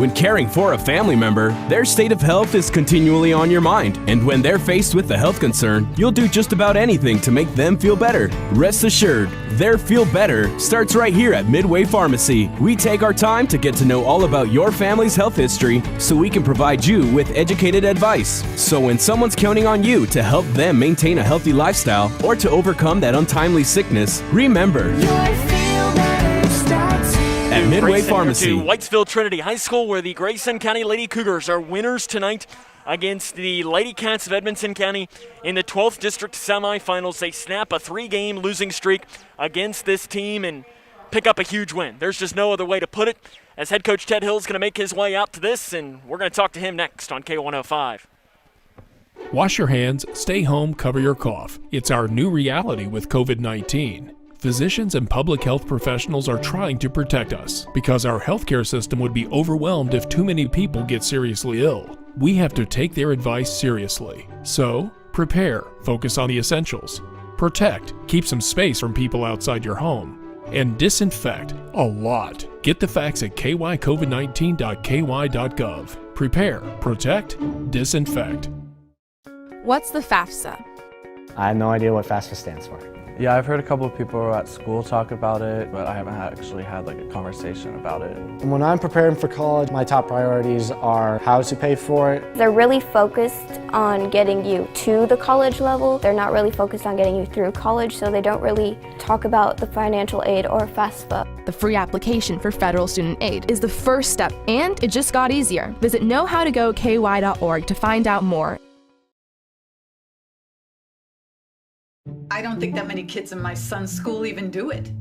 When caring for a family member, their state of health is continually on your mind, and when they're faced with a health concern, you'll do just about anything to make them feel better. Rest assured, their feel better starts right here at Midway Pharmacy. We take our time to get to know all about your family's health history so we can provide you with educated advice. So when someone's counting on you to help them maintain a healthy lifestyle or to overcome that untimely sickness, remember, at Midway Pharmacy. To Whitesville Trinity High School, where the Grayson County Lady Cougars are winners tonight against the Lady Cats of Edmonson County in the 12th District Semifinals. They snap a 3-game losing streak against this team and pick up a huge win. There's just no other way to put it, as head coach Ted Hill is going to make his way out to this, and we're going to talk to him next on K105. Wash your hands, stay home, cover your cough. It's our new reality with COVID-19. Physicians and public health professionals are trying to protect us because our healthcare system would be overwhelmed if too many people get seriously ill. We have to take their advice seriously. So, prepare, focus on the essentials. Protect, keep some space from people outside your home. And disinfect a lot. Get the facts at kycovid19.ky.gov. Prepare, protect, disinfect. What's the FAFSA? I have no idea what FAFSA stands for. Yeah, I've heard a couple of people at school talk about it, but I haven't actually had like a conversation about it. When I'm preparing for college, my top priorities are how to pay for it. They're really focused on getting you to the college level. They're not really focused on getting you through college, so they don't really talk about the financial aid or FAFSA. The free application for federal student aid is the first step, and it just got easier. Visit knowhowtogoky.org to find out more. I don't think that many kids in my son's school even do it.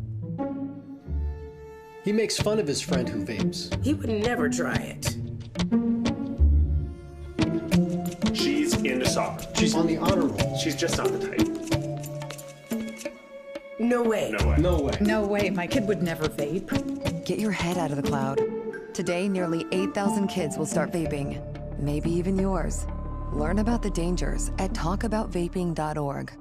He makes fun of his friend who vapes. He would never try it. She's into soccer. She's on the honor roll. She's just not the type. No way. No way. No way. No way, my kid would never vape. Get your head out of the cloud. Today, nearly 8,000 kids will start vaping. Maybe even yours. Learn about the dangers at talkaboutvaping.org.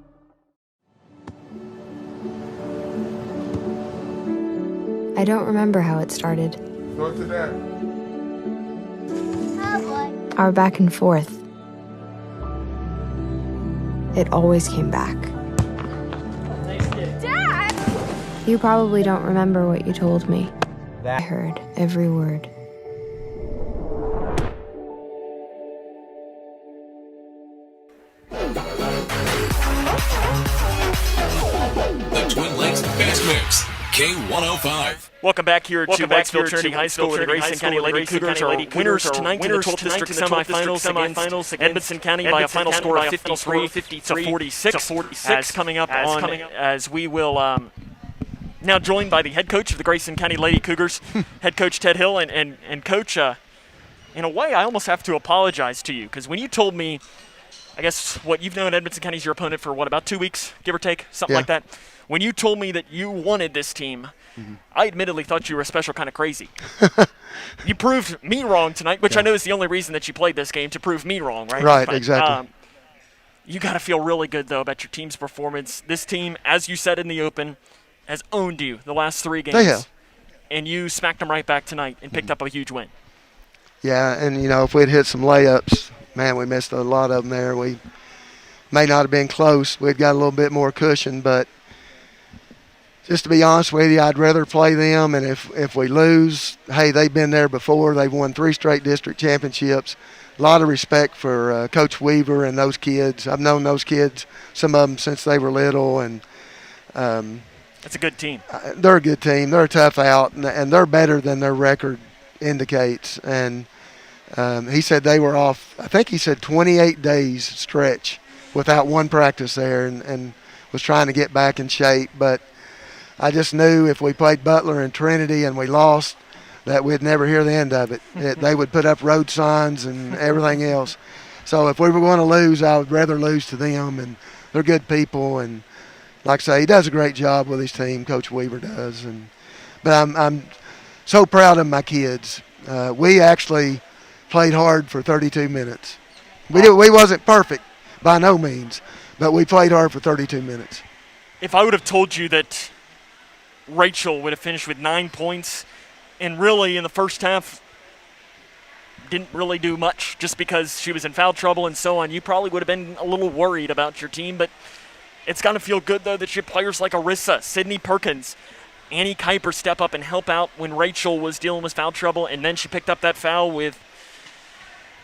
I don't remember how it started. Go to that. Our back and forth. It always came back. Dad! You probably don't remember what you told me. I heard every word. The Twin Lakes Best Mix, K105. Welcome back here to Whitesville Trinity High School, where the Grayson County Lady Cougars are winners tonight in the 12th District Semifinals against Edmonson County by a final score of 53-46. As coming up as we will now joined by the head coach of the Grayson County Lady Cougars, head coach Ted Hill, and coach. In a way, I almost have to apologize to you, because when you told me, I guess what you've known Edmonson County is your opponent for about 2 weeks, give or take, something like that. When you told me that you wanted this team, I admittedly thought you were a special kind of crazy. You proved me wrong tonight, which I know is the only reason that you played this game, to prove me wrong, right? Right, exactly. You got to feel really good, though, about your team's performance. This team, as you said in the open, has owned you the last 3 games. They have. And you smacked them right back tonight and picked up a huge win. Yeah, and, if we'd hit some layups, man, we missed a lot of them there. We may not have been close. We'd got a little bit more cushion, but just to be honest with you, I'd rather play them, and if we lose, hey, they've been there before. They've won 3 straight district championships. A lot of respect for Coach Weaver and those kids. I've known those kids, some of them, since they were little, and it's a good team. They're a good team. They're a tough out, and they're better than their record indicates. And he said they were off, I think he said 28 days stretch without one practice there, and was trying to get back in shape. But I just knew if we played Butler and Trinity and we lost, that we'd never hear the end of it. They would put up road signs and everything else. So if we were going to lose, I would rather lose to them, and they're good people. And like I say, he does a great job with his team, Coach Weaver does. But I'm so proud of my kids. We actually played hard for 32 minutes. We wasn't perfect by no means, but we played hard for 32 minutes. If I would have told you that Rachel would have finished with 9 points, and really in the first half didn't really do much just because she was in foul trouble and so on, you probably would have been a little worried about your team. But it's going to feel good, though, that you have players like Arissa, Sydney Perkins, Annie Kuiper step up and help out when Rachel was dealing with foul trouble, and then she picked up that foul with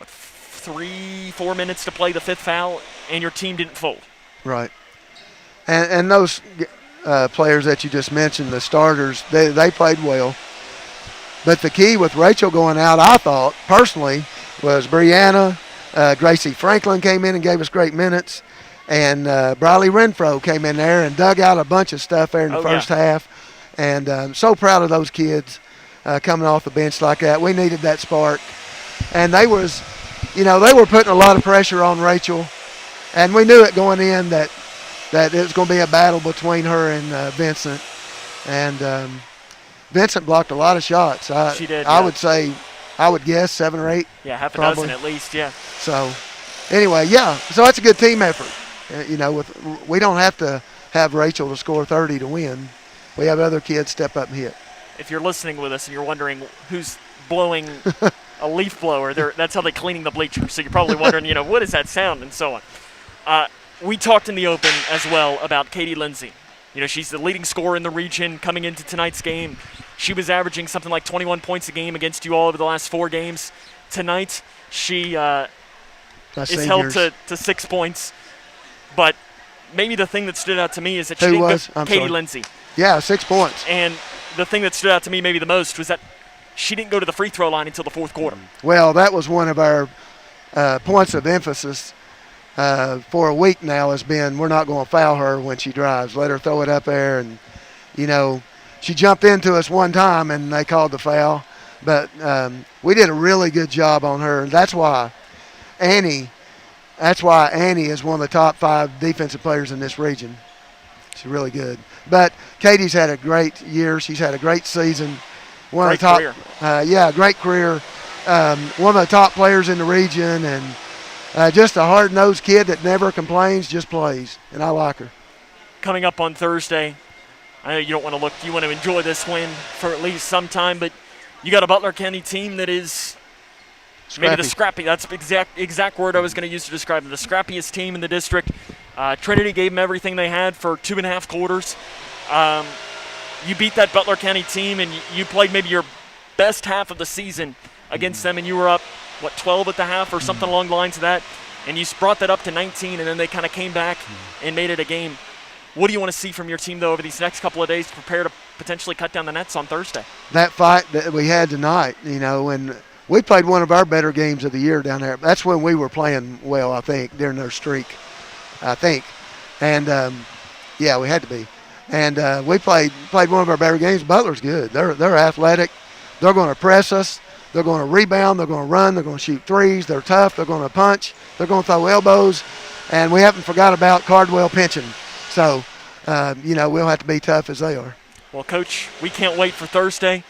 3-4 minutes to play, the fifth foul, and your team didn't fold. Right. And those players that you just mentioned, the starters, they played well. But the key with Rachel going out, I thought, personally, was Brianna. Gracie Franklin came in and gave us great minutes. And Briley Renfro came in there and dug out a bunch of stuff there in the first half. And I'm so proud of those kids coming off the bench like that. We needed that spark. And they were putting a lot of pressure on Rachel. And we knew it going in that it was going to be a battle between her and Vincent. And Vincent blocked a lot of shots. She did. I would say, I would guess 7 or 8. Yeah, half a probably. dozen at least, yeah. So, anyway, yeah. So that's a good team effort. We don't have to have Rachel to score 30 to win. We have other kids step up and hit. If you're listening with us and you're wondering who's blowing a leaf blower, that's how they're cleaning the bleachers. So you're probably wondering, what is that sound and so on. We talked in the open as well about Katie Lindsay. She's the leading scorer in the region coming into tonight's game. She was averaging something like 21 points a game against you all over the last 4 games. Tonight, she is held to 6 points. But maybe the thing that stood out to me is that she didn't go Katie Lindsay. Yeah, 6 points. And the thing that stood out to me maybe the most was that she didn't go to the free throw line until the fourth quarter. Well, that was one of our points of emphasis for a week now has been we're not going to foul her when she drives. Let her throw it up there. And, she jumped into us one time and they called the foul. But we did a really good job on her. That's why Annie is one of the top 5 defensive players in this region. She's really good. But Katie's had a great year. She's had a great season. Great career. Great career. One of the top players in the region, and just a hard-nosed kid that never complains, just plays, and I like her. Coming up on Thursday, I know you don't want to look. You want to enjoy this win for at least some time, but you got a Butler County team that is maybe the scrappy. That's the exact word I was going to use to describe them. The scrappiest team in the district. Trinity gave them everything they had for 2.5 quarters. You beat that Butler County team, and you played maybe your best half of the season against them, and you were up, 12 at the half or something along the lines of that, and you brought that up to 19, and then they kind of came back and made it a game. What do you want to see from your team, though, over these next couple of days to prepare to potentially cut down the nets on Thursday? That fight that we had tonight, and we played one of our better games of the year down there. That's when we were playing well, I think, during their streak, I think. And, we had to be. And we played one of our better games. Butler's good. They're athletic. They're going to press us. They're going to rebound. They're going to run. They're going to shoot threes. They're tough. They're going to punch. They're going to throw elbows. And we haven't forgot about Cardwell pinching. So, we'll have to be tough as they are. Well, Coach, we can't wait for Thursday.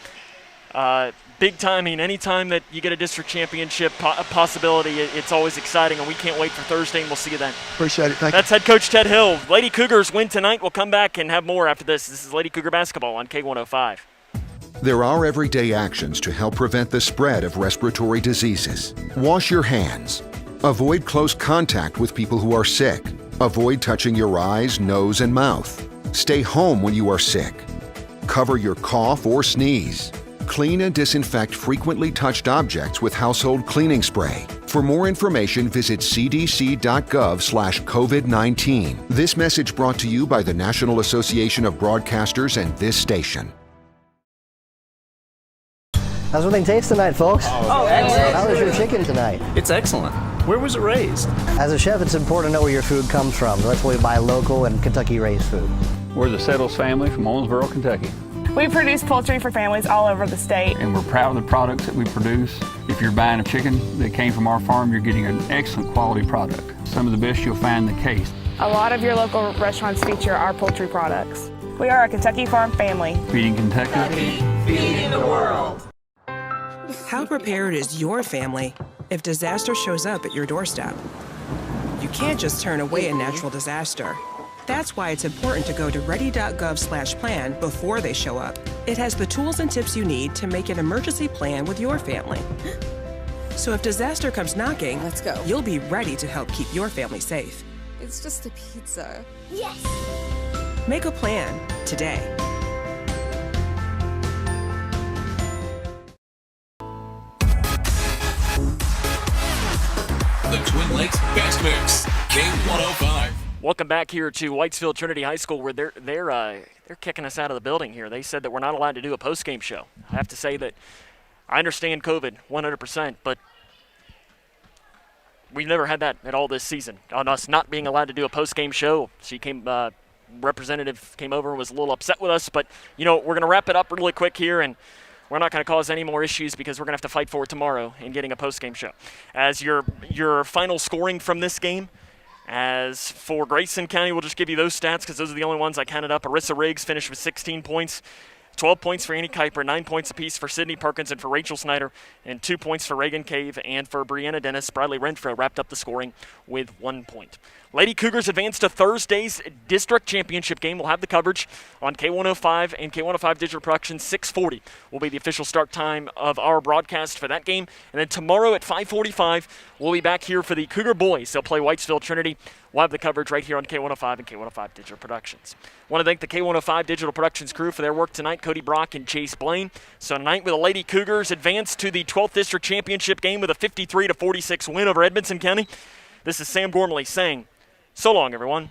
Big time. Any time that you get a district championship possibility, it's always exciting, and we can't wait for Thursday, and we'll see you then. Appreciate it. Thank you. That's head coach Ted Hill. Lady Cougars win tonight. We'll come back and have more after this. This is Lady Cougar basketball on K105. There are everyday actions to help prevent the spread of respiratory diseases. Wash your hands. Avoid close contact with people who are sick. Avoid touching your eyes, nose, and mouth. Stay home when you are sick. Cover your cough or sneeze. Clean and disinfect frequently touched objects with household cleaning spray. For more information, visit cdc.gov/COVID-19. This message brought to you by the National Association of Broadcasters and this station. How's everything taste tonight, folks? Excellent. How was your chicken tonight? It's excellent. Where was it raised? As a chef, it's important to know where your food comes from. That's why we buy local and Kentucky-raised food. We're the Settles family from Owensboro, Kentucky. We produce poultry for families all over the state. And we're proud of the products that we produce. If you're buying a chicken that came from our farm, you're getting an excellent quality product. Some of the best you'll find in the case. A lot of your local restaurants feature our poultry products. We are a Kentucky farm family. Feeding Kentucky. Feeding the world. How prepared is your family if disaster shows up at your doorstep? You can't just turn away a natural disaster. That's why it's important to go to ready.gov/plan before they show up. It has the tools and tips you need to make an emergency plan with your family. So if disaster comes knocking, let's go. You'll be ready to help keep your family safe. It's just a pizza. Yes! Make a plan today. The Twin Lakes Best Mix, K105. Welcome back here to Whitesville Trinity High School, where they're kicking us out of the building here. They said that we're not allowed to do a post-game show. I have to say that I understand COVID 100%, but we've never had that at all this season. On us not being allowed to do a post-game show, representative came over and was a little upset with us, but we're going to wrap it up really quick here, and we're not going to cause any more issues because we're going to have to fight for it tomorrow in getting a post-game show. As your final scoring from this game, as for Grayson County, we'll just give you those stats because those are the only ones I counted up. Arissa Riggs finished with 16 points. 12 points for Annie Kuiper, 9 points apiece for Sydney Perkins and for Rachel Snyder, and 2 points for Reagan Cave and for Brianna Dennis. Bradley Renfro wrapped up the scoring with 1 point. Lady Cougars advanced to Thursday's district championship game. We'll have the coverage on K105 and K105 Digital Productions. 6:40 will be the official start time of our broadcast for that game. And then tomorrow at 5:45, we'll be back here for the Cougar boys. They'll play Whitesville Trinity. We'll have the coverage right here on K105 and K105 Digital Productions. I want to thank the K105 Digital Productions crew for their work tonight, Cody Brock and Chase Blaine. So tonight, with the Lady Cougars advanced to the 12th District Championship game with a 53-46 win over Edmonson County. This is Sam Gormley saying, so long, everyone.